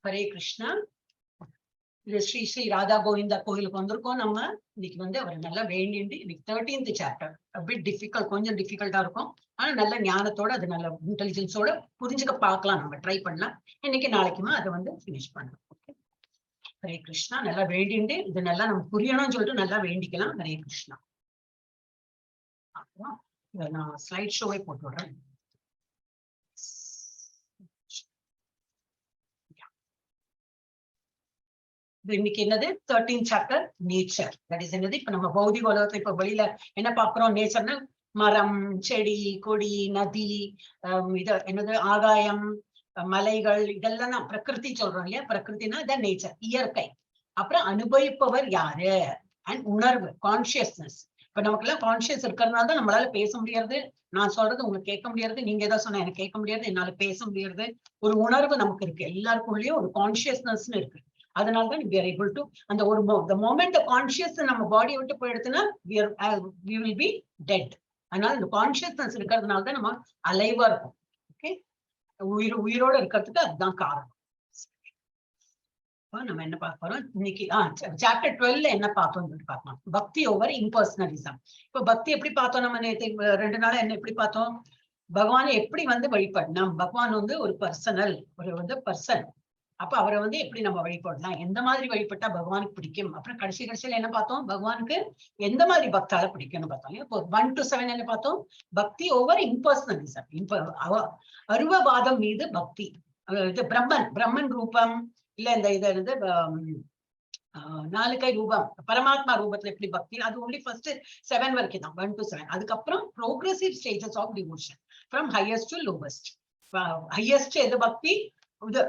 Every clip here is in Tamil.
Hare Krishna. இது ஸ்ரீ ஸ்ரீ ராதா கோவிந்தா கோயிலுக்கு வந்திருக்கோம். நம்ம இன்னைக்கு வந்து அவர் நல்லா வேண்டிட்டு இன்னைக்கு 13th சாப்டர் பிட் டிஃபிகல்ட், கொஞ்சம் டிஃபிகல்ட்டா இருக்கும். ஆனா நல்ல ஞானத்தோட அது நல்ல இன்டெலிஜென்ஸோட புரிஞ்சுக்க பார்க்கலாம், நம்ம ட்ரை பண்ணலாம். இன்னைக்கு நாளைக்குமா அதை வந்து பினிஷ் பண்ணலாம். ஓகே, ஹரே கிருஷ்ணா. நல்லா வேண்டிட்டு இது நல்லா நம்ம புரியணும்னு சொல்லிட்டு நல்லா வேண்டிக்கலாம். ஹரே கிருஷ்ணா. அப்புறம் நான் ஸ்லைட் ஷோவே போட்டு விடுறேன். இன்னைக்கு என்னது 13th chapter nature. That is என்னது, இப்ப நம்ம பௌதிக உலகத்துல இப்ப வெளியில என்ன பாக்குறோம்? நேச்சர்னா மரம், செடி, கொடி, நதி, இது என்னது ஆகாயம், மலைகள், இதெல்லாம் தான் பிரகிருதி சொல்றோம் இல்லையா? பிரகிருத்தினா இதான் நேச்சர், இயற்கை. அப்புறம் அனுபவிப்பவர் யாரு? அண்ட் உணர்வு, கான்சியஸ்னஸ். இப்ப நமக்கு எல்லாம் கான்சியஸ் இருக்கிறதுனால தான் நம்மளால பேச முடியாது. நான் சொல்றது உங்களுக்கு கேட்க முடியாது, நீங்க ஏதாவது சொன்னா எனக்கு கேட்க முடியாது, என்னால பேச முடியாது. ஒரு உணர்வு நமக்கு இருக்கு, எல்லாருக்குள்ளேயும் ஒரு கான்சியஸ்னஸ் இருக்கு. அதனாலதான் we are able to அந்த ஒரு the moment the conscious நம்ம பாடியை விட்டு போயிடுச்சுன்னா we will be dead. அதனால இந்த கான்சியஸ்னஸ் இருக்கிறதுனால தான் நம்ம அலைவா இருக்கும். ஓகே, உயிரோட இருக்கிறதுக்கு அதுதான் காரணம். நம்ம என்ன பார்க்க போறோம் இன்னைக்கு? சாப்டர் 12 என்ன பார்த்தோம் பார்க்கலாம். பக்தி ஓவர் இம்பர்சனலிசம். இப்ப பக்தி எப்படி பார்த்தோம்? நம்ம 2 நாளா என்ன எப்படி பார்த்தோம்? பகவானை எப்படி வந்து வழிபடணும்? பகவான் வந்து ஒரு பர்சனல், ஒரு வந்து பர்சன். அப்ப அவரை வந்து எப்படி நம்ம வழிபடலாம், எந்த மாதிரி வழிபட்டா பகவானுக்கு பிடிக்கும். அப்புறம் கடைசியில என்ன பார்த்தோம்? பகவானுக்கு எந்த மாதிரி பக்தால பிடிக்கும்னு பார்த்தோம். இப்போ 1 to 7 என்ன பார்த்தோம்? பக்தி ஓவர் இம்பர்சனலிசம். அருவவாதம் மீது பக்தி. இது பிரம்மன் ரூபம் இல்ல இந்த இது 4 கை ரூபம், பரமாத்மா ரூபத்துல எப்படி பக்தி, அது ஒன்லி ஃபர்ஸ்ட் 7 வரைக்கும் தான், 1 to 7. அதுக்கப்புறம் progressive stages of devotion from highest to lowest. Highest எது? பக்தி இது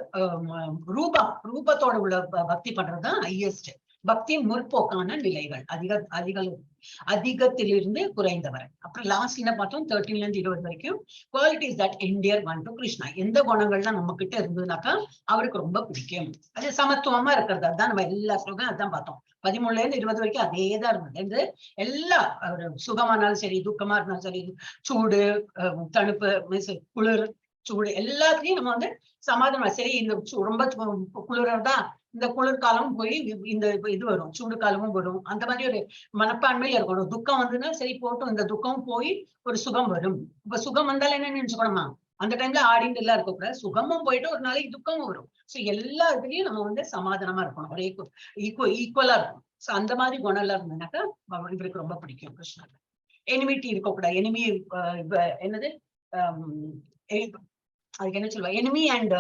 ரூபத்தோட உள்ள பக்தி பண்றதுதான் ஹையஸ்ட். பக்தியின் முற்போக்கான நிலைகள், அதிகத்திலிருந்து குறைந்தவரை. அப்புறம் லாஸ்ட் என்ன பார்த்தோம்? 13ல இருந்து 20 வரைக்கும் qualities that entire one to Krishna. எந்த குணங்கள்லாம் நம்ம கிட்ட இருந்ததுனாக்கா அவருக்கு ரொம்ப பிடிக்கும். அது சமத்துவமா இருக்கிறது. அதுதான் நம்ம எல்லா ஸ்லோகம் அதான் பார்த்தோம். 13ல இருந்து 20 வரைக்கும் அதே தான் இருந்தது. எல்லா சுகமானாலும் சரி, துக்கமா இருந்தாலும் சரி, சூடு, தணுப்பு, குளிர், சூடு, எல்லாத்துலயும் நம்ம வந்து சமாதானம். சரி, இந்த ரொம்ப குளிர்தான், இந்த குளிர்காலமும் போய் இந்த இது வரும், சூடு காலமும் வரும். அந்த மாதிரி ஒரு மனப்பான்மையில இருக்கணும். துக்கம் வந்துன்னா சரி போட்டும், இந்த துக்கம் போய் ஒரு சுகம் வரும். இப்ப சுகம் வந்தாலும் என்ன நினைச்சுக்கணுமா? அந்த டைம்ல ஆடிட்டு எல்லாம் இருக்கக்கூடாது. சுகமும் போயிட்டு ஒரு நாளைக்கு துக்கமும் வரும். சோ எல்லா இதுலயும் நம்ம வந்து சமாதானமா இருக்கணும், ஒரே ஈக்குவலா இருக்கும். சோ அந்த மாதிரி குணம் எல்லாம் இருந்ததுனாக்கா இவருக்கு ரொம்ப பிடிக்கும் கிருஷ்ணர். எனிமிட்டி இருக்கக்கூடாது. எனிமி என்னது, அதுக்கு என்ன சொல்லுவா, எனிமி அண்ட்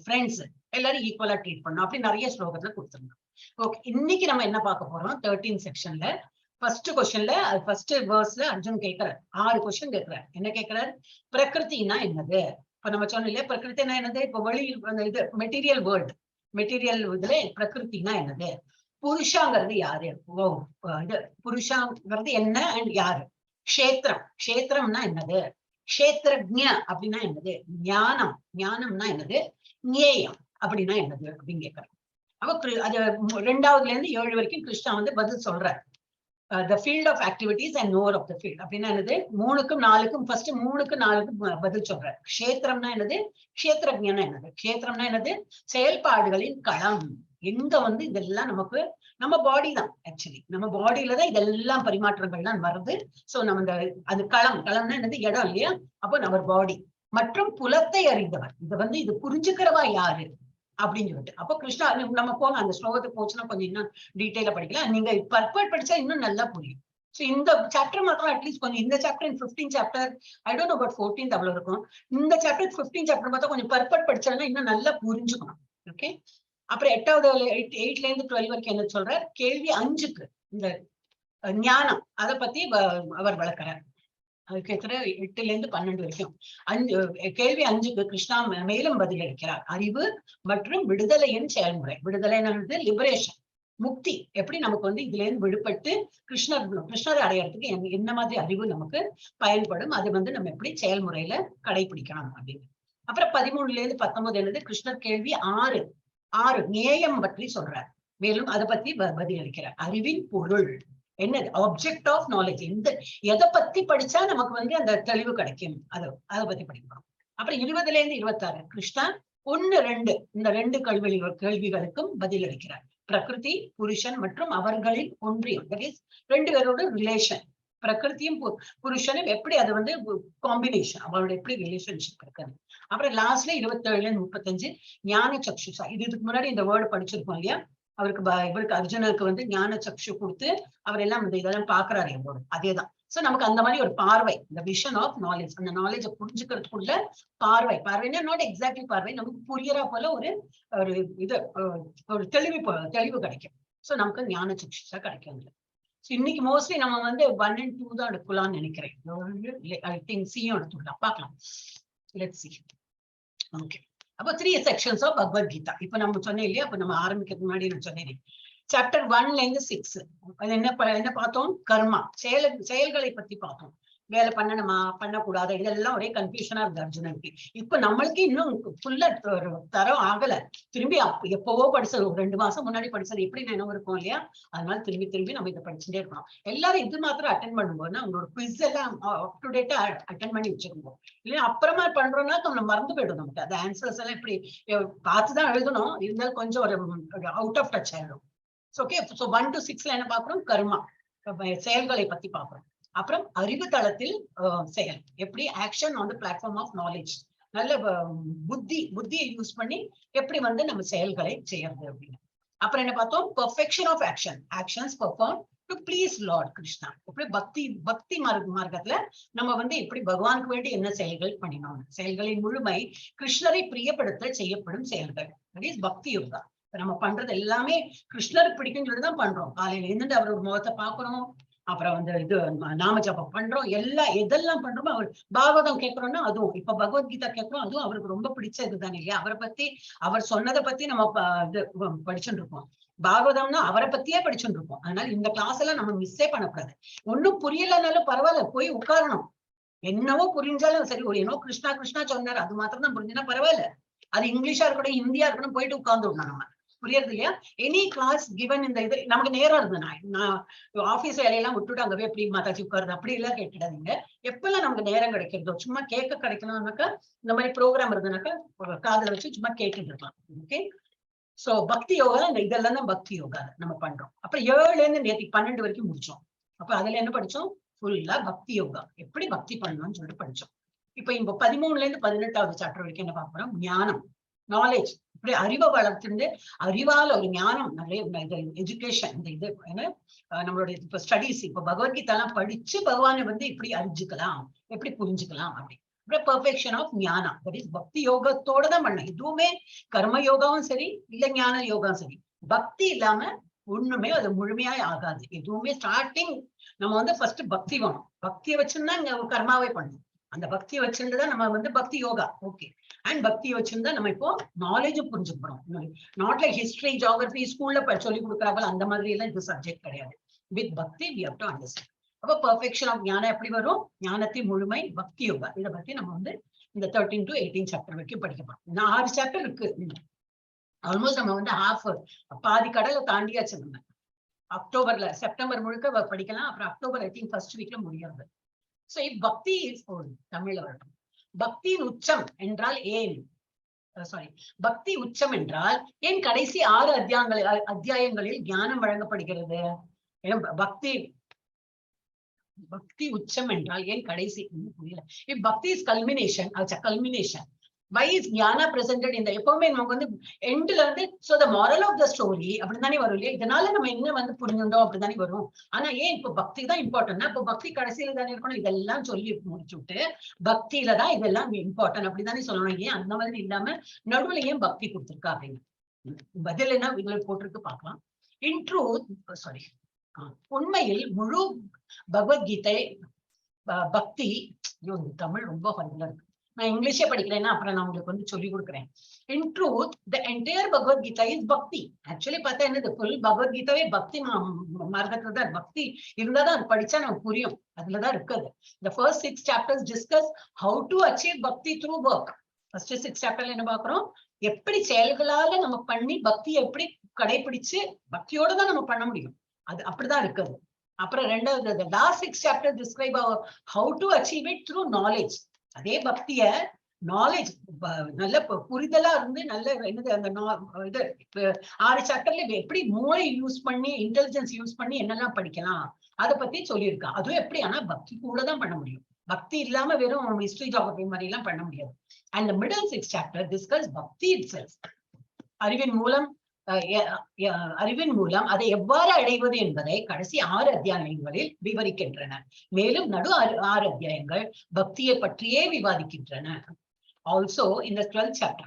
ஃப்ரெண்ட்ஸ் எல்லாரும் ஈக்குவலா ட்ரீட் பண்ணணும். அப்படி நிறைய ஸ்லோகத்துல கொடுத்துருந்தோம். ஓகே, இன்னைக்கு நம்ம என்ன பார்க்க போறோம்? 13 செக்ஷன்ல ஃபர்ஸ்ட் கொஸ்டின்ல, ஃபர்ஸ்ட் வேர்ஸ்ல அர்ஜுன் கேட்கிறார். 6 கொஸ்டின் கேட்கிறார். என்ன கேட்கிறார்? பிரகிருத்தினா என்னது? இப்ப நம்ம சொன்னோம் இல்லையா, பிரகிருத்தினா என்னது? இப்ப வெளியில் இது மெட்டீரியல் வேர்ல்டு, மெட்டீரியல் இதுல பிரகிருத்தினா என்னது? புருஷாங்கிறது யாரு? இது புருஷாங்கிறது என்ன அண்ட் யாரு? க்ஷேத்திரம்னா என்னது? க்ஷேத்ரஜ்ஞ அப்படின்னா என்னது? ஞானம்னா என்னது? ஞேயம் அப்படின்னா என்னது அப்படின்னு கேட்கறாங்க. அப்ப அது 2வதுல இருந்து 7 வரைக்கும் கிருஷ்ணா வந்து பதில் சொல்றார். the field of activities and knower of the field அப்படின்னா என்னது? 3க்கும் 4க்கும் ஃபர்ஸ்ட் 3க்கும் 4க்கும் பதில் சொல்றார். க்ஷேத்திரம்னா என்னது? க்ஷேத்ரஜ்ஞனா என்னது? க்ஷேத்திரம்னா என்னது? செயல்பாடுகளின் களம். எங்க வந்து இதெல்லாம் நமக்கு நம்ம பாடி தான். ஆக்சுவலி நம்ம பாடியில தான் இதெல்லாம் பரிமாற்றங்கள்லாம் வருது. சோ நம்ம அது களம்னா என்னது? இடம் இல்லையா? அப்போ நம்ம பாடி மற்றும் புலத்தை அறிந்தவர். இதை வந்து இது புரிஞ்சுக்கிறவா யாரு அப்படின்னு சொல்லிட்டு. அப்போ கிருஷ்ணா நம்ம போங்க, அந்த ஸ்லோகத்துக்கு போச்சுன்னா கொஞ்சம் இன்னும் டீட்டெயிலா படிக்கலாம். நீங்க பர்பட் படிச்சா இன்னும் நல்லா புரியும். சோ இந்த சாப்டர் மாத்திரம் அட்லீஸ்ட் கொஞ்சம், இந்த chapter 15 chapter, I don't know about 14 அவ்வளவு இருக்கும். இந்த சாப்டர் 15 சாப்டர் பார்த்தா கொஞ்சம் பர்பட் படிச்சாங்கன்னா இன்னும் நல்லா புரிஞ்சுக்கணும். ஓகே, அப்புறம் 8ல இருந்து 12 வரைக்கும் என்ன சொல்ற? கேள்வி 5க்கு இந்த ஞானம் அதை பத்தி அவர் விளக்குறார். அது கேட்கிற 8ல இருந்து 12 வரைக்கும் கேள்வி 5க்கு கிருஷ்ணா மேலும் பதில் அளிக்கிறார். அறிவு மற்றும் விடுதலையின் செயல்முறை. விடுதலை என்னது? லிபரேஷன், முக்தி. எப்படி நமக்கு வந்து இதுல இருந்து விடுபட்டு கிருஷ்ணரை அடையறதுக்கு என்ன மாதிரி அறிவு நமக்கு பயன்படும், அது வந்து நம்ம எப்படி செயல்முறையில கடைபிடிக்கணும் அப்படின்னு. அப்புறம் 13ல இருந்து 19 என்னது? கிருஷ்ணர் கேள்வி 6 நேயம் பற்றி சொல்றார். மேலும் அதை பத்தி பதில் அளிக்கிறார். அறிவின் பொருள் என்னது? Object of knowledge. எதை பத்தி படிச்சா நமக்கு வந்து அந்த தெளிவு கிடைக்கும், அதை பத்தி படிக்கணும். அப்புறம் 20ல இருந்து 26 கிருஷ்ணா 1, 2 இந்த 2 கேள்விகளுக்கும் பதில் அளிக்கிறார். பிரகிருதி, புருஷன் மற்றும் அவர்களின் ஒன்றியம், தட் இஸ் 2 பேரோட ரிலேஷன். பிரகிருதியும் புருஷனும் எப்படி அது வந்து காம்பினேஷன், அவரோட எப்படி ரிலேஷன்ஷிப் இருக்குது. அப்புறம் லாஸ்ட்ல 27ல இருந்து 35 ஞான சக்ஷுஷா. இதுக்கு முன்னாடி இந்த வேர்டு படிச்சிருக்கோம் இல்லையா? இவருக்கு அர்ஜுனனுக்கு வந்து ஞான சக்ஷு கொடுத்து அவர் எல்லாம் இந்த இதெல்லாம் பாக்குறாரு எங்களோட, அதேதான். சோ நமக்கு அந்த மாதிரி ஒரு பார்வை, இந்த விஷன் ஆஃப் நாலேஜ், அந்த நாலேஜை புரிஞ்சுக்கிறதுக்குள்ள பார்வைன்னா நாட் எக்ஸாக்ட்லி பார்வை, நமக்கு புரியறா போல ஒரு இது ஒரு தெளிவு கிடைக்கும். சோ நமக்கு ஞான சக்ஷுஷா கிடைக்கும். இன்னைக்கு மோஸ்ட்லி நம்ம வந்து 1 and 2 தான் எடுக்கலாம்னு நினைக்கிறேன். ஐ திங்க் சியும் எடுத்துக்கலாம், பார்க்கலாம். Let's see. ஓகே, அப்போ 3 sections ஆஃப் பகவத்கீதா. இப்ப நம்ம சொன்னேன் இல்லையா, அப்ப நம்ம ஆரம்பிக்கிறதுக்கு முன்னாடி நான் சொன்னேன் சாப்டர் 1ல இருந்து 6 என்ன பார்த்தோம்? கர்மா, செயல்களை பத்தி பார்த்தோம். வேலை பண்ணணுமா பண்ணக்கூடாது, இதெல்லாம் ஒரே கன்ஃபியூஷனா இருக்கு அர்ஜுனனுக்கு. இப்ப நம்மளுக்கு இன்னும் ஃபுல்லா தரம் ஆகல. திரும்பி எப்பவோ படிச்சது, 2 மாசம் முன்னாடி படிச்சது எப்படி நினைவு இருக்கும் இல்லையா? அதனால திரும்பி நம்ம இதை படிச்சுட்டே இருக்கணும். எல்லாரும் இது மாத்திரம் அட்டென்ட் பண்ணும்போது அவங்களோட குவிஸ் எல்லாம் அப் டு டேட்டா அட்டென்ட் பண்ணி வச்சிருக்கோம் இல்லையா? அப்புறமா பண்றோம்னா நம்ம மறந்து போயிடும். நமக்கு அந்த ஆன்சர்ஸ் எல்லாம் இப்படி பார்த்துதான் எழுதணும், இருந்தாலும் கொஞ்சம் ஒரு அவுட் ஆஃப் டச் ஆயிடும். ஓகே, ஸோ 1 to 6ல என்ன பார்க்கிறோம்? கர்மா, செயல்களை பத்தி பார்க்கிறோம். அப்புறம் அறிவு தளத்தில் செயல், எப்படி action on the platform of knowledge, நல்ல புத்தியை யூஸ் பண்ணி எப்படி வந்து நம்ம செயல்களை செய்யறது அப்படின்னு. அப்புறம் என்ன பார்த்தோம்? Perfection of actions perform to please lord Krishna. எப்படி பக்தி மார்க்கத்துல நம்ம வந்து எப்படி பகவானுக்கு வேண்டி என்ன செயல்கள் பண்ணினோம், செயல்களின் முழுமை கிருஷ்ணரை பிரியப்படுத்த செய்யப்படும் செயல்கள், தட் இஸ் பக்தி யோகா. நம்ம பண்றது எல்லாமே கிருஷ்ணருக்கு பிடிக்கும் சொல்லிதான் பண்றோம். காலையில இருந்து அவரோட முகத்தை பாக்குறோம், அப்புறம் வந்து இது நாம ஜபம் பண்றோம், எதெல்லாம் பண்றோமோ. அவர் பாகவதம் கேட்கிறோம்னா அதுவும், இப்ப பகவத்கீதா கேட்கிறோம், அதுவும் அவருக்கு ரொம்ப பிடிச்ச இதுதானே இல்லையா? அவரை பத்தி, அவர் சொன்னதை பத்தி நம்ம படிச்சுட்டு இருக்கோம். பாகவதம்னா அவரை பத்தியே படிச்சுட்டு இருக்கோம். அதனால இந்த கிளாஸ் எல்லாம் நம்ம மிஸ்ஸே பண்ணக்கூடாது. ஒன்னும் புரியலனாலும் பரவாயில்ல, போய் உட்காரணும். என்னவோ புரிஞ்சாலும் சரி, ஒரு என்னவோ கிருஷ்ணா சொன்னாரு அது மாத்திரம் தான் புரிஞ்சுன்னா பரவாயில்ல. அது இங்கிலீஷா இருக்கணும், ஹிந்தியா இருக்கணும், போயிட்டு உட்கார்ந்து விடணும். நம்ம புரியுறது இல்லையா? எனி கிளாஸ் கிவன் இந்த இது நமக்கு நேரம் இருந்தது, நான் ஆபீஸ் வேலையெல்லாம் விட்டுட்டு அங்க போய் எப்படி மாதாஜி உட்காருது அப்படி எல்லாம் கேட்டுடாதீங்க. எப்பெல்லாம் நமக்கு நேரம் கிடைக்கிறதோ, சும்மா கேட்க கிடைக்கணும்னாக்கா இந்த மாதிரி ப்ரோக்ராம் இருந்ததுனாக்கா காதுல வச்சு சும்மா கேட்டுட்டு இருக்கலாம். ஓகே, சோ பக்தி யோகா, இந்த இதெல்லாம் தான் பக்தி யோகா நம்ம பண்றோம். அப்புறம் 7ல இருந்து நேற்று 12 வரைக்கும் முடிச்சோம். அப்ப அதுல என்ன படிச்சோம்? ஃபுல்லா பக்தி யோகா, எப்படி பக்தி பண்ணணும்னு சொல்லிட்டு படிச்சோம். இப்ப 13ல இருந்து 18வது சாப்டர் வரைக்கும் என்ன பார்க்க போறோம்? ஞானம், நாலேஜ், இப்படி அறிவை வளர்த்துட்டு அறிவால ஒரு ஞானம், நிறைய எஜுகேஷன், இந்த இது நம்மளுடைய இப்ப ஸ்டடிஸ், இப்ப பகவத்கீதா எல்லாம் படிச்சு பகவானை வந்து இப்படி அறிஞ்சுக்கலாம், எப்படி புரிஞ்சுக்கலாம் அப்படி. அப்புறம் perfection of Gnana, that is பக்தி யோகத்தோட தான் பண்ண. எதுவுமே கர்ம யோகாவும் சரி, இல்ல ஞான யோகாவும் சரி, பக்தி இல்லாம ஒண்ணுமே அது முழுமையாய் ஆகாது. எதுவுமே ஸ்டார்டிங் நம்ம வந்து ஃபர்ஸ்ட் பக்தி வேணும். பக்தியை வச்சுருந்தா இங்க கர்மாவே பண்ணணும். அந்த பக்தியை வச்சிருந்துதான் நம்ம வந்து பக்தி யோகா. ஓகே, அண்ட் பக்தியை வச்சிருந்தா நம்ம இப்போ நாலேஜ் புரிஞ்சுக்கிறோம். நாட் லைக் ஹிஸ்டரி, ஜியோகிராபி ஸ்கூல்ல சொல்லி கொடுக்குறாங்க அந்த மாதிரி எல்லாம் இது சப்ஜெக்ட் கிடையாது. வித் பக்தி we have to understand. அப்போ பெர்ஃபெக்ஷன் ஆஃப் ஞானம் எப்படி வரும்? ஞானத்தின் முழுமை பக்தி யோகா. இதை பத்தி நம்ம வந்து இந்த 13 to 18 சாப்டர் வரைக்கும் படிக்க போறோம். 6 சாப்டர் இருக்கு. ஆல்மோஸ்ட் நம்ம வந்து பாதி கடலை தாண்டியாச்சு. நம்ம செப்டம்பர் முழுக்க படிக்கலாம். அப்புறம் அக்டோபர் ஐ திங்க் ஃபர்ஸ்ட் வீக்ல முடியாது. சோ பக்தி தமிழ்ல வரட்டும். பக்தியின் உச்சம் என்றால் ஏன்? சாரி, பக்தி உச்சம் என்றால் ஏன் கடைசி 6 அத்தியாயங்களில் ஞானம் வழங்கப்படுகிறது? பக்தி உச்சம் என்றால் ஏன் கடைசி? புரியல. If bhakti is culmination, culmination. Why is jnana presented in the, எப்பவுமே நமக்கு வந்து எண்ட்ல வந்து so the moral of the story அப்படிதானே வரும் இல்லையா? இதனால நம்ம என்ன வந்து புரிஞ்சுட்டோம் அப்படிதானே வரும். ஆனா ஏன் இப்ப பக்தி தான் இம்பார்ட்டன்ட்னா, இப்ப பக்தி கடைசியில தானே இருக்கணும். இதெல்லாம் சொல்லி முடிச்சுட்டு பக்தியில தான் இதெல்லாம் இம்பார்ட்டன்ட் அப்படிதானே சொல்லணும். ஏன் அந்த மாதிரி இல்லாம நடுவுல ஏன் பக்தி கொடுத்திருக்கா அப்படின்னு பதில் என்ன இவங்களுக்கு போட்டிருக்கு பார்க்கலாம். இன் ட்ரூத், சாரி, உண்மையில் முழு பகவத்கீதை பக்தி, தமிழ் ரொம்ப ஃபன்னியா இருக்கு. நான் இங்கிலீஷே படிக்கிறேன்னா அப்புறம் நான் உங்களுக்கு வந்து சொல்லி கொடுக்குறேன். இன் truth the entire Bhagavad Gita is பக்தி. ஆக்சுவலி பார்த்தா என்னது, ஃபுல் பகவத்கீதாவே பக்தி மார்க்கத்துல தான். பக்தி இருந்தாதான் அது படிச்சா நமக்கு புரியும், அதுலதான் இருக்குது. The first 6 chapters discuss how to achieve bhakti through work. First 6 சாப்டர்ல என்ன பாக்குறோம்? எப்படி செயல்களால நம்ம பண்ணி பக்தியை எப்படி கடைபிடிச்சு பக்தியோட தான் நம்ம பண்ண முடியும், அது அப்படிதான் இருக்குது. அப்புறம் ரெண்டாவது the last 6 chapters describe how to achieve it through knowledge. அதே பக்திய நாலேஜ் நல்ல புரிதலா இருந்து நல்ல என்னது அந்த இது 6 சாப்டர்ல எப்படி மூளை யூஸ் பண்ணி இன்டெலிஜென்ஸ் யூஸ் பண்ணி என்னெல்லாம் படிக்கலாம் அதை பத்தி சொல்லியிருக்கா. அதுவும் எப்படி ஆனா பக்தி கூட தான் பண்ண முடியும். பக்தி இல்லாம வெறும் ஹிஸ்டரி ஜியோகிராபி மாதிரி எல்லாம் பண்ண முடியாது. And the middle 6 chapter discuss பக்தி itself. அறிவின் மூலம் அதை எவ்வாறு அடைவது என்பதை கடைசி 6 அத்தியாயங்களில் விவரிக்கின்றன. மேலும் நடு 6 அத்தியாயங்கள் பக்தியை பற்றியே விவாதிக்கின்றன. Also in the 12th chapter,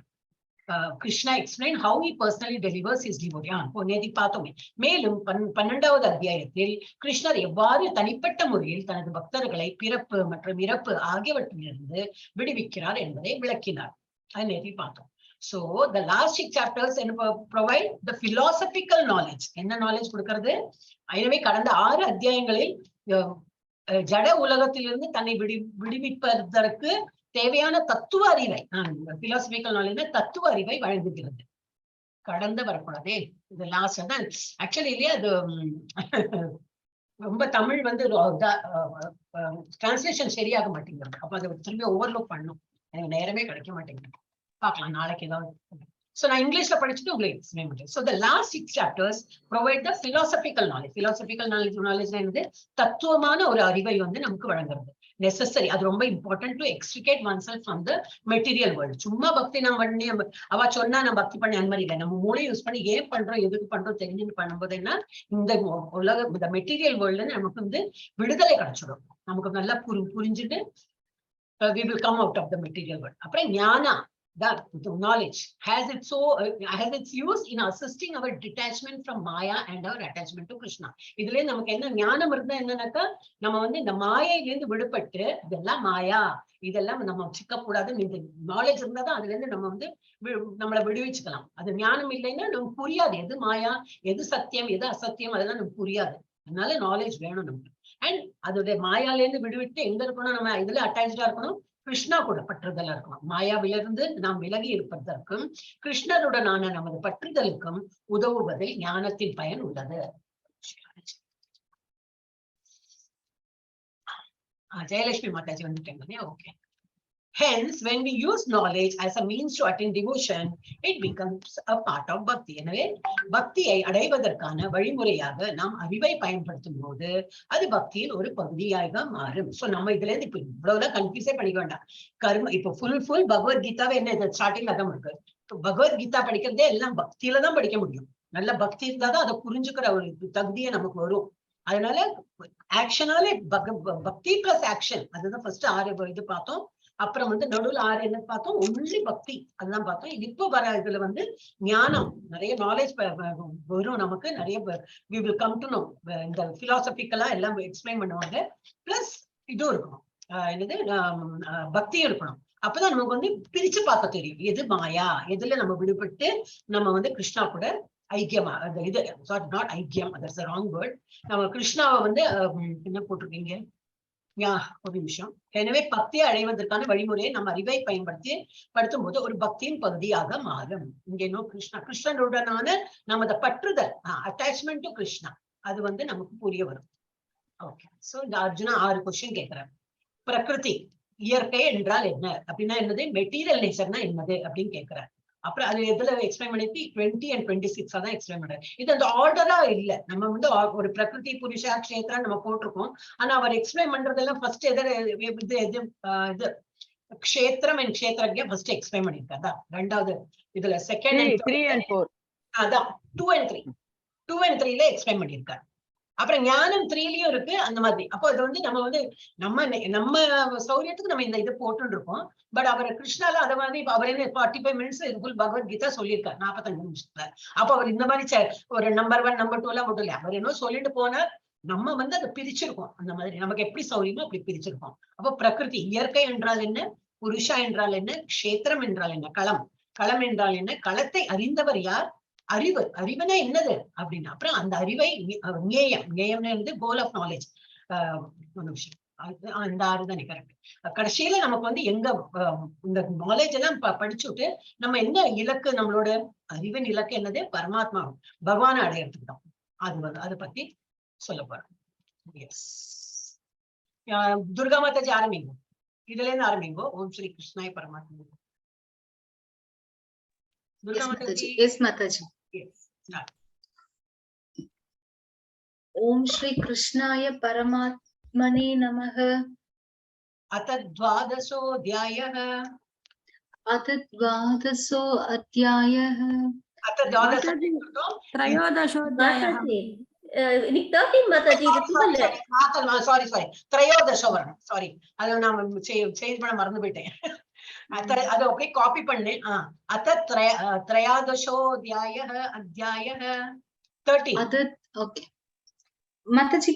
Krishna explained how he personally delivers his devotee. நேதி பார்த்தோமே. மேலும் 12வது அத்தியாயத்தில் கிருஷ்ணர் எவ்வாறு தனிப்பட்ட முறையில் தனது பக்தர்களை பிறப்பு மற்றும் இறப்பு ஆகியவற்றிலிருந்து விடுவிக்கிறார் என்பதை விளக்கினார். அது நேதி பார்த்தோம். So the last 6 chapters provide the philosophical knowledge. என்ன knowledge கொடுக்கிறது? எனவே கடந்த 6 அத்தியாயங்களில் ஜட உலகத்திலிருந்து தன்னை விடுவிப்பதற்கு தேவையான தத்துவ அறிவை பிலாசபிக்கல் நாலேஜ் தத்துவ அறிவை வழங்குகிறது. கடந்த வரக்கூடாதே, இது லாஸ்ட் தான் ஆக்சுவலி இல்லையா. அது ரொம்ப தமிழ் வந்து டிரான்ஸ்லேஷன் சரியாக மாட்டேங்கிறது. அப்ப அதை திரும்பி ஓவர்லுக் பண்ணும். எனக்கு நேரமே கிடைக்க மாட்டேங்குது. பார்க்கலாம் நாளைக்கு ஏதாவது. So நான் இங்கிலீஷ்ல படிச்சுட்டு உங்களுக்கு எக்ஸ்பிளைன் பண்றேன். So the last 6 chapters provide the philosophical knowledge. Philosophical knowledge என்னது? தத்துவமான ஒரு அறிவை வந்து நமக்கு வழங்குறது. நெசசரி, அது ரொம்ப important to extricate oneself from the material world. சும்மா பக்தி நம்ம பண்ணி அவ சொன்னா நம்ம பக்தி பண்ணி அந்த மாதிரி இல்லை. நம்ம மூளை யூஸ் பண்ணி ஏன் பண்றோம் எதுக்கு பண்றோம் தெரிஞ்சுன்னு பண்ணும்போது என்ன, இந்த உலக இந்த மெட்டீரியல் வேர்ல்டுல நமக்கு வந்து விடுதலை கிடைச்சிடும். நமக்கு நல்லா புரிஞ்சுட்டு we will come out of the material world. அப்புறம் ஞானா, that the knowledge has its use in assisting our detachment from Maya and our attachment to Krishna. இதுல நமக்கு என்ன ஞானம் இருந்தா என்னன்னாக்கா, நம்ம வந்து இந்த மாயையிலிருந்து விடுபட்டு இதெல்லாம் மாயா, இதெல்லாம் நம்ம சிக்கக்கூடாது. இந்த நாலேஜ் இருந்தாதான் அதுல இருந்து நம்ம வந்து நம்மளை விடுவிச்சுக்கலாம். அது ஞானம் இல்லைன்னா நமக்கு புரியாது எது மாயா, எது சத்தியம், எது அசத்தியம், அதெல்லாம் நமக்கு புரியாது. அதனால நாலேஜ் வேணும் நமக்கு. அண்ட் அதோடைய மாயால இருந்து விடுவிட்டு எங்க இருக்கணும், நம்ம இதுல அட்டாச்சா இருக்கணும், கிருஷ்ணா கூட பற்றுதலா இருக்கணும். மாயாவிலிருந்து நாம் விலகி இருப்பதற்கும் கிருஷ்ணருடனான நமது பற்றுதலுக்கும் உதவுவதில் ஞானத்தின் பயன் உள்ளது. ஜெயலட்சுமி மாதாஜி வந்துட்டேங்க. Okay. Hence, when we use knowledge as a means to attain devotion, it becomes a part of bhakti. எனவே பக்தியை அடைவதற்கான வழிமுறையாக நாம் அறிவை பயன்படுத்தும் போது அது பக்தியின் ஒரு பகுதியாக மாறும். சோ நம்ம இதுல இருந்து இப்ப இவ்வளவுதான் கன்ஃபியூஸே பண்ணிக்க வேண்டாம். கர்ம இப்ப ஃபுல் பகவத்கீதாவே என்ன ஸ்டார்டிங்ல தான் இருக்கு. பகவத்கீதா படிக்கிறதே எல்லாம் பக்தியில தான் படிக்க முடியும். நல்ல பக்தி இருந்தாதான் அதை புரிஞ்சுக்கிற ஒரு தகுதியை நமக்கு வரும். அதனால ஆக்ஷனாலே பக்தி பிளஸ் ஆக்ஷன், அதுதான் ஃபர்ஸ்ட் 6 இது பார்த்தோம். அப்புறம் வந்து நடுவில் 6 என்ன பார்த்தோம், ஒன்லி பக்தி, அதுதான் பார்த்தோம். இப்போ வர இதுல வந்து ஞானம், நிறைய நாலேஜ் வரும் நமக்கு, நிறைய we will come to know. இந்த பிலாசபிக்கலா எல்லாம் எக்ஸ்பிளைன் பண்ணுவாங்க. பிளஸ் இதுவும் இருக்கணும், என்னது பக்தியும் இருக்கணும். அப்பதான் நமக்கு வந்து பிரிச்சு பார்க்க தெரியும் எது மாயா, எதுல நம்ம விடுபட்டு நம்ம வந்து கிருஷ்ணா கூட ஐக்கியமா, இது சாரி நாட் ஐக்கியம், தட்ஸ் a wrong word. நம்ம கிருஷ்ணாவை வந்து என்ன போட்டிருக்கீங்க, ஒரு நிமிஷம். எனவே பக்தியை அடைவதற்கான வழிமுறையை நம்ம அறிவை படுத்தும் போது ஒரு பக்தியின் பகுதியாக மாறும். இங்க இன்னும் கிருஷ்ணனுடனான நமது பற்றுதல், அட்டாச்மெண்ட் டு கிருஷ்ணா, அது வந்து நமக்கு புரிய வரும். ஓகே. சோ இந்த அர்ஜுனா 6 கொஸ்டின் கேட்கிறேன். பிரகிருதி, இயற்கை என்றால் என்ன அப்படின்னா என்னது, மெட்டீரியல் நேச்சர்னா என்னது அப்படின்னு கேட்கிறேன். அப்புறம் அது எதுல எக்ஸ்பிளைன் பண்ணிட்டு 20 and 26 தான் எக்ஸ்பிளைன் பண்றேன். இது அந்த ஆர்டரா இல்ல, நம்ம வந்து ஒரு பிரகிருதி புருஷா கஷேத்ரா நம்ம போட்டிருக்கோம். ஆனா அவர் எக்ஸ்பிளைன் பண்றதெல்லாம் ஃபர்ஸ்ட் இது கஷேத்திரம் அண்ட் கஷேத்ரஜ்ஞா ஃபர்ஸ்ட் எக்ஸ்பிளைன் பண்ணிருக்காங்க. ரெண்டாவது இதுல செகண்ட் அண்ட் 3 and 4 அதான் 2 and 3ல எக்ஸ்பிளைன் பண்ணிருக்காரு. அப்புறம் ஞானம் 3லயும் இருக்கு அந்த மாதிரி. அப்போ இது வந்து நம்ம சௌரியத்துக்கு நம்ம இந்த இது போட்டு இருக்கோம். பட் அவர் கிருஷ்ணால அத மாதிரி அவர் என்ன 45 மினிட்ஸ் இதுக்குள் பகவத்கீதா சொல்லியிருக்காரு, 45 நிமிஷத்துல. அப்ப அவர் இந்த மாதிரி ஒரு நம்பர் 1 நம்பர் 2 எல்லாம் மட்டும் இல்ல, அவர் என்ன சொல்லிட்டு போனார், நம்ம வந்து அதை பிரிச்சிருக்கோம். அந்த மாதிரி நமக்கு எப்படி சௌரியமோ அப்படி பிரிச்சிருக்கோம். அப்போ பிரகிருதி, இயற்கை என்றால் என்ன, புருஷா என்றால் என்ன, கஷேத்திரம் என்றால் என்ன, களம் என்றால் என்ன, களத்தை அறிந்தவர் யார், அறிவுனா என்னது அப்படின்னா, அப்புறம் அந்த அறிவை ஞேயம்னு கோல் ஆஃப் நாலேஜ், அந்த 6 தானே கரெக்ட். கடைசியில நமக்கு வந்து எங்க இந்த நாலேஜ் எல்லாம் படிச்சுட்டு நம்ம என்ன இலக்கு, நம்மளோட அறிவின் இலக்கு என்னது, பரமாத்மா பகவானை அடையறதுக்கு தான். அதை பத்தி சொல்ல போறோம். எஸ், துர்கா மாதாஜி ஆரம்பிங்க. இதுல இருந்து ஆரம்பிங்கோ. ஓம் ஸ்ரீ கிருஷ்ணாய பரமாத்மா. Yes, Mathaji. Om Shri Krishnaya Paramatmane Namaha. Atadvadaso Dhyayah. Atadvadaso Adhyayah. Trayodashodhyayah. இன்னைக்கு 13 Mathaji. Sorry. Trayodasho வரணும். Sorry. அது நான் சேஞ்ச் பண்ண மறந்து போயிட்டேன். அது அப்படியே காப்பி பண்ணேன். த்ரயோதசோத்யாயः அத்தியாயः 13. Okay. Mathaji,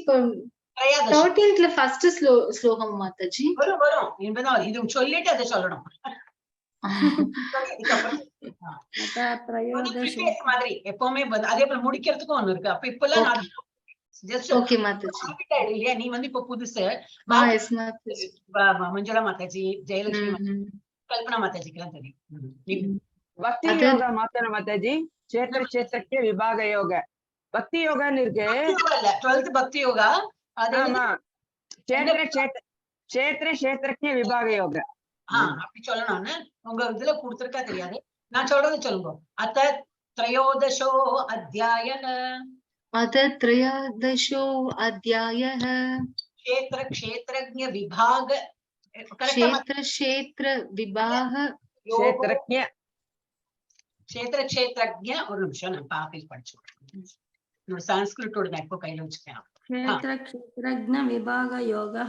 13th first ஸ்லோகம் Mathaji. வரும். இது சொல்லிட்டு அதை சொல்லணும். மாதிரி எப்பவுமே அதே போல முடிக்கிறதுக்கும் ஒண்ணு இருக்கு. அப்ப இப்பெல்லாம் இல்லையா, நீ இப்ப புதுசு மஞ்சுளா மாதாஜி, ஜெயலட்சுமி, கல்பனா மாதாஜிக்கு எல்லாம் தெரியும். பக்தி யோகா மாத்தன மாதாஜி, சேத்திர சேத்திரக்கு விபாக யோக பக்தி யோகான்னு இருக்கு. 12th பக்தி யோகா. ஆமா, சேத்திர சேத்திரக்கு விபாக யோக. அப்படி சொல்லணும்னு உங்க இதுல கொடுத்திருக்கா தெரியாது. நான் சொல்றது சொல்லுங்க. அத த்ரயோதசோ அத்தியாயः. அத த்ரயோதசோ அத்தியாயः. க்ஷேத்ர க்ஷேத்ரஜ்ஞ விபாக. க்ஷேத்ர விபாக. க்ஷேத்ர க்ஷேத்ரஜ்ஞ. ஒரு நிமிஷம் நான் பாப்பில் படிச்சுக்கிறேன். சான்ஸ்கிரிட்டோட நான் இப்போ கையில வச்சுக்கேன். க்ஷேத்ர க்ஷேத்ரஜ்ஞ விபாக யோகः.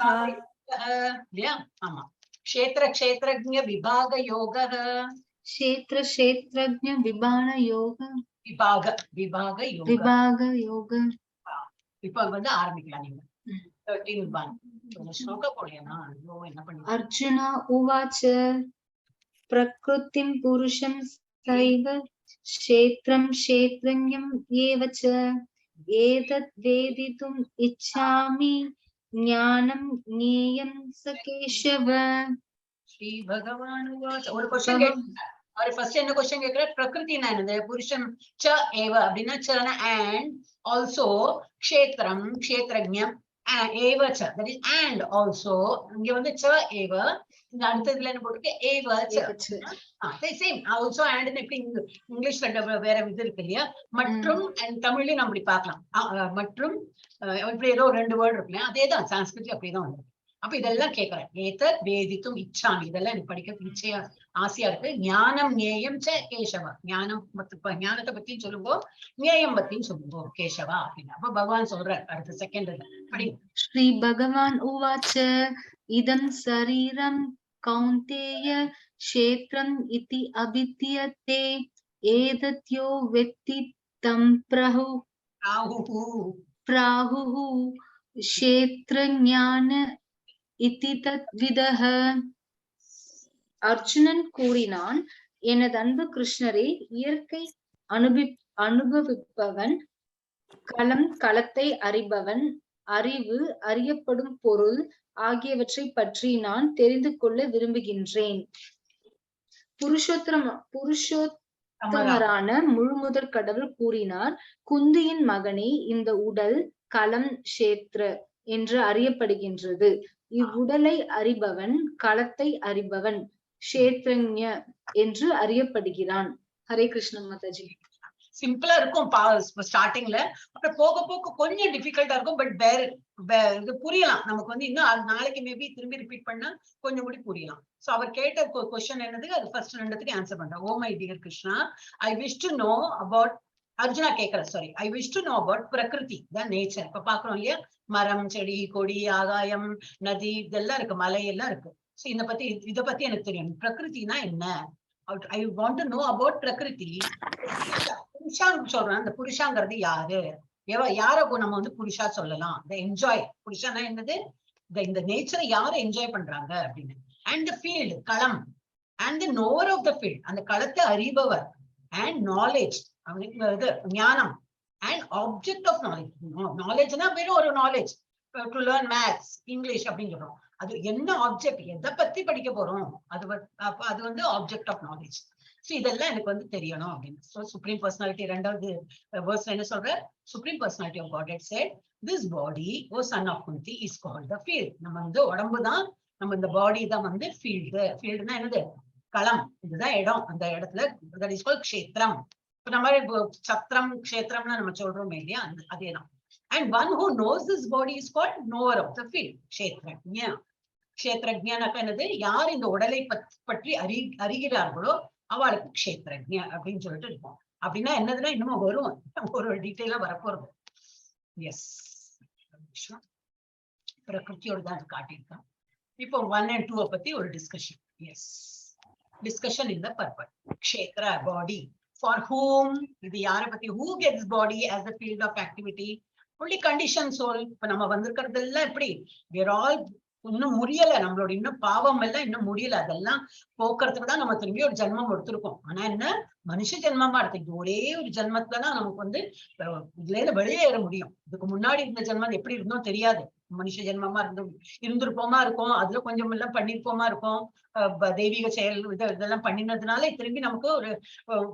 இல்லையா? ஆமா. க்ஷேத்ர க்ஷேத்ரஜ்ஞ விபாக யோகः. க்ஷேத்ர க்ஷேத்ரஜ்ஞ விபாக யோக. விபாக யோக. இப்ப ஆரம்பிக்கலாம். நீங்க 13:1 ஸ்லோக போடுறேனா? என்ன பண்ணி அர்ஜுனா உவாச்ச பிரக்ருதிம் புருஷம் சைவ க்ஷேத்ரம் க்ஷேத்ரஜ்ஞம் ஏவச்ச ஏதத் வேதிதும் இச்சாமி ஞானம் ஞேயம் ச கேசவ. ஸ்ரீ பகவான் ஒரு क्वेश्चन கேட்கிறார். அவர் ஃபர்ஸ்ட் என்ன क्वेश्चन கேக்குறார்? பிரகிருதினா என்னது? புருஷம் ச ஏவ அப்படினா சன and also க்ஷேத்ரம் க்ஷேத்ரஜ்ஞம் ஏவ ச, that is and also. இங்க ச ஏவ, இந்த அடுத்ததுல என்ன போட்டுருக்கு? ஏவ ச. சேம் also and எப்படி இங்கிலீஷ்ல வேற இது இருக்கு இல்லையா? மற்றும் and தமிழ்லயும் நம்ம இப்படி பார்க்கலாம். மற்றும் இப்படி ஏதோ 2 வேர்ட் இருக்கு. அதேதான் சான்ஸ்கிரிட் அப்படிதான் வந்து. அப்ப இதெல்லாம் கேட்கிறேன். ஏதத் வேதித்தும் இச்சாமி, இதெல்லாம் எனக்கு படிக்க இச்சையா ஆசையா இருக்கு. ஞானம் ஞேயம் ச கேசவா. ஞானத்தை பத்தியும் சொல்லுங்க, ஞேயம் பத்தியும் சொல்லுங்க கேசவா அப்படின்னா. அப்ப பகவான் சொல்றார் அடுத்த செகண்ட் படி. ஸ்ரீ பகவான் உவாச்ச இதம் சரீரம் கௌந்தேய க்ஷேத்ரம் இதி அபித்யதே ஏதத்யோ வெத்தி தம் பிராஹுஹு க்ஷேத்ரஞான இதி தத்விதஹ. அர்ஜுனன் கூறினான், எனது அன்பு கிருஷ்ணரே, இயற்கை அனுபவிப்பவன், களத்தை அறிபவன், அறிவு, அறியப்படும் பொருள் ஆகியவற்றை பற்றி நான் தெரிந்து கொள்ள விரும்புகின்றேன். புருஷோத்தமரான முழுமுதற் கடவுள் கூறினார், குந்தியின் மகனே, இந்த உடல் களம் க்ஷேத்ர என்று அறியப்படுகின்றது. இவ்வுடலை அறிபவன், களத்தை அறிபவன் க்ஷேத்ரஞ என்று அறியப்படுகிறான். ஹரே கிருஷ்ண மாதாஜி. சிம்பிளா இருக்கும் ஸ்டார்டிங்ல, அப்புறம் போக போக கொஞ்சம் டிஃபிகல்ட்டா இருக்கும். பட் இது புரியலாம் நமக்கு. இன்னும் நாளைக்கு மேபி திரும்பி ரிப்பீட் பண்ணா கொஞ்சம் கூட புரியலாம். சோ அவர் கேட்ட கொஸ்டின் என்னது, அது ஃபர்ஸ்ட் 2த்துக்கு ஆன்சர் பண்றேன். Oh my dear Krishna, I wish to know about. Arjuna கேட்கற, sorry, I wish to know about Prakriti, the nature. இப்ப பாக்குறோம் இல்லையா, மரம், செடி, கொடி, ஆகாயம், நதி, இதெல்லாம் இருக்கு, மலை எல்லாம் இருக்கு. சோ இத பத்தி எனக்கு தெரியும். பிரகிருதினா என்ன? I want to know about பிரகிருதி. புருஷாங்க சொல்றேன். அந்த புருஷாங்கிறது யாரு? யார நம்ம புருஷா சொல்லலாம்? என்ஜாய். புருஷானா என்னது? இந்த நேச்சரை யாரு என்ஜாய் பண்றாங்க அப்படின்னு. அண்ட் த ஃபீல்ட், களம், and the knower of the field, அந்த களத்தை அறிபவர். அண்ட் நாலேஜ், ஞானம். And object of knowledge. நாலேஜ்னா வெறும் ஒரு knowledge. To learn maths, English அப்படின்னு சொல்றோம். அது என்ன ஆப்ஜெக்ட், எதை பத்தி படிக்க போறோம், அது ஆப்ஜெக்ட் ஆஃப் நாலேஜ். சோ இதெல்லாம் எனக்கு தெரியணும் அப்படின்னு. சோ சுப்ரீம் பர்சனாலிட்டி 2வது வேர்ஸ்ல என்ன சொல்ற? Supreme personality of Godhead said, this body, O son of Kunti, is called the field. நம்ம உடம்புதான் நம்ம இந்த பாடி தான் வந்து ஃபீல்டுனா என்னது களம், இதுதான் இடம். அந்த இடத்துல தட் இஸ் கால்ட் க்ஷேத்ரம். இப்ப நம்ம சத்திரம் க்ஷேத்திரம்னா நம்ம சொல்றோமே இல்லையா, அதேதான். And one who knows this body is called knower of the field, kshetrajna. க்ஷேத்ரஜ்ஞானாக்கா என்னது, யார் இந்த உடலை பற்றி அறிகிறார்களோ அவளுக்கு க்ஷேத்ரஜ்ஞா அப்படின்னு சொல்லிட்டு இருக்கும். அப்படின்னா என்னதுன்னா இன்னமும் வரும், ஒரு டீட்டெயிலா வரப்போறது. எஸ், பிரகிருத்தியோட தான் காட்டியிருக்கான். இப்போ 1 and 2 பத்தி ஒரு discussion. Yes, discussion in the purpose. Kshetra body for whom, இது யாரை பத்தி, who gets body as a field of activity, only conditioned soul. இப்ப நம்ம வந்திருக்கிறது எல்லாம் எப்படி, we are all இன்னும் முடியல, நம்மளோட இன்னும் பாவம் எல்லாம் இன்னும் முடியல, அதெல்லாம் போக்குறதுக்கு தான் நம்ம திரும்பி ஒரு ஜென்மம் எடுத்திருக்கோம். ஆனா என்ன, மனுஷ ஜென்மமா எடுத்துக்கிட்டு ஒரே ஒரு ஜென்மத்துலதான் நமக்கு வந்து இதுல வெளியேற முடியும். இதுக்கு முன்னாடி இருந்த ஜென்மம் எப்படி இருந்தோம் தெரியாது, மனுஷ ஜென்மமா இருந்திருப்போமா இருக்கும், அதுல கொஞ்சம் எல்லாம் பண்ணிருப்போமா இருக்கும், தெய்வீக செயல் இதெல்லாம் பண்ணினதுனால திரும்பி நமக்கு ஒரு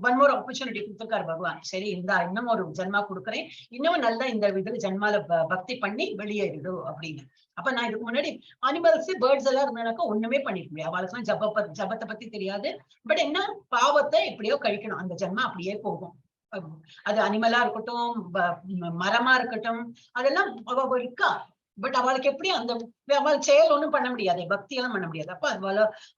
ஒன் மோர் ஆப்பர்ச்சுனிட்டி கொடுத்துருக்காரு பகவான். சரி, இன்னும் ஒரு ஜென்மா கொடுக்குறேன், இன்னும் நல்லா இந்த இதுல ஜென்மால பக்தி பண்ணி வெளியேறிடு அப்படின்னு. அப்ப நான் இதுக்கு முன்னாடி அனிமல்ஸ் பேர்ட்ஸ் எல்லாம் இருந்தாக்கா ஒண்ணுமே பண்ணிக்க முடியாது, அவளுக்கு ஜபத்தை பத்தி தெரியாது. பட் என்ன, பாவத்தை எப்படியோ கழிக்கணும், அந்த ஜென்மா அப்படியே போகும். அது அனிமலா இருக்கட்டும், மரமா இருக்கட்டும், அதெல்லாம் அவ இருக்கா. பட் அவளுக்கு எப்படி அந்த அவள் செயல் ஒண்ணும் பண்ண முடியாது, பக்தி எல்லாம் பண்ண முடியாது. அப்ப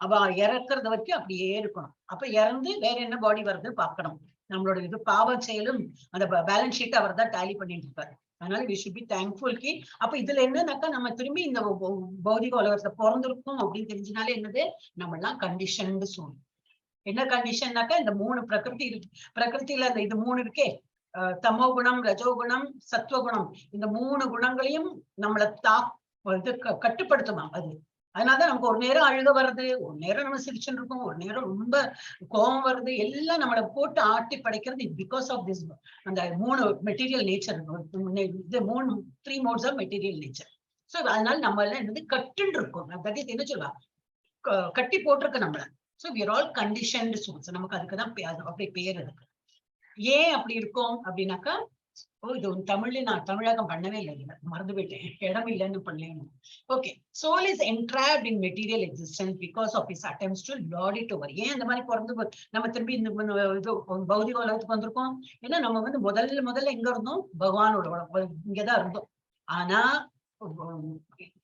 அவ இறக்குறது வரைக்கும் அப்படியே இருக்கணும். அப்ப இறந்து வேற என்ன பாடி வருது பாக்கணும். நம்மளோட இது பாவ செயலும் அந்த பேலன்ஸ் ஷீட் அவர் தான் டேலி பண்ணிட்டு இருப்பாரு. அதனால வி ஷுட் பி தேங்க்ஃபுல் கி. அப்ப இதுல என்னன்னாக்கா, நம்ம திரும்பி இந்த பௌதிக உலகத்துல பிறந்திருக்கோம் அப்படின்னு தெரிஞ்சினாலே என்னது, நம்ம எல்லாம் கண்டிஷன்டு சூழ். என்ன கண்டிஷன்னாக்கா, இந்த 3 பிரகிருதி இருக்கு, பிரகிருதியில அந்த இது 3 இருக்கே, தமோ குணம், ரஜோகுணம், சத்துவகுணம், இந்த 3 குணங்களையும் நம்மளை கட்டுப்படுத்துமா அது. அதனாலதான் நமக்கு ஒரு நேரம் அழுக வருது, ஒரு நேரம் நம்ம சிரிச்சுட்டு இருக்கோம், ஒரு நேரம் ரொம்ப கோபம் வருது, எல்லாம் நம்மளை போட்டு ஆட்டி படைக்கிறது பிகாஸ் ஆஃப் திஸ். அந்த 3 மெட்டீரியல் நேச்சர், இது 3 modes of material nature. So அதனால நம்ம எல்லாம் என்னது கட்டுன்னு இருக்கோம், என்ன சொல்லலாம், கட்டி போட்டிருக்கு நம்மள. So we are all conditioned souls. நமக்கு அதுக்குதான் அப்படி பேர் இருக்கு. ஏன் அப்படி இருக்கும் அப்படின்னாக்கா, இது தமிழ்ல நான் தமிழகம் பண்ணவே இல்லை, மறந்து போயிட்டேன், இடம் இல்லைன்னு பண்ணேன். Okay, soul is entrapped in material existence because of his attempts to lord it over. ஏன் அந்த மாதிரி பிறந்து நம்ம திரும்பி இந்த பௌதிக உலகத்துக்கு வந்திருக்கோம்? ஏன்னா நம்ம வந்து முதல்ல எங்க இருந்தோம், பகவானோட இங்கதான் இருந்தோம். ஆனா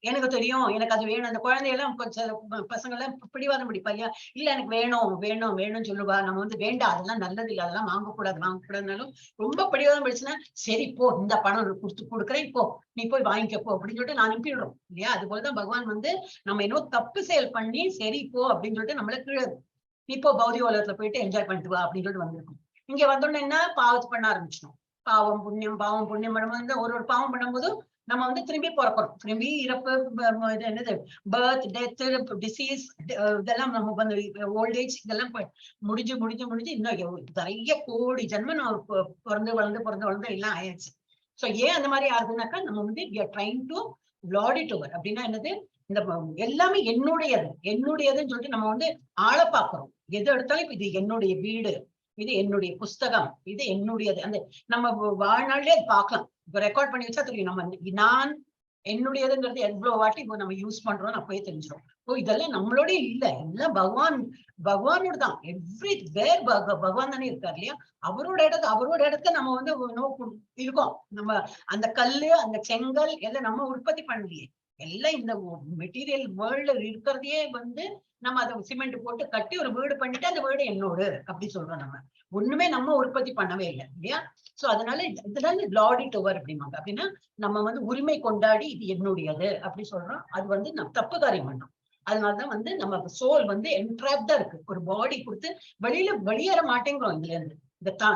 எனக்கு தெரியும், எனக்கு அது வேணும். அந்த குழந்தையெல்லாம் கொஞ்சம் பசங்க எல்லாம் பிடிவாதம் பிடிப்பாங்க, இல்ல எனக்கு வேணும்னு சொல்லுவா. நம்ம வந்து வேண்டாம், அதெல்லாம் நல்லது இல்லை, அதெல்லாம் வாங்கக்கூடாதுனாலும் ரொம்ப பிடிவாதம் பிடிச்சுன்னா, சரி போ, இந்த பணம் கொடுக்குறேன், இப்போ நீ போய் வாங்கிக்கப்போ அப்படின்னு சொல்லிட்டு நான் அனுப்பிடுறோம் இல்லையா. அது போலதான் பகவான் வந்து நம்ம இன்னும் தப்பு செயல் பண்ணி சரி போ அப்படின்னு சொல்லிட்டு நம்மள கீழே, இப்போ பௌதிக உலகத்துல போயிட்டு என்ஜாய் பண்ணிட்டு வா அப்படின்னு சொல்லிட்டு வந்திருக்கோம். இங்க வந்தோடனே என்ன, பாவத்தை பண்ண ஆரம்பிச்சிட்டோம். பாவம் புண்ணியம் பண்ணும்போது, ஒரு பாவம் பண்ணும்போது நம்ம வந்து திரும்பி பிறக்கிறோம், திரும்பி இறப்பு, என்னது பர்த், டெத், டிசீஸ், இதெல்லாம் நம்ம வந்து ஓல்டேஜ், இதெல்லாம் முடிஞ்சு இன்னும் நிறைய கோடி ஜென்மம் நம்ம பிறந்து வளர்ந்து எல்லாம் ஆயிடுச்சு. சோ ஏன் அந்த மாதிரி ஆகுதுனாக்கா, நம்ம வந்து we are trying to lord it over. அப்படின்னா என்னது, இந்த எல்லாமே என்னுடையதுன்னு சொல்லிட்டு நம்ம வந்து ஆள பாக்குறோம். எது எடுத்தாலும் இது என்னுடைய வீடு, இது என்னுடைய புஸ்தகம், இது என்னுடையது. அந்த நம்ம வாழ்நாள்லயே அது பார்க்கலாம். இப்ப ரெக்கார்ட் பண்ணி வச்சா தெரியும், நம்ம நான் என்னுடையதுங்கிறது எவ்வளவு வாட்டி இப்போ நம்ம யூஸ் பண்றோம்னு அப்பயே தெரிஞ்சிடும். ஓ, இதெல்லாம் நம்மளோட இல்ல, எல்லாம் பகவானோட தான். எவ்ரிவேர் பகவான் தானே இருக்காரு இல்லையா. அவரோட இடத்துல நம்ம வந்து இருக்கோம். நம்ம அந்த கல்லு, அந்த செங்கல் எல்லாம் நம்ம உற்பத்தி பண்ணலையே, எல்லாம் இந்த மெட்டீரியல் வேர்ல்ட்ல இருக்கிறதையே வந்து நம்ம அதை சிமெண்ட் போட்டு கட்டி ஒரு வீடு பண்ணிட்டு அந்த வீடு என்னோடு அப்படி சொல்றோம். நம்ம ஒண்ணுமே நம்ம உற்பத்தி பண்ணவே இல்லை இல்லையா. சோ அதனால இதனால லார்ட் இட் ஓவர் அப்படிம்பாங்க. அப்படின்னா நம்ம வந்து உரிமை கொண்டாடி இது என்னுடையது அப்படி சொல்றோம். அது வந்து நம்ம தப்பு காரியம் பண்றோம். அதனாலதான் வந்து நம்ம சோல் வந்து என்ட்ராப்டா இருக்கு. ஒரு பாடி கொடுத்து வெளியேற மாட்டேங்கிறோம் இதுல இருந்து.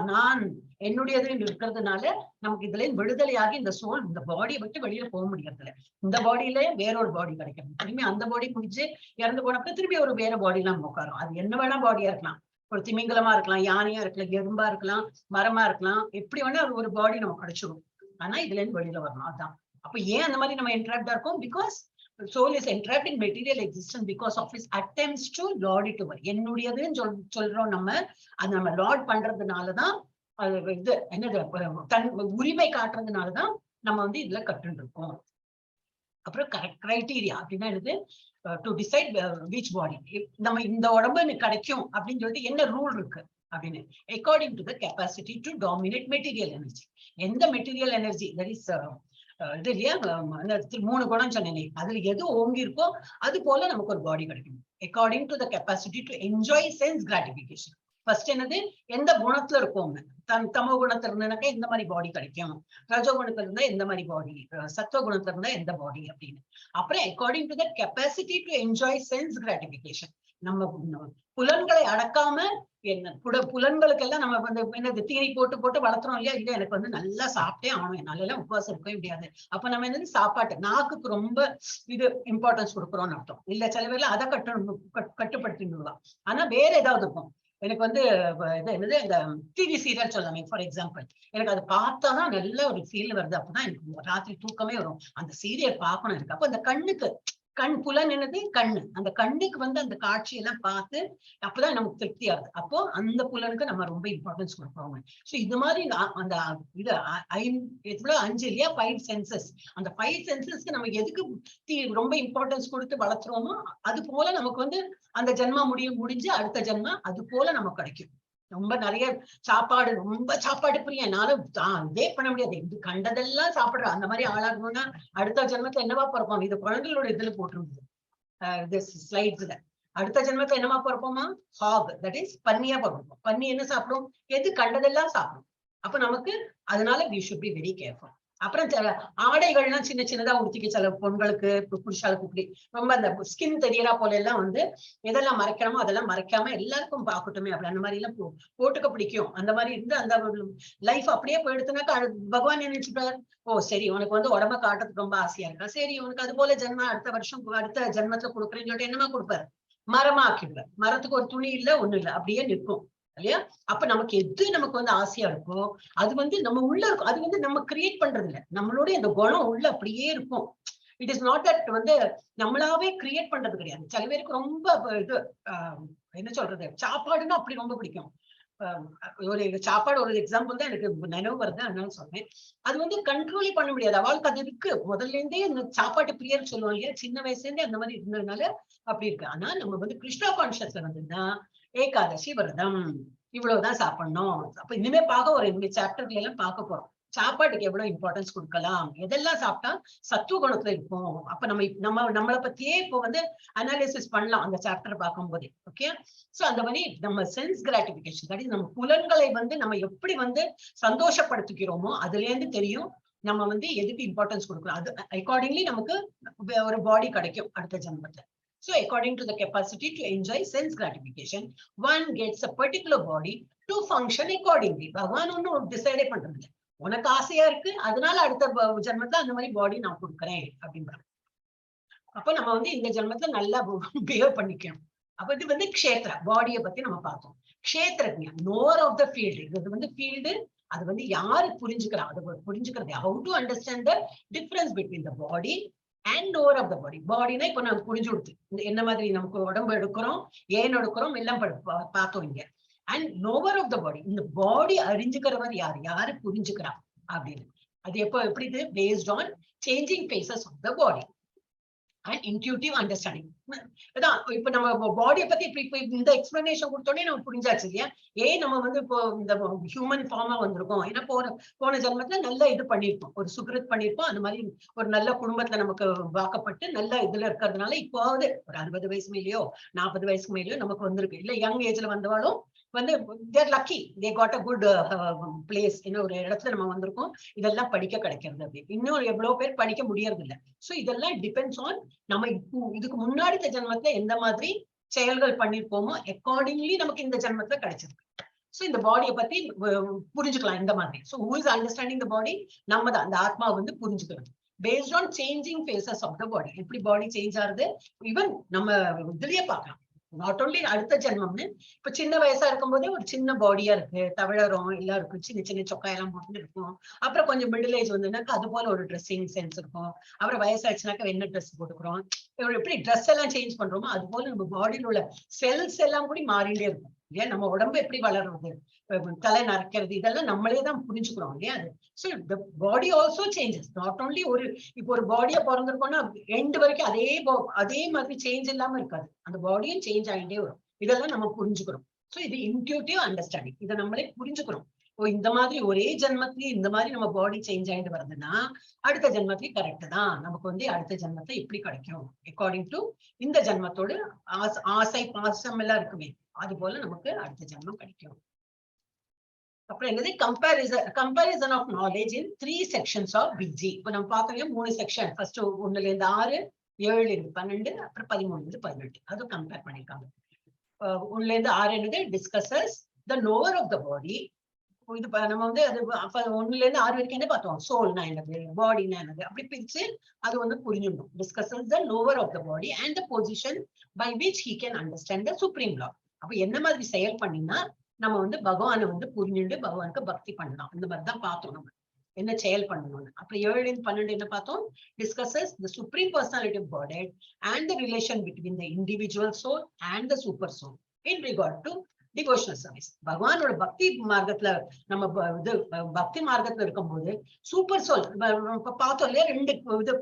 நான் என்னுடையதுன்னு இருக்கிறதுனால நமக்கு இதுல விடுதலையாகி இந்த சோல் இந்த பாடியை விட்டு வெளியில போக முடியறதில்ல. இந்த பாடியில வேறொரு பாடி கிடைக்கும், திரும்பி அந்த பாடி குடிச்சு இறந்து போனப்ப திரும்பி ஒரு வேற பாடி எல்லாம் உட்காரும். அது என்ன வேணா பாடியா இருக்கலாம், ஒரு திமிங்கலமா இருக்கலாம், யானையா இருக்கலாம், எறும்பா இருக்கலாம், மரமா இருக்கலாம், எப்படி வேணா ஒரு பாடி நம்ம கிடைச்சிடும். ஆனா இதுல இருந்து வெளியில வரணும். அதான் அப்ப ஏன் அந்த மாதிரி நம்ம என்ட்ராப்டா இருக்கோம்? Because soul is entrapped in material existence because of his attempts to lord it over. என்னுடையதுன்னு சொல்றோம் நம்ம. அது நம்ம லார்ட் பண்றதுனாலதான், இது என்னது தன் உரிமை காட்டுறதுனாலதான் நம்ம வந்து இதுல கட்டு இருக்கோம். அப்புறம் கிரைட்டீரியா அப்படின்னா என்னது, டு டிசைட் விச் பாடி. நம்ம இந்த உடம்பு எனக்கு கிடைக்கும் அப்படின்னு சொல்லிட்டு என்ன ரூல் இருக்கு அப்படின்னு, according to the capacity to dominate material energy. எந்த மெட்டீரியல் எனர்ஜி தட் இஸ் இது இல்லையா, 3 குணம் சொன்னேனே, அதுல எது ஓங்கி இருக்கோ அது போல நமக்கு ஒரு பாடி கிடைக்கும். According to the capacity to enjoy sense gratification. First என்னது, எந்த குணத்துல இருக்கோங்க. தமோ குணத்துல இருந்தாக்கா எந்த மாதிரி பாடி கிடைக்கும், ரஜோ குணத்துல இருந்தா எந்த மாதிரி பாடி, சத்துவ குணத்துல இருந்தா எந்த பாடி அப்படின்னு. அப்புறம் according to the capacity to enjoy sense gratification. நம்ம புலன்களை அடக்காம என்ன புலன்களுக்கு எல்லாம் நம்ம வந்து என்னது தீனி போட்டு போட்டு வளர்த்துறோம் இல்லையா, இல்ல எனக்கு வந்து நல்லா சாப்பிட்டே ஆகணும், என்னால எல்லாம் உபவாசம் இருக்கவே முடியாது. அப்ப நம்ம என்னது சாப்பாட்டு நாக்குக்கு ரொம்ப இது இம்பார்ட்டன்ஸ் கொடுக்குறோம்னு அர்த்தம். இல்ல சில பேர்ல அதை கட்டுப்படுத்திடலாம். ஆனா வேற ஏதாவது இருக்கும். எனக்கு வந்து இது என்னது, இந்த டிவி சீரியல் சொல்லாமே ஃபார் எக்ஸாம்பிள், எனக்கு அது பார்த்தாதான் நல்ல ஒரு ஃபீல் வருது. அப்பதான் எனக்கு ராத்திரி தூக்கமே வரும். அந்த சீரியல் பார்க்கணும் இருக்கு. அப்ப அந்த கண்ணுக்கு புலன் என்னது, கண்ணு. அந்த கண்ணுக்கு வந்து அந்த காட்சியெல்லாம் பார்த்து அப்பதான் நமக்கு திருப்தி ஆகுது. அப்போ அந்த புலனுக்கு நம்ம ரொம்ப இம்பார்ட்டன்ஸ் கொடுப்போம். சோ இது மாதிரி அந்த இது 5 இல்லையா, 5 சென்சஸ். அந்த 5 சென்சஸ்க்கு நம்ம எதுக்கு ரொம்ப இம்பார்ட்டன்ஸ் கொடுத்து வளர்த்துறோமோ அது போல நமக்கு வந்து அந்த ஜென்மா முடிஞ்சு அடுத்த ஜென்மா அது போல நமக்கு கிடைக்கும். ரொம்ப நிறைய சாப்பாடு, ரொம்ப சாப்பாடு பிரியா, என்னாலும் இதே பண்ண முடியாது, இது கண்டதெல்லாம் சாப்பிடுற அந்த மாதிரி ஆளாகணும்னா அடுத்த ஜென்மத்துல என்னவா பிறப்போம். இது குழந்தைகளோட இதுல போட்டிருந்தது ஸ்லைட்ஸ்ல. அடுத்த ஜென்மத்துல என்னவா பிறப்போமா, ஹாக், தட் இஸ் பன்னியா பிறப்போம். பன்னி என்ன சாப்பிடும், எது கண்டதெல்லாம் சாப்பிடும். அப்ப நமக்கு அதனால we should be very careful. அப்புறம் ஆடைகள்லாம் சின்ன சின்னதா உடுத்திக்க சில பொண்களுக்கு, புருஷாளுக்கு இப்படி ரொம்ப அந்த ஸ்கின் தெரியறா போல எல்லாம் வந்து எதெல்லாம் மறைக்கணுமோ அதெல்லாம் மறைக்காம எல்லாருக்கும் பார்க்கட்டுமே அப்படி அந்த மாதிரி எல்லாம் போட்டுக்க பிடிக்கும். அந்த மாதிரி இருந்து அந்த லைஃப் அப்படியே போயிடுத்துனாக்கா பகவான் நினைச்சுட்டாரு, ஓ சரி உனக்கு வந்து உடம்ப காட்டுறதுக்கு ரொம்ப ஆசையா இருக்கா, சரி உனக்கு அது போல ஜென்ம அடுத்த வருஷம் அடுத்த ஜென்மத்துல கொடுக்குறேன்னு சொல்லிட்டு என்னமா கொடுப்பாரு, மரமா ஆக்கிடுவார். மரத்துக்கு ஒரு துணி இல்ல ஒண்ணு இல்ல, அப்படியே நிற்கும் இல்லையா. அப்ப நமக்கு எது நமக்கு வந்து ஆசையா இருக்கோ அது வந்து நம்ம உள்ள இருக்கும். அது வந்து நம்ம கிரியேட் பண்றது இல்ல, நம்மளுடைய அந்த குணம் உள்ள அப்படியே இருக்கும். இட் இஸ் நாட் தட் வந்து நம்மளாவே கிரியேட் பண்றது கிடையாது. சில பேருக்கு ரொம்ப இது என்ன சொல்றது, சாப்பாடுன்னா அப்படி ரொம்ப பிடிக்கும். ஒரு சாப்பாடு ஒரு எக்ஸாம்பிள் தான் எனக்கு நினைவு வருது, அதனால சொன்னேன். அது வந்து கண்ட்ரோலே பண்ண முடியாது. அவளுக்கு அது இருக்கு முதல்ல இருந்தே. இந்த சாப்பாட்டு பிரியர் சொல்லுவோம் இல்லையா, சின்ன வயசுல இருந்தே அந்த மாதிரி இருந்ததுனால அப்படி இருக்கு. ஆனா நம்ம வந்து கிருஷ்ணா கான்சியஸ்ல வந்துன்னா ஏகாதசி விரதம் இவ்வளவுதான் சாப்பிடணும். அப்ப இனிமே ஒரு சாப்டர்ல எல்லாம் பார்க்க போறோம் சாப்பாட்டுக்கு எவ்வளவு இம்பார்ட்டன்ஸ் கொடுக்கலாம், எதெல்லாம் சாப்பிட்டா சத்துவ குணத்துல இருக்கும். அப்ப நம்மளை பத்தியே இப்போ வந்து அனாலிசிஸ் பண்ணலாம் அந்த சாப்டர் பார்க்கும் போதே. ஓகே, சோ அந்த மாதிரி நம்ம சென்ஸ் கிராட்டிபிகேஷன், தட் இஸ் நம்ம புலன்களை வந்து நம்ம எப்படி வந்து சந்தோஷப்படுத்திக்கிறோமோ அதுல இருந்து தெரியும் நம்ம வந்து எதுக்கு இம்பார்ட்டன்ஸ் கொடுக்கணும். அது அக்கார்டிங்லி நமக்கு ஒரு பாடி கிடைக்கும் அடுத்த ஜென்மத்துல. So according to the capacity to enjoy sense gratification, one gets a particular body to function accordingly. பகவான் ஒன்னும் டிசைடே பண்றது இல்லை, உனக்கு ஆசையா இருக்கு அதனால அடுத்த ஜென்மத்துல அந்த மாதிரி பாடி நான் கொடுக்குறேன் அப்படின்றாங்க. அப்ப நம்ம வந்து இந்த ஜென்மத்துல நல்லா பிஹேவ் பண்ணிக்கணும். அப்ப இது வந்து க்ஷேத்ரா பாடியை பத்தி நம்ம பார்த்தோம். Kshetrajna knower of the field. இது வந்து ஃபீல்டு, அது வந்து யாரு புரிஞ்சுக்கிறா, அது புரிஞ்சுக்கிறது how to understand the difference between the body and knower of the body. பாடினா இப்ப நமக்கு புரிஞ்சு கொடுத்து என்ன மாதிரி நமக்கு உடம்பு எடுக்கிறோம், ஏன் எடுக்கிறோம் எல்லாம் பார்த்தோம் இங்க. அண்ட் நோவர் ஆஃப் த பாடி, இந்த பாடி அறிஞ்சுக்கிறவர் யாரு புரிஞ்சுக்கிறா அப்படின்னு. அது எப்படி இது based on changing phases of the body and intuitive understanding. அதான் இப்ப நம்ம பாடியை பத்தி இப்ப இந்த எக்ஸ்பிளனேஷன் கொடுத்தோடனே நம்ம புரிஞ்சாச்சு இல்லையா, நம்ம வந்து இப்போ இந்த ஹியூமன் ஃபார்மா வந்திருக்கோம். ஏன்னா போன ஜென்மத்துல நல்ல இது பண்ணிருப்போம், ஒரு சுக்ரித் பண்ணிருப்போம். அந்த மாதிரி ஒரு நல்ல குடும்பத்துல நமக்கு வாக்கப்பட்டு நல்ல இதுல இருக்கிறதுனால இப்போது ஒரு 60 வயசு மேலேயோ 40 வயசுக்கு மேலேயோ நமக்கு வந்திருக்கு. இல்ல யங் ஏஜ்ல வந்தவாலும் வந்து they're lucky, they got a good place. இன்னும் ஒரு இடத்துல நம்ம வந்திருக்கோம், இதெல்லாம் படிக்க கிடைக்கிறது. அப்படி இன்னும் எவ்வளவு பேர் படிக்க முடியறது இல்லை. சோ இதெல்லாம் டிபெண்ட்ஸ் ஆன் நம்ம இதுக்கு முன்னாடி இந்த ஜென்மத்துல எந்த மாதிரி செயல்கள் பண்ணிருப்போமோ அக்கார்டிங்லி நமக்கு இந்த ஜென்மத்துல கிடைச்சிருக்கு. சோ இந்த பாடியை பத்தி புரிஞ்சுக்கலாம் இந்த மாதிரி. So who is understanding the body, நம்ம தான் அந்த ஆத்மா வந்து புரிஞ்சுக்கிறது based on changing phases of the body. எப்படி பாடி சேஞ்ச் ஆகுது ஈவன் நம்ம இதுலயே பார்க்கலாம். நாட் ஓன்லி அடுத்த ஜென்மம்னு, இப்ப சின்ன வயசா இருக்கும் போதே ஒரு சின்ன பாடியா இருக்கு, தவழறோம் எல்லாம் இருக்கும், சின்ன சின்ன சொக்காயெல்லாம் போட்டு இருக்கும். அப்புறம் கொஞ்சம் மிடில் ஏஜ் வந்துனாக்கா அது போல ஒரு ட்ரெஸ்ஸிங் சென்ஸ் இருக்கும். அப்புறம் வயசாச்சுனாக்கா என்ன ட்ரெஸ் போட்டுக்கிறோம், எப்படி ட்ரெஸ் எல்லாம் சேஞ்ச் பண்றோமோ அது போல நம்ம பாடியில் உள்ள செல்ஸ் எல்லாம் கூட மாறிட்டே இருக்கும். இல்லையா? நம்ம உடம்பு எப்படி வளருறது, தலை நரைக்கிறது, இதெல்லாம் நம்மளே தான் புரிஞ்சுக்கிறோம் இல்லையா? அது so the body also changes. Not only ஒரு இப்போ ஒரு பாடியா பிறந்திருக்கோம்னா எண்டு வரைக்கும் அதே மாதிரி சேஞ்ச் இல்லாம இருக்காது. அந்த பாடியும் சேஞ்ச் ஆகிட்டே வரும். இதெல்லாம் நம்ம புரிஞ்சுக்கிறோம். ஸோ இது இன்ட்யூட்டிவ் அண்டர்ஸ்டாண்டிங். இதை நம்மளே புரிஞ்சுக்கிறோம். ஓ, இந்த மாதிரி ஒரே ஜென்மத்திலயும் இந்த மாதிரி நம்ம பாடி சேஞ்ச் ஆயிட்டு வருதுன்னா அடுத்த ஜென்மத்திலயும் கரெக்ட் தான், நமக்கு வந்து அடுத்த ஜென்மத்தை எப்படி கிடைக்கும் அக்கார்டிங் டு இந்த ஜென்மத்தோட ஆசை பாசம் எல்லாம் இருக்குமே, அது போல நமக்கு அடுத்த ஜென்மம் கிடைக்கும். அப்புறம் என்னது, comparison of knowledge in 3 sections of BG. இப்ப நம்ம பார்த்தோம் 3 செக்ஷன். ஃபர்ஸ்ட் 1ல இருந்து 6, 7 இருந்து 12, அப்புறம் 13 இருந்து 18. அதுவும் கம்பேர் பண்ணிருக்காங்க. 1ல இருந்து 6 என்னது, discusses the knower of the பாடி. இது நம்ம வந்து அது 1ல இருந்து 6 வரைக்கும் என்ன பார்த்தோம், சோல்னா என்னது, பாடினா என்னது, அப்படி பிரிச்சு அது வந்து புரிஞ்சிடணும். Discusses the knower of the body and the position by which he can understand the supreme law. அப்ப என்ன மாதிரி செயல் பண்ணினா நம்ம வந்து பகவானை வந்து புரிஞ்சுட்டு பகவானுக்கு பக்தி பண்ணலாம். இந்த மாதிரி தான் பார்த்தோம் நம்ம என்ன செயல் பண்ணணும்னு. அப்புறம் 7 12 என்ன பார்த்தோம், discusses the supreme personality of god and the relation between the individual soul and the super soul in regard to devotional service. பகவானோட பக்தி மார்க்கத்துல நம்ம இது பக்தி மார்க்கத்துல இருக்கும்போது சூப்பர் சோல் பார்த்தோம் இல்லையா, 2 இது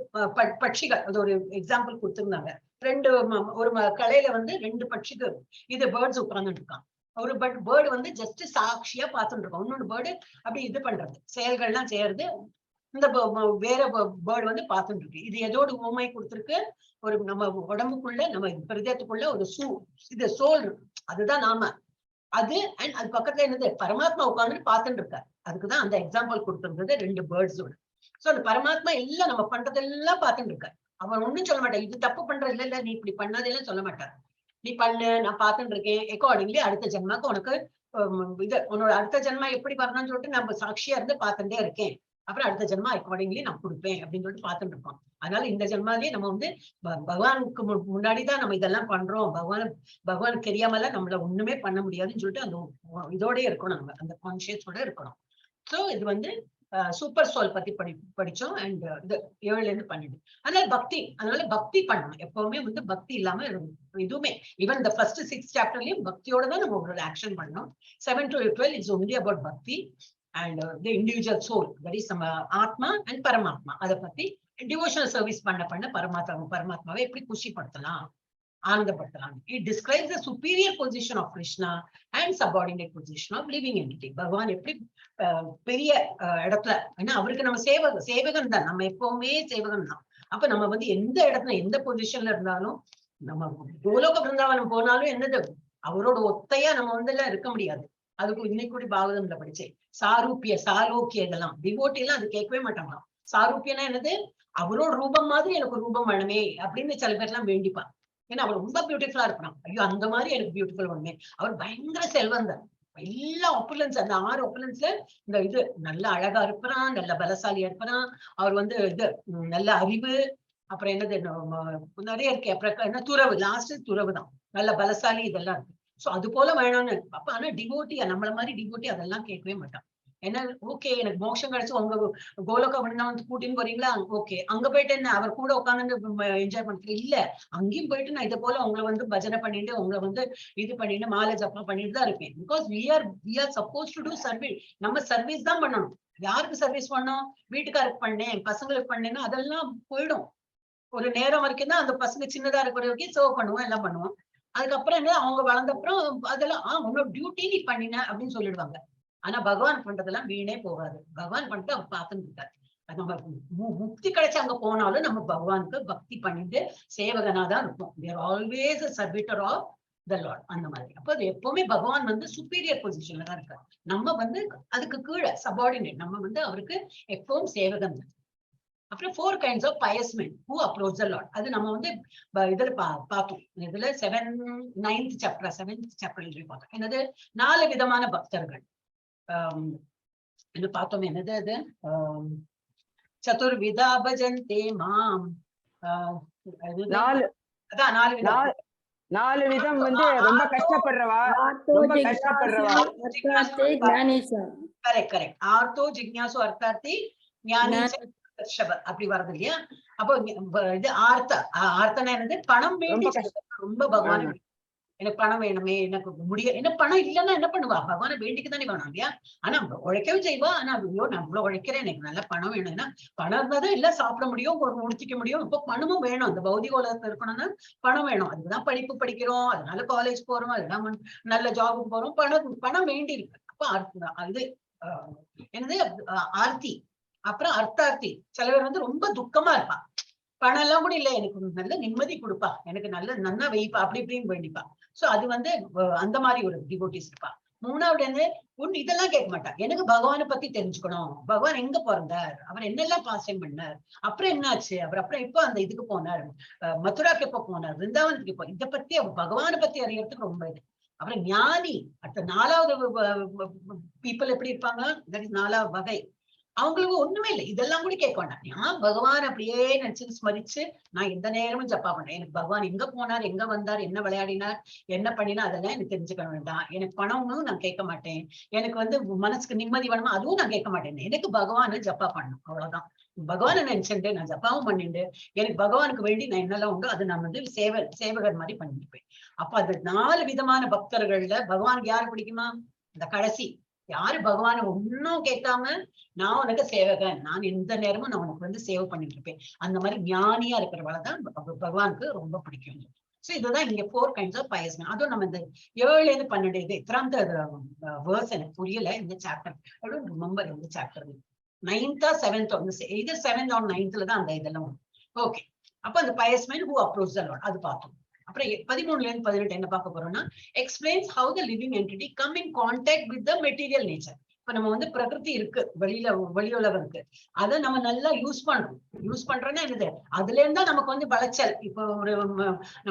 பட்சிகள், அது ஒரு எக்ஸாம்பிள் கொடுத்திருந்தாங்க. ஒரு கலையில வந்து 2 பட்சிகள் இது பேர்ட்ஸ் உட்கார்ந்துட்டு இருக்கான். ஒரு பேர்டு வந்து ஜஸ்ட் சாட்சியா பார்த்துட்டு இருக்கோம், இன்னொரு பேர்டு அப்படி இது பண்றது செயல்கள்லாம் செய்யறது, இந்த வேற பேர்டு வந்து பார்த்துட்டு இருக்கு. இது எதோட உண்மை கொடுத்திருக்கு, ஒரு நம்ம உடம்புக்குள்ள நம்ம பிரதேசத்துக்குள்ள ஒரு இது சோல் இருக்கு, அதுதான் நாம அது. அண்ட் அது பக்கத்துல என்னது, பரமாத்மா உட்கார்ந்துட்டு பார்த்துட்டு இருக்காரு. அதுக்குதான் அந்த எக்ஸாம்பிள் கொடுத்திருந்தது 2 பேர்ட்ஸோட. சோ அந்த பரமாத்மா எல்லாம் நம்ம பண்றதெல்லாம் பார்த்துட்டு இருக்காரு. அவன் ஒண்ணும் சொல்ல மாட்டான், இது தப்பு பண்றது இல்ல, நீ இப்படி பண்ணதெல்லாம் சொல்ல மாட்டார். நீ பண்ணு, நான் பார்த்துட்டு இருக்கேன், அக்கார்டிங்லி அடுத்த ஜென்மாக்கு உனக்கு இது உன்னோட அடுத்த ஜென்மா எப்படி வரணும்னு சொல்லிட்டு நம்ம சாட்சியா இருந்து பார்த்துட்டே இருக்கேன். அப்புறம் அடுத்த ஜென்மா அக்கார்டிங்லி நான் கொடுப்பேன் அப்படின்னு சொல்லிட்டு பார்த்துட்டு இருப்போம். அதனால இந்த ஜென்மாலேயே நம்ம வந்து பகவானுக்கு முன்னாடிதான் நம்ம இதெல்லாம் பண்றோம், பகவானுக்கு தெரியாமல நம்மள ஒண்ணுமே பண்ண முடியாதுன்னு சொல்லிட்டு அந்த இதோட இருக்கணும், நம்ம அந்த கான்சியஸோட இருக்கணும். சோ இது வந்து சூப்பர் சோல் பத்தி படிச்சோம். அண்ட் இது 7ல இருந்து 12. அதனால பக்தி பண்ணணும். எப்பவுமே வந்து பக்தி இல்லாம எதுவுமே, ஈவன் இந்த ஃபர்ஸ்ட் 6 சாப்டர்லயும் பக்தியோட தான் நம்ம ஒரு ஆக்ஷன் பண்ணணும். 7 to 12 இட்ஸ் ஒன்லி அபவுட் பக்தி and the individual soul, that is நம்ம ஆத்மா அண்ட் பரமாத்மா. அதை பத்தி டிவோஷனல் சர்வீஸ் பண்ண பரமாத்மாவை எப்படி குஷிப்படுத்தலாம், ஆனந்தப்படுத்தலாம். It describes the superior position of Krishna and subordinate position of living entity. பகவான் எப்படி பெரிய இடத்துல, ஏன்னா அவருக்கு நம்ம சேவகன் தான், நம்ம எப்பவுமே சேவகன் தான். அப்ப நம்ம வந்து எந்த இடத்துல எந்த பொசிஷன்ல இருந்தாலும், நம்ம கோலோக பிருந்தாவனம் போனாலும் என்னது, அவரோட ஒத்தையா நம்ம வந்து எல்லாம் இருக்க முடியாது. அதுக்கு இன்னைக்கு கூட பாகவதம்ல படிச்சேன், சாலோக்கிய இதெல்லாம் டிவோட்டி எல்லாம் அது கேட்கவே மாட்டாங்களாம். சாரூப்பியனா என்னது, அவரோட ரூபம் மாதிரி எனக்கு ரூபம் வேணுமே அப்படின்னு சில பேர் எல்லாம் வேண்டிப்பான். ஏன்னா அவர் ரொம்ப பியூட்டிஃபுல்லா இருப்பான். ஐயோ அந்த மாதிரி எனக்கு பியூட்டிஃபுல் ஒண்ணுமே. அவர் பயங்கர செல்வந்தர், எல்லா ஒப்புலன்ஸ், அந்த 6 ஒப்புலன்ஸ்ல இந்த இது நல்ல அழகா இருப்பான், நல்ல பலசாலியா இருப்பான். அவர் வந்து இது நல்ல அறிவு, அப்புறம் என்னது நிறைய இருக்கு. அப்புறம் என்ன துறவு, லாஸ்ட் துறவு தான், நல்ல பலசாலி, இதெல்லாம் இருக்கு. சோ அது போல வேணும்னு. அப்ப ஆனா டிவோட்டி, நம்மள மாதிரி டிவோட்டி அதெல்லாம் கேட்கவே மாட்டான். என்ன, ஓகே எனக்கு மோட்சம் கிடைச்சு உங்க கோலோக வந்து கூட்டின்னு போறீங்களா, ஓகே அங்க போயிட்டு என்ன அவர் கூட உட்காந்து என்ஜாய் பண்றது இல்ல, அங்கேயும் போயிட்டு நான் இதை போல உங்களை வந்து பஜனை பண்ணிட்டு உங்களை வந்து இது பண்ணிட்டு மாலை ஜப்பம் பண்ணிட்டு தான் இருப்பேன். Because we are supposed to do service. நம்ம சர்வீஸ் தான் பண்ணணும். யாருக்கு சர்வீஸ் பண்ணோம், வீட்டுக்காருக்கு பண்ணேன், பசங்களுக்கு பண்ணேன்னா அதெல்லாம் போயிடும். ஒரு நேரம் வரைக்கும் தான் அந்த பசங்க சின்னதா இருக்கிற வரைக்கும் சர்வ் பண்ணுவோம், எல்லாம் பண்ணுவோம். அதுக்கப்புறம் என்ன, அவங்க வளர்ந்தப்புறம் அதெல்லாம் உன்னோட டியூட்டி நீ பண்ணின அப்படின்னு சொல்லிடுவாங்க. ஆனா பகவான் பண்றதெல்லாம் வீணே போகாது. பகவான் பண்ணிட்டு அவர் பார்த்துட்டு இருக்காரு. நம்ம முக்தி கிடைச்சு அங்க போனாலும் நம்ம பகவானுக்கு பக்தி பண்ணிட்டு சேவகனாதான் இருப்போம். we are always a servitor of the Lord. அந்த மாதிரி. அப்ப அது எப்பவுமே பகவான் வந்து சுப்பீரியர் பொசிஷன்ல தான் இருக்காரு. நம்ம வந்து அதுக்கு கீழே சபார்டினேட், நம்ம வந்து அவருக்கு எப்பவும் சேவகன். அப்புறம் 4 kinds of pious men who approach the Lord. அது நம்ம வந்து இதுல பார்த்தோம். இதுல 7th chapter பார்த்தோம். என்னது 4 விதமான பக்தர்கள் என்ன பார்த்தோம். என்னது அது, சதுர்விதா பஜந்தே மாம். அதான் 4 விதம் வந்து ரொம்ப கஷ்டப்படுறவா. கரெக்ட். ஆர்த்தோ ஜிக்ஞாசு அர்த்தார்த்தி ஞானி அப்படி வருது இல்லையா. அப்போ இது ஆர்த்தனா என்னது, பணம் வேண்டி ரொம்ப பகவான். எனக்கு பணம் வேணுமே, எனக்கு என்ன பணம் இல்லைன்னா என்ன பண்ணுவா, பகவானை வேண்டிக்குதானே வேணும் இல்லையா? ஆனா உழைக்கவும் செய்வா. ஆனா ஐயோ நான் இவ்வளவு உழைக்கிறேன், எனக்கு நல்ல பணம் வேணும்னா, பணம் இருந்தாதான் எல்லாம் சாப்பிட முடியும், முடிச்சிக்க முடியும். இப்போ பணமும் வேணும், அந்த பௌதிக உலகத்துல இருக்கணும்னா பணம் வேணும். அதுக்குதான் படிப்பு படிக்கிறோம், அதனால காலேஜ் போறோம், அதெல்லாம் நல்ல ஜாபுக்கு போறோம். பணம் வேண்டி இருக்கு. அப்ப இது என்னது ஆர்த்தி, அப்புறம் அர்த்தார்த்தி. சிலவர் ரொம்ப துக்கமா இருப்பா, பணம் எல்லாம் கூட இல்ல, எனக்கு நல்ல நிம்மதி கொடுப்பா, எனக்கு நல்ல நன்னா வைப்பா, அப்படி இப்படின்னு வேண்டிப்பா. சோ அது அந்த மாதிரி ஒரு டிவோட்டிஸ் இருப்பா. மூணாவது இதெல்லாம் கேட்க மாட்டா, எனக்கு பகவானை பத்தி தெரிஞ்சுக்கணும், பகவான் எங்க பிறந்தார், அவர் என்னெல்லாம் பாசம் பண்ணார், அப்புறம் என்னாச்சு, அப்புறம் எப்ப அந்த இதுக்கு போனார், மதுராக்கு எப்ப போனார், விருந்தாவனத்துக்கு எப்போ, இதை பத்தி அவர் பகவானை பத்தி அறியறதுக்கு ரொம்ப இது. அப்புறம் ஞானி, அடுத்த 4வது பீப்புள் எப்படி இருப்பாங்க, நாலாவது வகை. அவங்களுக்கு ஒண்ணுமே இல்லை, இதெல்லாம் கூட கேட்க வேண்டாம். நான் பகவான் அப்படியே நினைச்சு ஸ்மரிச்சு நான் எந்த நேரமும் ஜப்பா பண்ணேன். எனக்கு பகவான் எங்க போனார், எங்க வந்தார், என்ன விளையாடினார், என்ன பண்ணினா, அதெல்லாம் எனக்கு தெரிஞ்சுக்க வேண்டாம். எனக்கு பணமும் நான் கேட்க மாட்டேன், எனக்கு மனசுக்கு நிம்மதி வேணுமா, அதுவும் நான் கேட்க மாட்டேன். எனக்கு பகவானை ஜப்பா பண்ணணும், அவ்வளவுதான். பகவானை நினைச்சுட்டு நான் ஜப்பாவும் பண்ணிட்டு எனக்கு பகவானுக்கு வேண்டி நான் என்னெல்லாம் உண்டோ அது நான் சேவகர் மாதிரி பண்ணிருப்பேன். அப்ப அது 4 விதமான பக்தர்கள்ல பகவானுக்கு யாரு பிடிக்குமா, இந்த கடைசி. யாரு பகவான ஒன்னும் கேட்காம நான் உனக்கு சேவகன், நான் எந்த நேரமும் நான் உனக்கு சேவை பண்ணிட்டு இருப்பேன், அந்த மாதிரி ஞானியா இருக்கிறவளதான் பகவானுக்கு ரொம்ப பிடிக்கும். சோ இதுதான் இங்க 4 kinds of pious men. அதுவும் நம்ம இந்த 7ல இருந்து 12 இது எத்தனாவது வேர்ஸ் எனக்கு புரியல இந்த சாப்டர். ஐ டோன்ட் ரிமெம்பர் இந்த chapter 9th or 7th, either 7th or 9th தான் அந்த இதெல்லாம். ஓகே, அப்ப அந்த pious men who approach the Lord அது பார்த்தோம். அப்புறம் 13ல இருந்து 18 என்ன பார்க்க போறோம்னா, explains how the living entity come in contact with the material nature. இப்ப நம்ம பிரகிருதி இருக்கு, வெளி உலகம் இருக்கு, அதை நம்ம நல்லா யூஸ் பண்றோம்னா என்னது, அதுல இருந்தா நமக்கு விளைச்சல். இப்போ ஒரு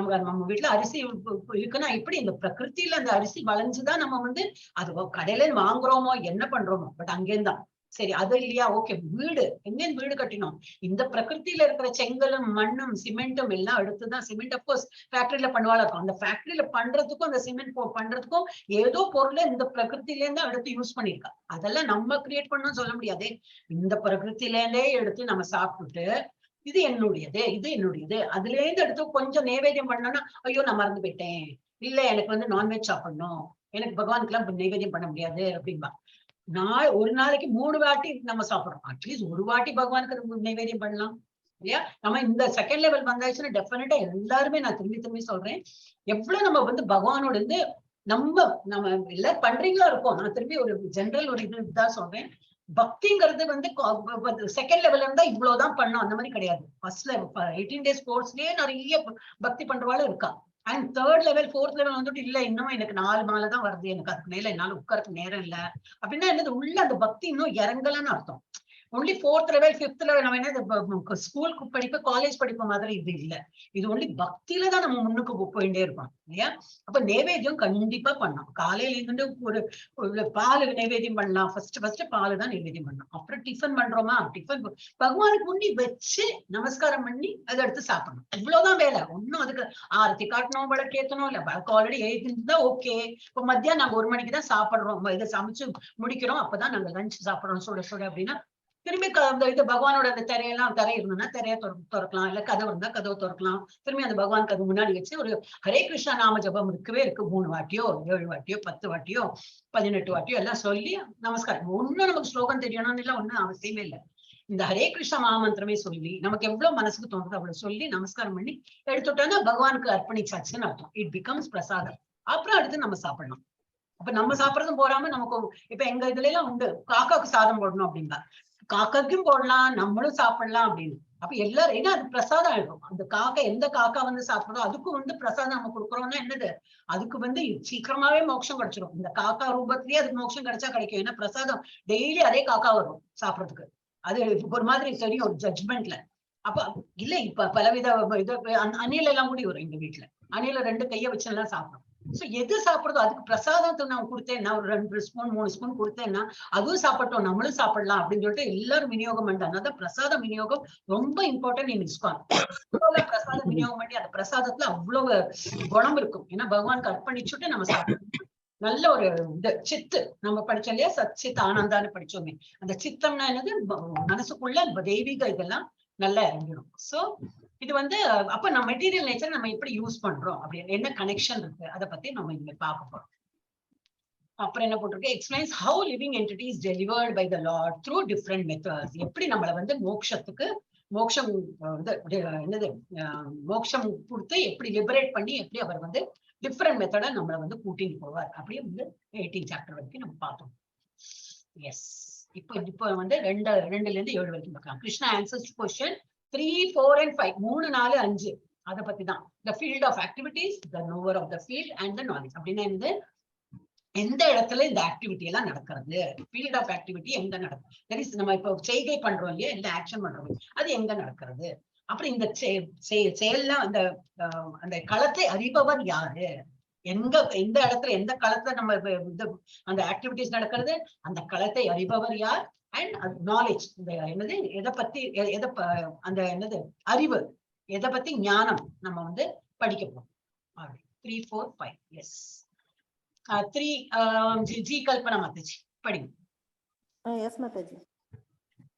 நம்ம வீட்டுல அரிசி இருக்குன்னா இப்படி இந்த பிரகிருத்தில அந்த அரிசி வளைஞ்சுதான் நம்ம அது கடையில வாங்குறோமோ என்ன பண்றோமோ, பட் அங்கேருந்தான். சரி, அது இல்லையா, ஓகே, வீடு எங்கேன்னு வீடு கட்டினோம், இந்த பிரகிருத்தில இருக்கிற செங்கலும் மண்ணும் சிமெண்ட்டும் எல்லாம் எடுத்துதான். சிமெண்ட் அப்கோர்ஸ் ஃபேக்டரியில பண்ணுவாளா இருக்கும், அந்த ஃபேக்டரியில பண்றதுக்கும் அந்த சிமெண்ட் பண்றதுக்கும் ஏதோ பொருளை இந்த பிரகிருத்தில இருந்து எடுத்து யூஸ் பண்ணிருக்கா. அதெல்லாம் நம்ம கிரியேட் பண்ணணும்னு சொல்ல முடியாது. இந்த பிரகிருத்தில இருந்தே எடுத்து நம்ம சாப்பிட்டுட்டு இது என்னுடையது அதுல இருந்து எடுத்து கொஞ்சம் நைவேத்தியம் பண்ணோம்னா, ஐயோ நான் மறந்து போயிட்டேன், இல்ல எனக்கு நான்வெஜ் சாப்பிடணும், எனக்கு பகவானுக்கு எல்லாம் நைவேத்தியம் பண்ண முடியாது அப்படின்பா. ஒரு நாளைக்கு 3 வாட்டி நம்ம சாப்பிடுறோம், அட்லீஸ்ட் ஒரு வாட்டி பகவானுக்கு நைவேத்தியம் பண்ணலாம் இல்லையா? நம்ம இந்த செகண்ட் லெவல் வந்தாச்சுன்னா டெஃபினட்டா எல்லாருமே, நான் திரும்பி சொல்றேன், எவ்வளவு நம்ம பகவானோட நம்ம எல்லாரும் பண்றீங்களா இருக்கும். நான் திரும்பி ஒரு ஜெனரல் ஒரு இதுதான் சொல்றேன், பக்திங்கிறது செகண்ட் லெவல்ல இருந்தா இவ்வளவுதான் பண்ணோம் அந்த மாதிரி கிடையாது. ஃபர்ஸ்ட் லெவல் 18 days கோர்ஸ்லயே நிறைய பக்தி பண்றவாளும் இருக்கா. And 3rd level 4th level இல்ல, இன்னும் எனக்கு 4 மாலை தான் வருது, எனக்கு அதுக்கு மேல என்னால உட்காரத்துக்கு நேரம் இல்ல அப்படின்னா என்னது, உள்ள அந்த பக்தி இன்னும் இறங்கலன்னு அர்த்தம். Only 4th level 5th level நம்ம என்ன ஸ்கூலுக்கு படிப்பு காலேஜ் படிப்பு மாதிரி இது இல்ல, இது ஒன்லி பக்தியில தான் நம்ம முன்னுக்கு போயிட்டே இருக்கோம் இல்லையா? அப்ப நைவேத்தியம் கண்டிப்பா பண்ணலாம். காலையில இருந்து ஒரு பால் நைவேத்தியம் பண்ணலாம், ஃபர்ஸ்ட் பால் தான் நைவேத்தியம் பண்ணலாம். அப்புறம் டிஃபன் பண்றோமா, டிஃபன் பகவானுக்கு முன்னி வச்சு நமஸ்காரம் பண்ணி அதை எடுத்து சாப்பிடணும், இவ்வளவுதான் வேலை. ஒன்னும் அதுக்கு ஆரத்தி காட்டணும், விளக்கேத்தணும் இல்ல, ஆல்ரெடி எழுதிருந்தா ஓகே. இப்ப மத்தியானம் நாங்க 1 மணிக்கு தான் சாப்பிடுறோம், இதை சமைச்சு முடிக்கிறோம், அப்பதான் நாங்க லஞ்ச் சாப்பிடுறோம் சுட அப்படின்னா திரும்பி இது பகவானோட அந்த தரை இருந்ததுன்னா திரைய திறக்கலாம், இல்ல கதவு இருந்தா கதவு திறக்கலாம். திரும்பி அந்த பகவானுக்கு அது முன்னாடி வச்சு ஒரு ஹரே கிருஷ்ணா நாம ஜபம் இருக்கவே இருக்கு, 3 வாட்டியோ 7 வாட்டியோ 10 வாட்டியோ 18 வாட்டியோ எல்லாம் சொல்லி நமஸ்காரம். ஒன்னும் நமக்கு ஸ்லோகம் தெரியணும்னு இல்ல, ஒன்னும் அவசியமே இல்லை. இந்த ஹரே கிருஷ்ணா மகாமந்திரமே சொல்லி நமக்கு எவ்வளவு மனசுக்கு தோணுது அவ்வளவு சொல்லி நமஸ்காரம் பண்ணி எடுத்துட்டோம்னா பகவானுக்கு அர்ப்பணிச்சாச்சுன்னு அர்த்தம். இட் பிகம்ஸ் பிரசாதம். அப்புறம் அடுத்து நம்ம சாப்பிடணும். அப்ப நம்ம சாப்பிடறதும் போறாம நமக்கு இப்ப எங்க இதுல எல்லாம் உண்டு, காக்காவுக்கு சாதம் போடணும் அப்படின்பா, காக்காக்கும் போடலாம், நம்மளும் சாப்பிடலாம் அப்படின்னு. அப்ப எல்லாரும் ஏன்னா அது பிரசாதம் ஆயிடும். அந்த காக்கா எந்த காக்கா சாப்பிடுறோம் அதுக்கும் பிரசாதம் நம்ம கொடுக்குறோம்னா என்னது, அதுக்கு சீக்கிரமாவே மோட்சம் கிடைச்சிடும். இந்த காக்கா ரூபத்திலேயே அதுக்கு மோட்சம் கிடைச்சா கிடைக்கும். ஏன்னா பிரசாதம் டெய்லி அதே காக்கா வரும் சாப்பிடறதுக்கு. அது ஒரு மாதிரி தெரியும் ஒரு ஜட்ஜ்மெண்ட்ல. அப்ப இல்ல இப்ப பலவித அணில் எல்லாம் கூடி வரும் எங்க வீட்டுல, அணில 2 கையை வச்சு எல்லாம் சாப்பிடும். சோ எது சாப்பிடுறதோ அதுக்கு பிரசாதத்தை நான் கொடுத்தேன்னா ஒரு 2 ஸ்பூன் 3 ஸ்பூன் கொடுத்தேன்னா அதுவும் சாப்பிட்டோம், நம்மளும் சாப்பிடலாம் அப்படின்னு சொல்லிட்டு எல்லாரும் விநியோகம் பண்றாங்க. அதான் பிரசாத விநியோகம் ரொம்ப இம்பார்ட்டன்ட் இன் ISKCON. பிரசாத விநியோகம் பண்ணி அந்த பிரசாதத்துல அவ்வளவு குணம் இருக்கும். ஏன்னா பகவானுக்கு அர்ப்பணிச்சுட்டு நம்ம சாப்பிடணும். நல்ல ஒரு சித்து நம்ம படிச்சோம் இல்லையா, சச்சித் ஆனந்தான்னு படிச்சோமே, அந்த சித்தம்னா என்னது, மனசுக்குள்ள தெய்வீக இதெல்லாம் நல்லா இறங்கிடும். சோ இது வந்து அப்ப நம்ம மெட்டீரியல் நேச்சர் நம்ம எப்படி யூஸ் பண்றோம் அப்படின்னு என்ன கனெக்ஷன் இருக்கு அதை பத்தி நம்ம இங்க பார்க்க போறோம். அப்புறம் என்ன போட்டிருக்கு, explains how living entities delivered by the lord through different methods. எப்படி நம்மள வந்து மோட்சம் என்னது மோட்சம் கொடுத்து எப்படி லிபரேட் பண்ணி எப்படி அவர் வந்து டிஃப்ரெண்ட் மெத்தடா நம்மளை வந்து கூட்டிட்டு போவார் அப்படி வந்து 18 சாப்டர் வரைக்கும் நம்ம பார்த்தோம். எஸ், இப்போ வந்து 2ல இருந்து 7 வரைக்கும் பார்க்கலாம். கிருஷ்ணா ஆன்சர்ஸ் கொஸ்டின் 3, 4 and 5 3, 4, 5 அதை பத்தி தான். The field of activities, the knower of the field and the knowledge. அப்படின்னா வந்து எந்த இடத்துல இந்த ஆக்டிவிட்டி எல்லாம் நடக்கிறது, ஃபீல்ட் ஆஃப் ஆக்டிவிட்டி எங்க நடக்குது, நம்ம இப்போ செய்கை பண்றோம் இல்லையா, இல்ல ஆக்ஷன் பண்றோம், அது எங்க நடக்கிறது. அப்புறம் இந்த செயல்லாம் அந்த களத்தை அறிபவர் யாரு, எந்த இடத்துல எந்த களத்துல நம்ம அந்த ஆக்டிவிட்டிஸ் நடக்கிறது, அந்த களத்தை அறிபவர் யார். அண்ட் நாலேஜ், இந்த என்னது எதை பத்தி அந்த என்னது அறிவு, எதை பத்தி ஞானம் நம்ம வந்து படிக்க போறோம். 3, 4, 5. எஸ் 3 जी कल्पना माताजी पढ़िए. यस माताजी.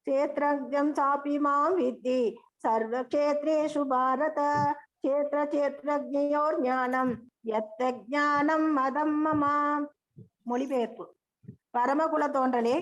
क्षेत्रज्ञं चापि मां विद्धि सर्वक्षेत्रेषु भारत क्षेत्रज्ञयोर् ज्ञानं यत् ज्ञानं मदं मम. மொழிபெயர்ப்பு. பரமகுல தோன்றலே,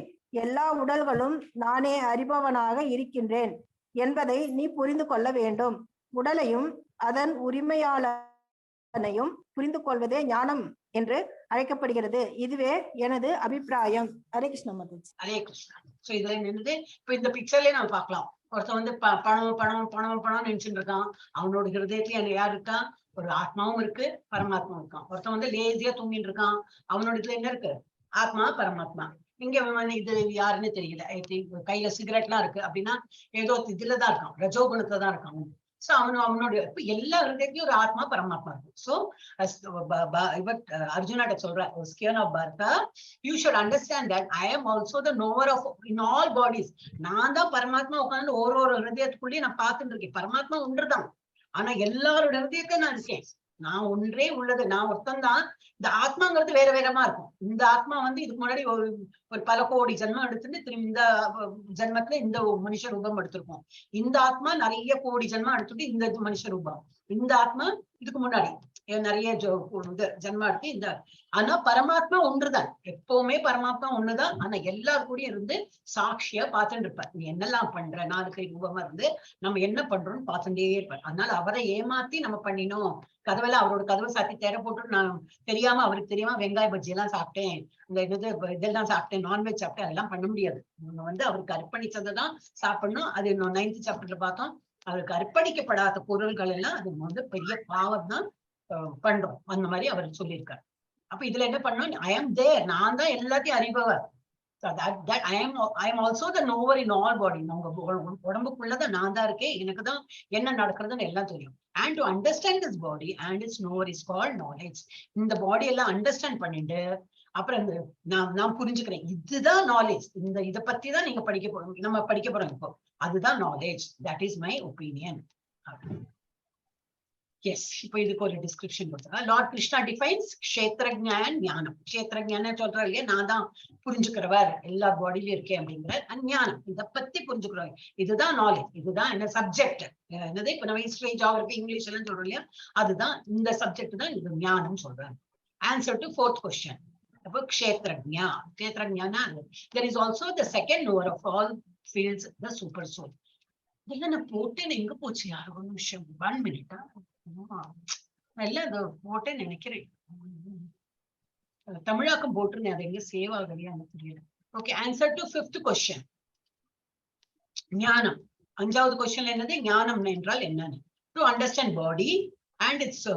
எல்லா உடல்களும் நானே அறிபவனாக இருக்கின்றேன் என்பதை நீ புரிந்து கொள்ள வேண்டும். உடலையும் அதன் உரிமையாளனையும் புரிந்து கொள்வதே ஞானம் என்று அழைக்கப்படுகிறது. இதுவே எனது அபிப்பிராயம். ஹரே கிருஷ்ணா மாதாஜி. ஹரே கிருஷ்ணா. சோ இதுல என்னது, இப்ப இந்த பிக்சர்லயே நம்ம பார்க்கலாம். ஒருத்தன் வந்து பணம் நினைச்சுட்டு இருக்கான். அவனோட ஹிருதயத்துல யார் இருக்கா, ஒரு ஆத்மாவும் இருக்கு, பரமாத்மாவும் இருக்கான். ஒருத்தன் வந்து லேசியா தூங்கிட்டு இருக்கான். அவனோட இதுல என்ன இருக்கு, ஆத்மா பரமாத்மா. இங்க இது யாருன்னு தெரியல. கையில சிகரெட் எல்லாம் இருக்கு அப்படின்னா ஏதோ இதுலதான் இருக்கான், ரஜோகுணத்துல தான் இருக்கான். சோ அவனோட இப்ப எல்லா ஹிருதயத்தையும் ஒரு ஆத்மா பரமாத்மா இருக்கு. சோ அர்ஜுனாட்ட சொல்ற, scion of Bharata, you should understand that I am also the knower of in all bodies. நான் தான் பரமாத்மா உட்கார்ந்து ஒரு ஹிருதயத்துக்குள்ளேயே நான் பார்த்துட்டு இருக்கேன். பரமாத்மா ஒன்றுதான், ஆனா எல்லாரோட ஹிருதயத்தையும் நான் இருக்கேன். நான் ஒன்றே உள்ளது, நான் ஒருத்தன் தான். இந்த ஆத்மாங்கிறது வேற வேறமா இருக்கும். இந்த ஆத்மா வந்து இதுக்கு முன்னாடி ஒரு பல கோடி ஜென்மம் எடுத்துட்டு திரும்பி இந்த ஜென்மத்துல இந்த மனுஷ ரூபம் எடுத்திருக்கோம். இந்த ஆத்மா நிறைய கோடி ஜென்மம் எடுத்துட்டு இந்த மனுஷ ரூபம். இந்த ஆத்மா இதுக்கு முன்னாடி நிறைய ஜென்மம் எடுத்து இந்த. ஆனா பரமாத்மா ஒன்றுதான், எப்பவுமே பரமாத்மா ஒண்ணுதான். ஆனா எல்லாரும் கூட இருந்து சாட்சியா பார்த்துட்டு இருப்பார். நீ என்னெல்லாம் பண்ற, 4 கை ரூபமா இருந்து நம்ம என்ன பண்றோம்னு பார்த்துட்டே இருப்பார். அதனால அவரை ஏமாத்தி நம்ம பண்ணினோம். கதவுல அவரோட கதவை சாத்தி தேர போட்டு நான் தெரியாம, அவருக்கு தெரியாம வெங்காய பஜ்ஜி எல்லாம் சாப்பிட்டேன், இந்த இதெல்லாம் சாப்பிட்டேன், நான்வெஜ் சாப்பிட்டேன், அதெல்லாம் பண்ண முடியாது. நம்ம வந்து அவருக்கு அர்ப்பணிச்சதான் சாப்பிடணும். அது 9th சாப்டர்ல பார்த்தோம். அவருக்கு அர்ப்பணிக்கப்படாத பொருள்கள் எல்லாம் அது வந்து பெரிய பாவம் தான் பண்றோம். அந்த மாதிரி அவர் சொல்லியிருக்காரு. அப்ப இதுல என்ன பண்ணோம், ஐ ஆம் தேர், நான் தான் எல்லாத்தையும் அறிபவர். I am also the knower in all body. உடம்புக்குள்ளதான் நான் தான் இருக்கேன், எனக்கு தான் என்ன நடக்கிறதுன்னு எல்லாம் தெரியும். And to understand this body and its knower is called knowledge. இந்த பாடி எல்லாம் அண்டர்ஸ்டாண்ட் பண்ணிட்டு அப்புறம் நான் புரிஞ்சுக்கிறேன், இதுதான் நாலேஜ். இதை பத்தி தான் நீங்க நம்ம படிக்க போறோம் இப்போ. அதுதான் knowledge. That is my opinion. Yes, இப்போ இதுக்கு ஒரு டிஸ்கிரிப்ஷன் கொடுத்தா, லார்ட் கிருஷ்ணா டிஃபைன்ஸ் க்ஷேத்ரஜ்ஞ ஞானம். க்ஷேத்ரஜ்ஞான சொல்ற இல்லையா, நான் தான் புரிஞ்சுக்கிறவர், எல்லா பாடியிலும் இருக்கேன் அப்படிங்கிற ஞானம். இதை பத்தி புரிஞ்சுக்கிறோம், இதுதான் நாலேஜ். இதுதான் என்ன சப்ஜெக்ட், என்னது இப்ப நம்ம ஹிஸ்டரி, ஜியோகிராபி, இங்கிலீஷ் எல்லாம் சொல்றோம் இல்லையா, அதுதான் இந்த சப்ஜெக்ட் தான் இது ஞானம் சொல்றேன். Answer to 4th question. அப்போ க்ஷேத்ரஜ்ஞா, க்ஷேத்ரஜ்ஞானா there is also the second knower of all fields, the super soul. இதெல்லாம் நான் போட்டேன், எங்க போச்சு யாரு, ஒரு நிமிஷம், 1 minute. நல்ல அது போட்டேன்னு நினைக்கிறேன், தமிழாக்கம் போட்டிருந்தேன், அது எங்க சேவ் ஆகலையா எனக்கு தெரியல. Okay, answer to 5th question. ஞானம். 5வது கொஸ்டின்ல என்னது, ஞானம் என்றால் என்னன்னு. To understand body and its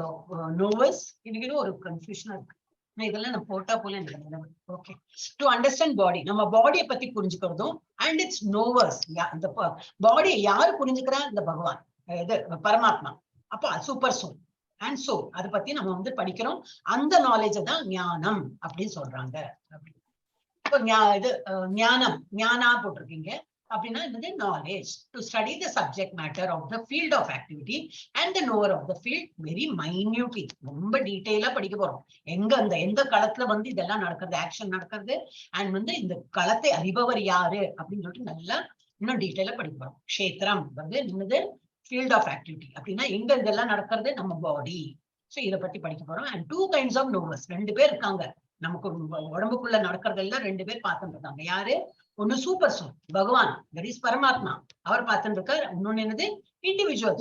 knowers. எனக்கு ஒரு கன்ஃபியூஷனா இருக்கு, இதெல்லாம் நான் போட்டா போல எனக்கு. ஓகே, டு அண்டர்ஸ்டாண்ட் பாடி, நம்ம பாடியை பத்தி புரிஞ்சுக்கிறதும், அண்ட் இட்ஸ் நோவர்ஸ், இந்த பாடியை யாரு புரிஞ்சுக்கிறா, இந்த பகவான், இது பரமாத்மா. அப்ப சூப்பர் சோல் அண்ட் சோல், அதை பத்தி நம்ம வந்து படிக்கிறோம். அந்த நாலேஜ் தான் ஞானம் அப்படின்னு சொல்றாங்க. இப்போ இது ஞானம், ஞானா போட்டிருக்கீங்க அப்படின்னா என்னது, knowledge. To study the subject matter of the field of activity and the knower of the field very minutely, ரொம்ப டீட்டெயிலா படிக்க போறோம். எந்த களத்துல வந்து இதெல்லாம் நடக்கிறது, ஆக்ஷன் நடக்கிறது, அண்ட் வந்து இந்த களத்தை அறிபவர் யாரு அப்படின்னு சொல்லிட்டு நல்லா இன்னும் டீட்டெயிலா படிக்க போறோம். க்ஷேத்திரம் வந்து என்னது, ஃபீல்ட் ஆஃப் ஆக்டிவிட்டி அப்படின்னா எங்க இதெல்லாம் நடக்கிறது நம்ம பாடி. சோ இதை பத்தி படிக்க போறோம். அண்ட் 2 kinds of nerves, 2 பேர் இருக்காங்க நமக்கு உடம்புக்குள்ள நடக்கிறதெல்லாம் 2 பேர் பார்த்துட்டு இருக்காங்க. யாரு? ஒண்ணு சூப்பர் சோல் பகவான், தட் இஸ் பரமாத்மா, அவர் பார்த்துட்டு இருக்காரு. இன்னொன்னு என்னது? இண்டிவிஜுவல்.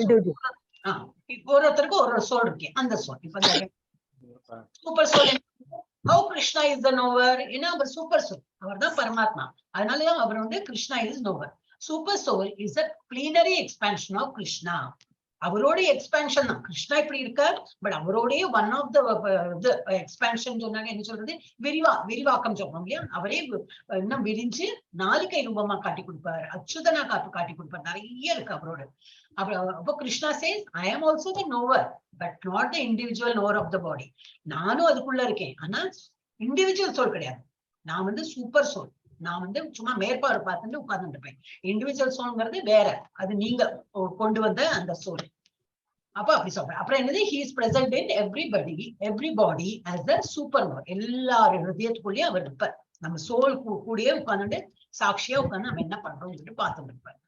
ஒருத்தருக்கு ஒரு சோல் இருக்கு, அந்த சோல். இப்ப super soul how Krishna is the knower, ஏன்னா அவர் சூப்பர் சோல், அவர் தான் பரமாத்மா, அதனாலதான் அவர் வந்து Krishna is knower. Super soul is a plenary expansion of Krishna. அவரோடைய எக்ஸ்பான்ஷன் தான் கிருஷ்ணா இப்படி இருக்கார். பட் அவரோடைய ஒன் ஆஃப் த எக்ஸ்பான்ஷன் சொன்னாங்க, என்ன சொல்றது, விரிவாக்கம் சொல்றோம் இல்லையா. அவரே இன்னும் விரிஞ்சு 4 கை ரூபமா காட்டி கொடுப்பார், அச்சுதனா காட்டி கொடுப்பார், நிறைய இருக்கு அவரோட. அப்போ Krishna says I am also the knower but not the individual knower of the body. நானும் அதுக்குள்ள இருக்கேன், ஆனா இண்டிவிஜுவல் சோல் கிடையாது. நான் வந்து சூப்பர் சோல், நான் வந்து சும்மா மேற்பார்வை பார்த்துட்டு உட்கார்ந்துட்டு இருப்பேன். இண்டிவிஜுவல் சோல்ங்கிறது வேற, அது நீங்க கொண்டு வந்த அந்த சோல். அப்ப அப்படி சொல்றேன். அப்புறம் என்னது, he is present in everybody as the super knower. எல்லாரும் ஹிருதயத்துக்குள்ளேயும் அவர் இருப்பார். நம்ம சோல் கூடயே உட்கார்ந்துட்டு சாட்சியா உட்கார்ந்து நம்ம என்ன பண்றோம்னு சொல்லிட்டு பார்த்துட்டு இருப்பார்.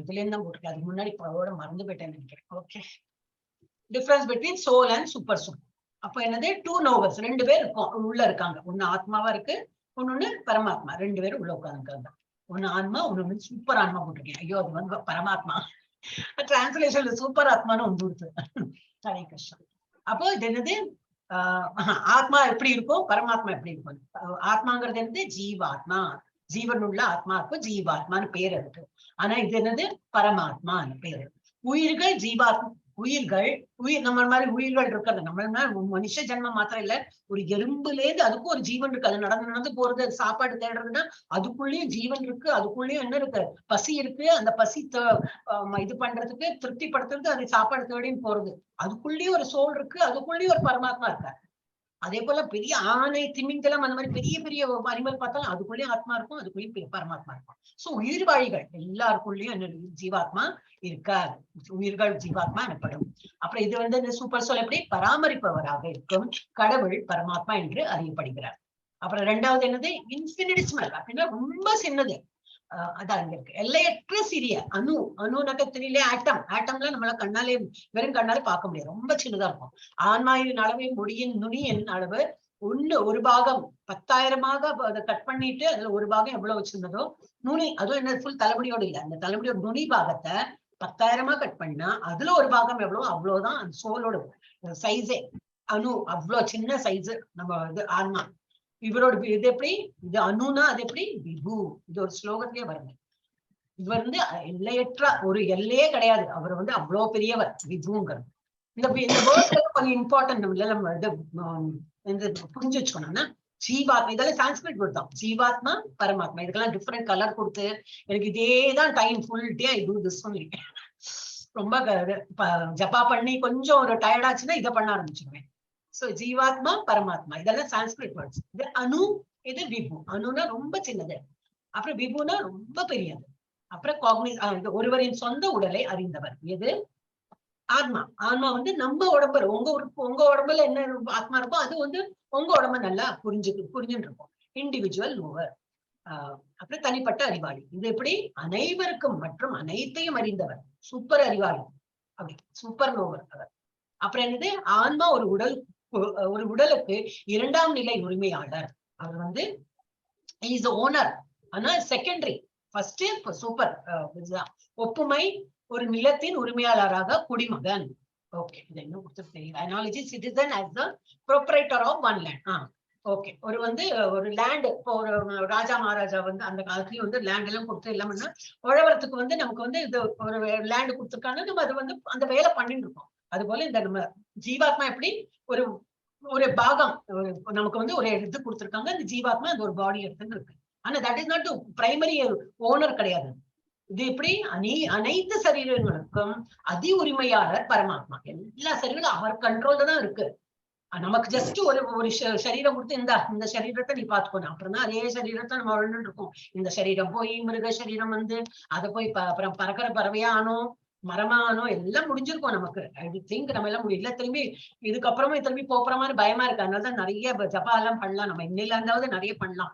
இதுல இருந்து தான் போட்டிருக்கு, அதுக்கு முன்னாடி மறந்து போயிட்டேன்னு நினைக்கிறேன். Okay, difference between soul and super soul. அப்ப என்னது, 2 நோவர்ஸ், 2 பேர் உள்ள இருக்காங்க. ஒண்ணு ஆத்மாவா இருக்கு, ஒண்ணு பரமாத்மா. 2 பேரும் உள்ள உட்காந்துருக்காங்க. ஒண்ணு ஆன்மா, ஒண்ணு சூப்பர் ஆன்மா போட்டிருக்கேன். ஐயோ, அது வந்து பரமாத்மா. டிரான்ஸ்லேஷன்ல சூப்பர் ஆத்மான்னு ஒன்று இருக்கு. ஹரே கிருஷ்ணா. அப்போ இது என்னது, ஆத்மா எப்படி இருக்கும், பரமாத்மா எப்படி இருக்கும். ஆத்மாங்கிறது என்னது, ஜீவாத்மா, ஜீவன் உள்ள ஆத்மா, இருக்கும் ஜீவாத்மான்னு பேர் இருக்கு. ஆனா இது என்னது, பரமாத்மான்னு பேரு. உயிர்கள் ஜீவாத்மா, உயிர் நம்ம மாதிரி உயிர்கள் இருக்கிறது. நம்ம மனுஷ ஜென்மம் மாத்திரம் இல்ல, ஒரு எறும்புலேருந்து அதுக்கும் ஒரு ஜீவன் இருக்கு. அது நடந்து போறது, சாப்பாடு தேடுறதுன்னா அதுக்குள்ளேயும் ஜீவன் இருக்கு. அதுக்குள்ளேயும் என்ன இருக்கு, பசி இருக்கு. அந்த பசி இது பண்றதுக்கு, திருப்திப்படுத்துறதுக்கு அது சாப்பாடு தேடின்னு போறது. அதுக்குள்ளேயும் ஒரு சோல் இருக்கு, அதுக்குள்ளேயும் ஒரு பரமாத்மா இருக்காரு. அதே போல பெரிய ஆணை, திமிங்கலம், அந்த மாதிரி பெரிய பெரிய அனிமல் பார்த்தாலும் அதுக்குள்ளேயும் ஆத்மா இருக்கும், அதுக்குள்ளேயும் பரமாத்மா இருக்கும். சோ உயிர்வாழிகள் எல்லாருக்குள்ளேயும் ஜீவாத்மா இருக்கார். உயிர்கள் ஜீவாத்மா எனப்படும். அப்புறம் இது வந்து இந்த சூப்பர் சோல் எப்படி பராமரிப்பவராக இருக்கும் கடவுள் பரமாத்மா என்று அறியப்படுகிறார். அப்புறம் 2வது என்னது, இன்ஃபினிட்டிஸ்மல் அப்படின்னா ரொம்ப சின்னது. அதான் இங்க இருக்கு, எல்லையற்ற சிறிய அணு. அணுனாக்க தெரியல, ஆட்டம்லாம் நம்மளால கண்ணாலே, வெறும் கண்ணாலே பார்க்க முடியாது, ரொம்ப சின்னதா இருக்கும். ஆன்மாவின் அளவை முடியின் நுனியின் அளவு ஒரு பாகம் 10,000 அதை கட் பண்ணிட்டு அதுல ஒரு பாகம் எவ்வளவு வச்சிருந்ததோ நுனி, அதுவும் என்ன ஃபுல் தலைமுடியோடு இல்ல, அந்த தலைமுடியோட நுனி பாகத்தை 10,000 கட் பண்ணா அதுல ஒரு பாகம் எவ்வளவு, அவ்வளவுதான் அந்த சோலோட சைஸே. அணு அவ்வளவு சின்ன சைஸ் நம்ம இது ஆன்மா. இவரோட இது எப்படி, இது அணுனா அது எப்படி விபு. இது ஒரு ஸ்லோகத்திலேயே வருது. இவர் வந்து எல்லையற்ற, ஒரு எல்லையே கிடையாது, அவர் வந்து அவ்வளவு பெரியவர் விபுங்கிறது. இந்த வேர்ட்ல கொஞ்சம் இம்பார்ட்டன்ட் இல்ல, நம்ம இது புரிஞ்சு வச்சுக்கணும்னா, ஜீவாத்மா இதெல்லாம் சான்ஸ்கிரிட் வேர்ட் தான். ஜீவாத்மா பரமாத்மா இதுக்கெல்லாம் டிஃப்ரெண்ட் கலர் கொடுத்து, எனக்கு இதேதான் time, full day I do this only. ரொம்ப ஜப்பா பண்ணி கொஞ்சம் ஒரு டயர்ட் ஆச்சுன்னா இதை பண்ண ஆரம்பிச்சிருவேன். சோ ஜீவாத்மா பரமாத்மா இதெல்லாம் சான்ஸ்கிரிட் வேர்ட்ஸ். இது அணு, இது விபு. அணுனா ரொம்ப சின்னது, அப்புறம் விபுனா ரொம்ப பெரியது. அப்புறம் ஒருவரின் சொந்த உடலை அறிந்தவர் எது, ஆத்மா. ஆன்மா வந்து நம்ம உடம்புல, உங்க உடம்புல என்ன ஆத்மா இருக்கும், அது வந்து உங்க உடம்பு நல்லா புரிஞ்சுட்டு இருக்கும். இண்டிவிஜுவல் நோவர். அப்புறம் தனிப்பட்ட அறிவாளி. இது எப்படி, அனைவருக்கும் மற்றும் அனைத்தையும் அறிந்தவர், சூப்பர் அறிவாளி, அப்படி சூப்பர் நோவர் அவர். அப்புறம் என்னது, ஆன்மா ஒரு உடலுக்கு 2ஆம் நிலை உரிமையாளர். அவர் வந்து இஸ் ஓனர், ஆனா செகண்டரி. ஃபர்ஸ்ட் சூப்பர் ஒப்புமை, ஒரு நிலத்தின் உரிமையாளராக குடிமகன். ஓகே, இது என்ன தெரியல. Analogy, citizen as the proprietor of one land. Okay, ஒரு லேண்ட், இப்போ ஒரு ராஜா மகாராஜா வந்து அந்த காலத்துலயும் வந்து லேண்ட் எல்லாம் கொடுத்து எல்லாம் பண்ணா, உழவரத்துக்கு வந்து நமக்கு வந்து இது ஒரு லேண்ட் கொடுத்துருக்காங்க, நம்ம அது வந்து அந்த வேலை பண்ணிட்டு இருக்கோம். அது போல இந்த நம்ம ஜீவாத்மா எப்படி ஒரு பாகம், நமக்கு வந்து ஒரு இது கொடுத்துருக்காங்க, இந்த ஜீவாத்மா அந்த ஒரு பாடி எடுத்துன்னு இருக்கு. ஆனா that is not primary owner கிடையாது. இது எப்படி, அனைத்து சரீரங்களுக்கும் உரிமையாளர் பரமாத்மா. எல்லா சரீரங்களும் அவர் கண்ட்ரோல்ல தான் இருக்கு. நமக்கு ஜஸ்ட் ஒரு சரீரம் கொடுத்து இந்த சரீரத்தை நீ பாத்துக்கணும், அப்புறம் தான் அதே சரீரத்தை நம்ம வாழ்ந்துட்டு இருக்கோம். இந்த சரீரம் போய் மிருக சரீரம் வந்து அதை போய் அப்புறம் பறக்கிற பறவையா ஆனோம், மரமா ஆனோம், எல்லாம் முடிஞ்சிருக்கோம் நமக்கு. ஐ திங்க் நம்ம எல்லாம் முடியல, திரும்பி இதுக்கப்புறமா திரும்பி போற மாதிரி பயமா இருக்கு. அதனாலதான் நிறைய ஜபா எல்லாம் பண்ணலாம், நம்ம இன்னில இருந்தாவது நிறைய பண்ணலாம்.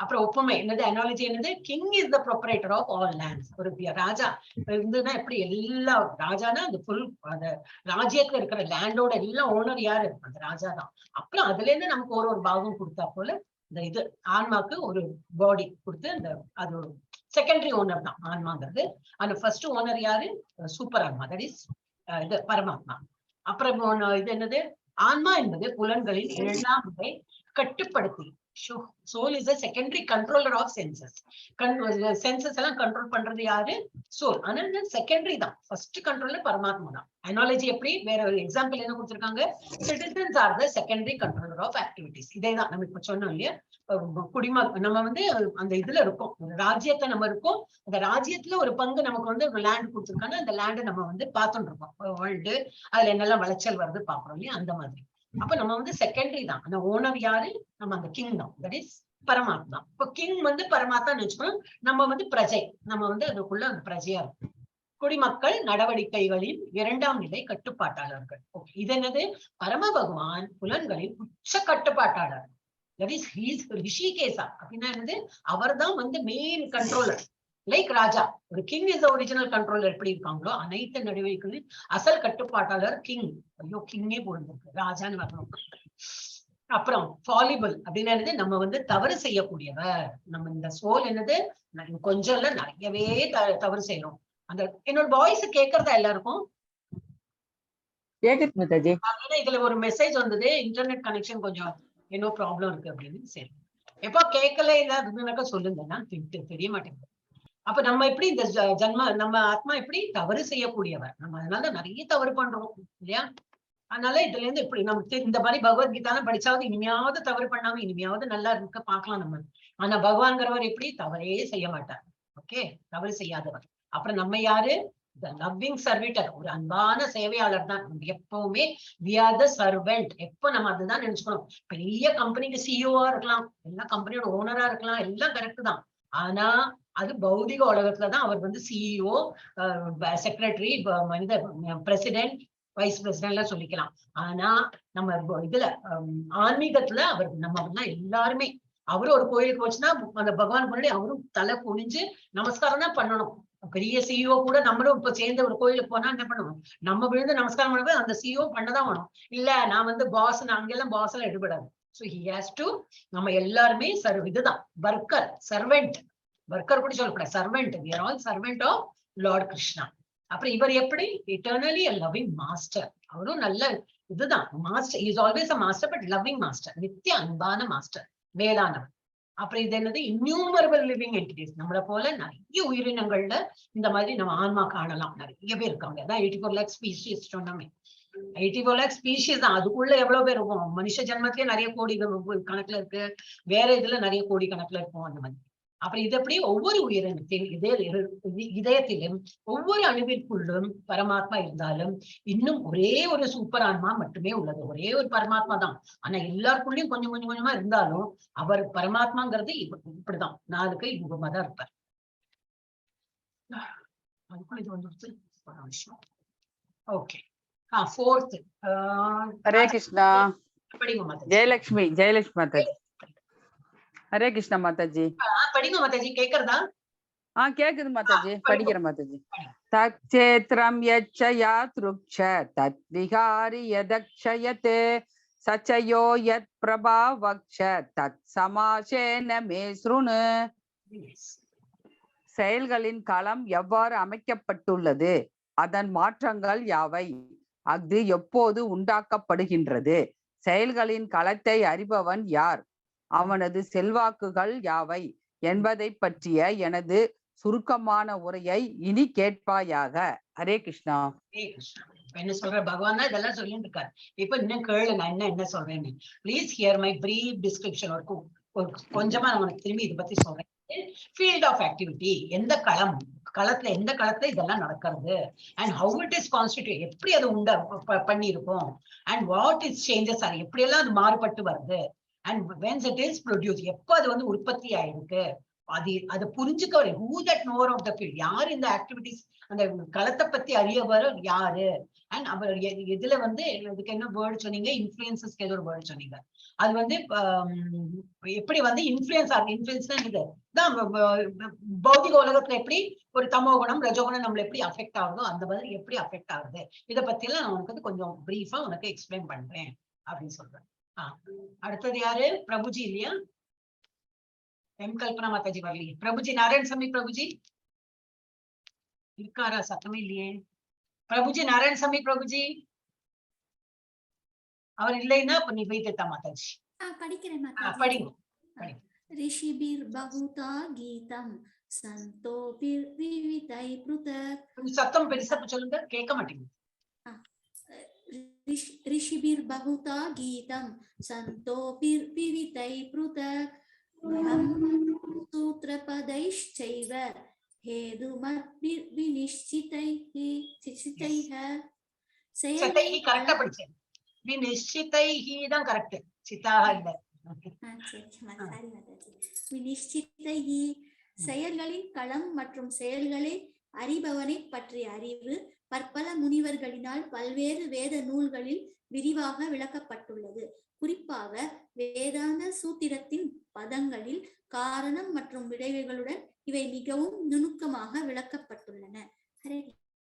அப்புறம் ஒப்புமை என்னது, அனாலஜி என்னது, king is the proprietor of all lands. ஒரு ராஜா இருந்துன்னா எப்படி எல்லா ராஜானா அந்த ஃபுல் அந்த ராஜ்யத்துல இருக்கிற லேண்டோட எல்லாம் ஓனர் யாரு, அந்த ராஜா தான். அப்புறம் அதுல இருந்து நமக்கு ஒரு பாகம் கொடுத்தா போல இந்த இது ஆன்மாக்கு ஒரு பாடி கொடுத்து அந்த அது ஒரு செகண்டரி ஓனர் தான் ஆன்மாங்கிறது. அந்த ஃபர்ஸ்ட் ஓனர் யாரு, சூப்பர் ஆன்மா, தட் இஸ் இது பரமாத்மா. அப்புறம் இது என்னது, ஆன்மா என்பது புலன்களின் எல்லாமே கட்டுப்படுத்தி, soul is a secondary controller of senses. Senses எல்லாம் கண்ட்ரோல் பண்றது யாரு, சோல். ஆனா செகண்டரி தான், ஃபர்ஸ்ட் கண்ட்ரோலர் பரமாத்மா தான். அனாலஜி எப்படி, வேற ஒரு எக்ஸாம்பிள் என்ன கொடுத்திருக்காங்க, citizens are the secondary controller of activities. இதேதான் நம்ம இப்ப சொன்னோம் இல்லையா, நம்ம வந்து அந்த இதுல இருக்கோம், ராஜ்யத்தை நம்ம இருக்கோம், அந்த ராஜ்யத்துல ஒரு பங்கு நமக்கு வந்து ஒரு லேண்ட் கொடுத்திருக்காங்க, அந்த லேண்டை நம்ம வந்து பார்த்துட்டு இருக்கோம், வேர்ல்டு அதுல என்னெல்லாம் விளைச்சல் வருது பாக்குறோம் இல்லையா, அந்த மாதிரி. அப்ப நம்ம வந்து செகண்டரி தான், அந்த ஓனர் யாரு, நம்ம அந்த கிங் தான், தட் இஸ் பரமாத்மா. இப்ப கிங் வந்து பரமாத்மான்னு வச்சுக்கணும், நம்ம வந்து பிரஜை, நம்ம வந்து அதுக்குள்ள அந்த பிரஜையா இருக்கும். குடிமக்கள் நடவடிக்கைகளின் 2ஆம் நிலை கட்டுப்பாட்டாளர்கள். இது என்னது, பரம பகவான் புலன்களின் உச்ச கட்டுப்பாட்டாளர், தட் இஸ் ஹீஸ் ரிஷிகேசா. அப்படின்னா என்னது, அவர் தான் வந்து மெயின் கண்ட்ரோலர். லைக் ராஜா, ஒரு கிங் இஸ் ஒரிஜினல் கண்ட்ரோலர் எப்படி இருக்காங்களோ அனைத்து நடவடிக்கைகளின் அசல் கட்டுப்பாட்டாளர் கிங். ஐயோ கிங்கே போடுறது ராஜான்னு வரணும். அப்புறம் ஃபாலிபிள் அப்படின்னா என்னது, நம்ம வந்து தவறு செய்யக்கூடியவர். நம்ம இந்த சோல் என்னது, கொஞ்சம் இல்ல நிறையவே தவறு செய்யறோம். அந்த என்னோட வாய்ஸ் கேட்கறதா எல்லாருக்கும்? இதுல ஒரு மெசேஜ் வந்தது, இன்டர்நெட் கனெக்ஷன் கொஞ்சம் என்ன ப்ராப்ளம் இருக்கு அப்படின்னு. சரி, எப்போ கேட்கல இல்லாதுனாக்கா சொல்லுங்க, நான் தெரிய மாட்டேங்குது. அப்ப நம்ம எப்படி இந்த ஜன்ம நம்ம ஆத்மா எப்படி தவறு செய்யக்கூடியவர், நம்ம அதனால நிறைய தவறு பண்றோம் இல்லையா. அதனால இதுல இருந்து எப்படி நமக்கு இந்த மாதிரி பகவத்கீதாலாம் படிச்சாவது இனிமையாவது தவறு பண்ணாம இனிமையாவது நல்லா இருக்க பாக்கலாம் நம்ம. ஆனா பகவான்கிறவர் எப்படி தவறே செய்ய மாட்டார். ஓகே, தவறு செய்யாதவர். அப்புறம் நம்ம யாரு, லவ்விங் சர்வீட்டர், ஒரு அன்பான சேவையாளர் தான். எப்பவுமே we are the servant. எப்ப நம்ம அதுதான் நினைச்சுக்கணும். பெரிய கம்பெனிக்கு சிஇஓவா இருக்கலாம், எல்லா கம்பெனியோட ஓனரா இருக்கலாம், எல்லாம் கரெக்ட் தான். ஆனா அது பௌதிக உலகத்துலதான் அவர் வந்து CEO, secretary, president, vice president எல்லாம் சொல்லிக்கலாம். ஆனா நம்ம இதுல ஆன்மீகத்துல அவர் நம்ம எல்லாருமே, அவரும் ஒரு கோயிலுக்கு வச்சுன்னா அந்த பகவான் முன்னாடி அவரும் தலை குனிஞ்சு நமஸ்காரம் தான் பண்ணணும். பெரிய சிஇஓ கூட நம்மளும் இப்ப சேர்ந்த ஒரு கோயிலுக்கு போனா என்ன பண்ணுவோம், நம்ம விழுந்து நமஸ்காரம் பண்ணவே அந்த சிஇஓ பண்ணதான் வேணும். இல்ல நான் வந்து பாஸ், அங்கெல்லாம் பாஸ் எல்லாம் எடுபடாது. So he has to, நம்ம எல்லாருமே இதுதான் வர்க்கர், சர்வெண்ட். வர்க்கர் கூட சொல்லக்கூடாது, servant. we are all servant of Lord Krishna. அப்புறம் இவர் எப்படி, eternally a loving master. அவரும் நல்ல இதுதான் master, is always a master, but loving master, நித்திய அன்பான மாஸ்டர், மேலானவர். அப்புறம் இது என்னது, innumerable living entities. நம்மளை போல நிறைய உயிரினங்கள்ல இந்த மாதிரி நம்ம ஆன்மா காணலாம், நிறைய பேர் இருக்காங்க. அதான் 84 lakh ஸ்பீஷிஸ் சொன்னோமே, 84 lakh ஸ்பீஷிஸ் தான். அதுக்குள்ள எவ்வளவு பேர் இருக்கும், மனுஷ ஜென்மத்திலே நிறைய கோடி கணக்குல இருக்கு, வேற இதுல நிறைய கோடி கணக்குல இருக்கும் அந்த மாதிரி. அப்புறம் இது எப்படி, ஒவ்வொரு உயிரினத்தின் இதயத்திலும் ஒவ்வொரு அணுவிற்குள்ளும் பரமாத்மா இருந்தாலும் இன்னும் ஒரே ஒரு சூப்பர் ஆன்மா மட்டுமே உள்ளது, ஒரே ஒரு பரமாத்மா தான். ஆனா எல்லாருக்குள்ளயும் கொஞ்சம் கொஞ்சம் கொஞ்சமா இருந்தாலும் அவர் பரமாத்மாங்கிறது இப்படிதான் 4 கை யுகமா தான் இருப்பார். அதுக்குள்ள இது வந்து ஓகே. ஃபோர்த், ஹரே கிருஷ்ணா. படிங்க மாதாஜி. ஜெயலட்சுமி மாதாஜி. ஹரே கிருஷ்ணா மாதாஜி. படிங்க மாதாஜி, கேக்குறதா? கேக்குது மாதாஜி, படிக்கிறேன் மாதாஜி. தச்சேத்ரம் யச்சயா த்ருக்ஷ தத் விஹாரி யதக்ஷயதே சச்சயோ யத் பிரபாவக்ஷ தத் சமாசேன மே ஸ்ருணு. செயல்களின் களம் எவ்வாறு அமைக்கப்பட்டுள்ளது, அதன் மாற்றங்கள் யாவை, அது எப்போது உண்டாக்கப்படுகின்றது, செயல்களின் களத்தை அறிபவன் யார், அவனது செல்வாக்குகள் யாவை என்பதை பற்றிய எனது சுருக்கமான உரையை இனி கேட்பாயாக. ஹரே கிருஷ்ணா. என்ன சொல்ற, பகவான் தான் இதெல்லாம் சொல்லிட்டு இருக்காரு. இப்ப இன்னும் கேளு, நான் என்ன சொல்றேன்னு. Please here my brief description. கொஞ்சமா நான் உனக்கு திரும்பி இதை பத்தி சொல்றேன். ஃபீல்ட் ஆஃப் ஆக்டிவிட்டி, எந்த களத்துல எந்த களத்துல இதெல்லாம் நடக்கிறது, and how it is constitute, எப்படி அது பண்ணிருக்கோம், அண்ட் வாட் இஸ் சேஞ்சஸ், அது எப்படி எல்லாம் அது மாறுபட்டு வருது, and whence it is produced, எப்போ அது வந்து உற்பத்தி ஆயிருக்கு, அதை புரிஞ்சுக்க who that knower of the field, யார் இந்த ஆக்டிவிட்டிஸ் அந்த களத்தை பத்தி அறியவர் யாரு, அண்ட் அவர் எதுல வந்து இதுக்கு என்ன வேர்டு சொன்னீங்க, இன்ஃபுளுசஸ்க்கு ஏதோ ஒரு வேர்டு சொன்னீங்க. அது வந்து எப்படி வந்து இன்ஃபுளுன்ஸ் ஆகுது, இன்ஃபுளுன்ஸ்னா இதுதான் பௌதிக உலகத்துல எப்படி ஒரு தமோ குணம் ரஜோகுணம் நம்மள எப்படி அஃபெக்ட் ஆகுதோ அந்த மாதிரி எப்படி அஃபெக்ட் ஆகுது, இதை பத்தி எல்லாம் நான் உனக்கு வந்து கொஞ்சம் பிரீஃபா உனக்கு எக்ஸ்பிளைன் பண்றேன் அப்படின்னு சொல்றேன். அடுத்தது யாரு, பிரபுஜி இல்லையா? எம் கல்பனா மாதாஜி வரலையே. பிரபுஜி, நாராயணசாமி பிரபுஜி இருக்காரா? சத்தமே இல்லையே. பிரபுஜி, நாராயணசாமி பிரபுஜி அவர் இல்லைன்னா அப்ப நீ வைத்தா மாதாஜி. படிக்கிறேன் படிங்க. ரிஷிபிர் பகுதா கீதம் சந்தோபிர் விவிதை ப்ருதக். சத்தம் பெருசா சொல்லுங்க, கேட்க மாட்டேங்குது. ரிஷிபிர் பகுதா கீதம் சந்தோபிர் விவிதை ப்ருதக் சூத்ரபதைஷ்சைவ ஹேதுமத்பிர் விநிஷ்சிதைஹ. சதைஹி கரெக்டா படிச்சேன். விநிஷ்சிதைஹி தான் கரெக்ட், சிதாக இல்ல. விநிஷ்சிதைஹி செயல்களின் களம் மற்றும் செயல்களை அறிபவனை பற்றிய அறிவு பற்பல முனிவர்களினால் பல்வேறு வேத நூல்களில் விரிவாக விளக்கப்பட்டுள்ளது. குறிப்பாக வேதாந்த சூத்திரத்தின் பதங்களில் காரணம் மற்றும் விளைவுகளுடன் இவை மிகவும் நுணுக்கமாக விளக்கப்பட்டுள்ளன.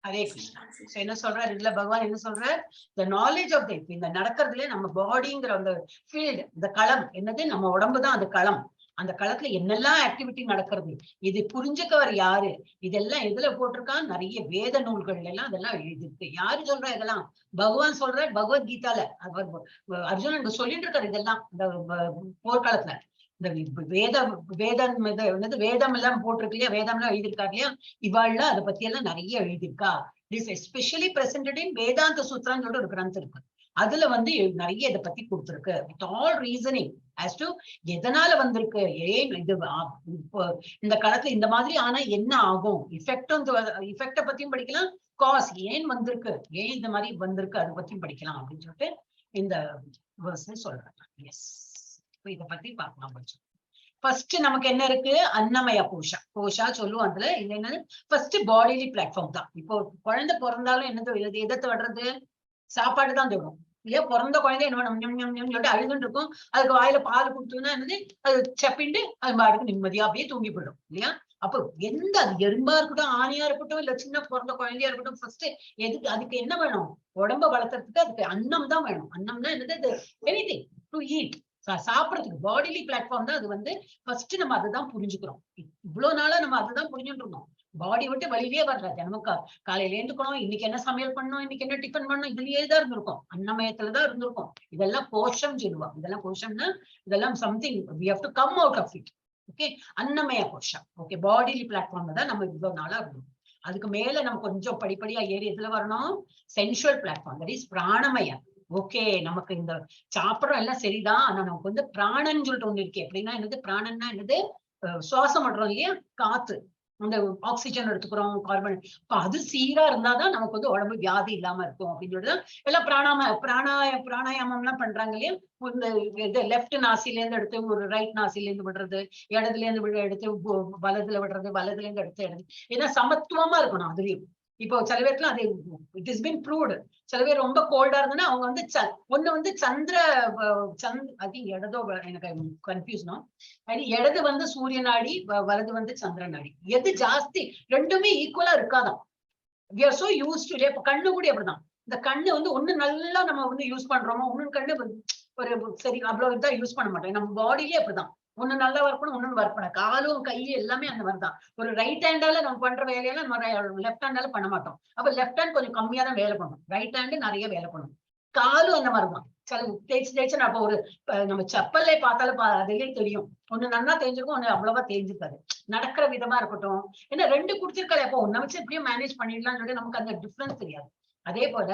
ஹரே கிருஷ்ணா. என்ன சொல்றாரு இதுல பகவான், என்ன சொல்றார், the knowledge of the, இந்த நடக்கிறதுல நம்ம பாடிங்கிற அந்த ஃபீல்டு, இந்த களம் என்னது, நம்ம உடம்புதான் அந்த களம். அந்த களத்துல என்னெல்லாம் ஆக்டிவிட்டி நடக்கிறது, இது புரிஞ்சுக்கவர் யாரு, இதெல்லாம் எதுல போட்டிருக்கான், நிறைய வேத நூல்கள் எல்லாம் அதெல்லாம் எழுதிருக்கு. யாரு சொல்றா இதெல்லாம்? பகவான் சொல்றார் பகவத்கீதால. அர்ஜுனன் சொல்லிட்டு இருக்காரு இதெல்லாம் இந்த போர்க்காலத்துல. இந்த வேதம் எல்லாம் போட்டிருக்கு இல்லையா, வேதம் எல்லாம் எழுதியிருக்கா இல்லையா, இவாள்லாம் அதை பத்தி எல்லாம் நிறைய எழுதியிருக்கா. திஸ் எஸ்பெஷலி பிரசன்டட் இன் வேதாந்த சூத்ரான்னு சொல்லிட்டு ஒரு கிரந்தம் இருக்கு. அதுல வந்து நிறைய இதை பத்தி கொடுத்துருக்கு. With all reasoning as to எதனால வந்திருக்கு, ஏன் இது இந்த காலத்துல இந்த மாதிரி ஆனா என்ன ஆகும், இஃபெக்ட பத்தியும் படிக்கலாம், காஸ் ஏன் வந்திருக்கு, ஏன் இந்த மாதிரி வந்திருக்கு அதை பத்தியும் படிக்கலாம் அப்படின்னு சொல்லிட்டு இந்த வேர்ஸ் சொல்றாங்க. எஸ், இதை பத்தி பார்க்கலாம். ஃபர்ஸ்ட் நமக்கு என்ன இருக்கு, அன்னமய கோஷா. கோஷா சொல்லுவோம். அதுல என்னன்னு ஃபர்ஸ்ட் பாடிலி பிளாட்ஃபார்ம் தான். இப்போ குழந்தை பிறந்தாலும் என்னது எதை தொடர்றது, சாப்பாடு தான் தோணும் இல்லையா. பிறந்த குழந்தை என்ன சொல்லிட்டு அழுதுன்னு இருக்கும், அதுக்கு வாயில பால் கொடுத்தோம்னா என்னது, அது சப்பிண்டு அது பாட்டுக்கு நிம்மதியா அப்படியே தூங்கி போயிடும் இல்லையா. அப்போ எந்த அது எறும்பா இருக்கட்டும், ஆணையா இருக்கட்டும், இல்ல சின்ன பிறந்த குழந்தையா இருக்கட்டும், ஃபர்ஸ்ட் எதுக்கு அதுக்கு என்ன வேணும், உடம்ப வளர்க்கறதுக்கு அதுக்கு அன்னம் தான் வேணும். அன்னம்னா என்னது, எனிதிங் டு ஈட், சாப்பிடறதுக்கு பாடிலி பிளாட்ஃபார்ம் தான் அது. வந்து ஃபர்ஸ்ட் நம்ம அதுதான் புரிஞ்சுக்கிறோம். இவ்வளவு நாளா நம்ம அதுதான் புரிஞ்சுட்டு இருந்தோம். பாடி விட்டு வழியிலேயே வர்றது. நமக்கு காலையில எழுந்துக்கணும், இன்னைக்கு என்ன சமையல் பண்ணணும், இன்னைக்கு என்ன டிஃபன் பண்ணணும், இதுலயே தான் இருந்திருக்கும், அன்னமயத்துலதான் இருந்திருக்கும். இதெல்லாம் கோஷம் சொல்லுவாங்க. இதெல்லாம் கோஷம்னா இதெல்லாம் something we have to come out of it. Okay, அன்னமய கோஷம். ஓகே, பாடிலி பிளாட்ஃபார்ம்ல தான் நம்ம இவ்வளவு நாளா இருந்தோம். அதுக்கு மேல நம்ம கொஞ்சம் படிப்படியா ஏறி எதுல வரணும், சென்சுவல் பிளாட்ஃபார்ம், தட் இஸ் பிராணமயம். ஓகே, நமக்கு இந்த சாப்பிடறோம் எல்லாம் சரிதான், ஆனா நமக்கு வந்து பிராணன் சொல்லிட்டு ஒண்ணு இருக்கு. எப்படின்னா என்னது, பிராணன்னா என்னது, சுவாசம் பண்றோம் இல்லையா, காத்து, அந்த ஆக்சிஜன் எடுத்துக்கிறோம், கார்பன். அப்ப அது சீரா இருந்தாதான் நமக்கு வந்து உடம்பு வியாதி இல்லாம இருக்கும் அப்படின்னு சொல்லிதான் எல்லாம் பிராணாயாமம் எல்லாம் பண்றாங்க இல்லையா. இந்த லெப்ட் நாசில இருந்து எடுத்து ஒரு ரைட் நாசில இருந்து விடுறது, இடதுல இருந்து எடுத்து வலதுல விடுறது, வலதுல இருந்து எடுத்து ஏன்னா சமத்துவமா இருக்கணும் அதுலயும். இப்போ சில பேருக்குலாம் அது இட் இஸ் பீன் ப்ரூவ்டு. சில பேர் ரொம்ப கோல்டா இருந்ததுன்னா அவங்க வந்து ஒண்ணு வந்து அது இடதோ, எனக்கு கன்ஃபியூஸ்னோ, இடது வந்து சூரிய நாடி, வலது வந்து சந்திர நாடி. எது ஜாஸ்தி, ரெண்டுமே ஈக்குவலா இருக்காதான். we are so used to. இப்ப கண்ணு கூட அப்படிதான். இந்த கண்ணு வந்து ஒண்ணு நல்லா நம்ம வந்து யூஸ் பண்றோமோ, ஒண்ணு கண்ணு ஒரு சரி அவ்வளவு இதான் யூஸ் பண்ண மாட்டோம். நம்ம பாடியிலே அப்படிதான், ஒண்ணு நல்லா ஒர்க் பண்ணும், ஒண்ணு ஒர்க் பண்ண, காலும் கையும் எல்லாமே அந்த மாதிரிதான். ஒரு ரைட் ஹேண்டால நம்ம பண்ற வேலையெல்லாம் நம்ம லெஃப்ட் ஹேண்டால பண்ண மாட்டோம். அப்ப லெஃப்ட் ஹேண்ட் கொஞ்சம் கம்மியா தான் வேலை பண்ணும், ரைட் ஹேண்டு நிறைய வேலை பண்ணும். காலும் அந்த மாதிரிதான். சில தேய்ச்சு அப்ப ஒரு நம்ம செப்பல்ல பார்த்தாலும் அதுலயே தெரியும், ஒண்ணு நல்லா தேஞ்சிருக்கும், ஒண்ணு அவ்வளவா தேஞ்சிருக்காது. நடக்கிற விதமா இருக்கட்டும், ஏன்னா ரெண்டு குடிச்சிருக்காரு, அப்போ ஒன்ன வச்சு எப்படியும் மேனேஜ் பண்ணிடலாம்னு சொல்லி நமக்கு அந்த டிஃபரன்ஸ் தெரியாது. அதே போல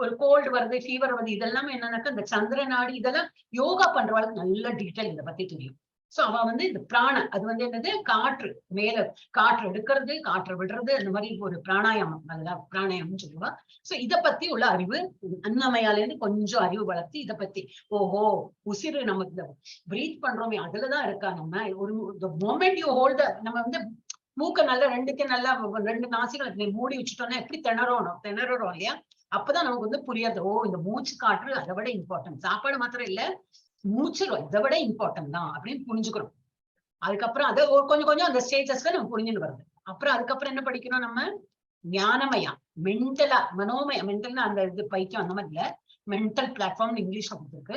ஒரு கோல்டு வருது, ஃபீவர் வருது, இதெல்லாமே என்னன்னாக்கா இந்த சந்திர நாடி, இதெல்லாம் யோகா பண்றவங்களுக்கு நல்ல டீட்டெயில் இதை பத்தி தெரியும். சோ அவ வந்து இந்த பிராண அது வந்து என்னது காற்று மேல காற்று எடுக்கிறது காற்று விடுறது அந்த மாதிரி ஒரு பிராணாயாமம் அதுதான் பிராணாயாமம் சொல்லுவா. சோ இத பத்தி உள்ள அறிவு அன்னமயால இருந்து கொஞ்சம் அறிவு வளர்த்து இத பத்தி ஓஹோ உசிறு நமக்கு இந்த பிரீத் பண்றோமே அதுலதான் இருக்கா. நம்ம ஒரு மொமெண்ட் யூ ஹோல்ட் நம்ம வந்து மூக்க நல்லா நல்லா 2 நாசிகளை மூடி வச்சுட்டோம்னா எப்படி திணறோம் இல்லையா. அப்பதான் நமக்கு வந்து புரியாது ஓ இந்த மூச்சு காற்று அதை விட இம்பார்ட்டன்ட், சாப்பாடு மாத்திரம் இல்ல மூச்சு இதை விட இம்பார்ட்டன்ட் தான் அப்படின்னு புரிஞ்சுக்கிறோம். அதுக்கப்புறம் அதை கொஞ்சம் அந்த ஸ்டேஜஸ்ல நம்ம புரிஞ்சுன்னு வருது. அப்புறம் அதுக்கப்புறம் என்ன படிக்கணும் நம்ம ஞானமயா மென்டலா மனோமயா மென்டல்னா அந்த இது பைத்தியம் அந்த மாதிரி இல்ல மென்டல் பிளாட்ஃபார்ம் இங்கிலீஷ்ல கொடுத்துருக்கு.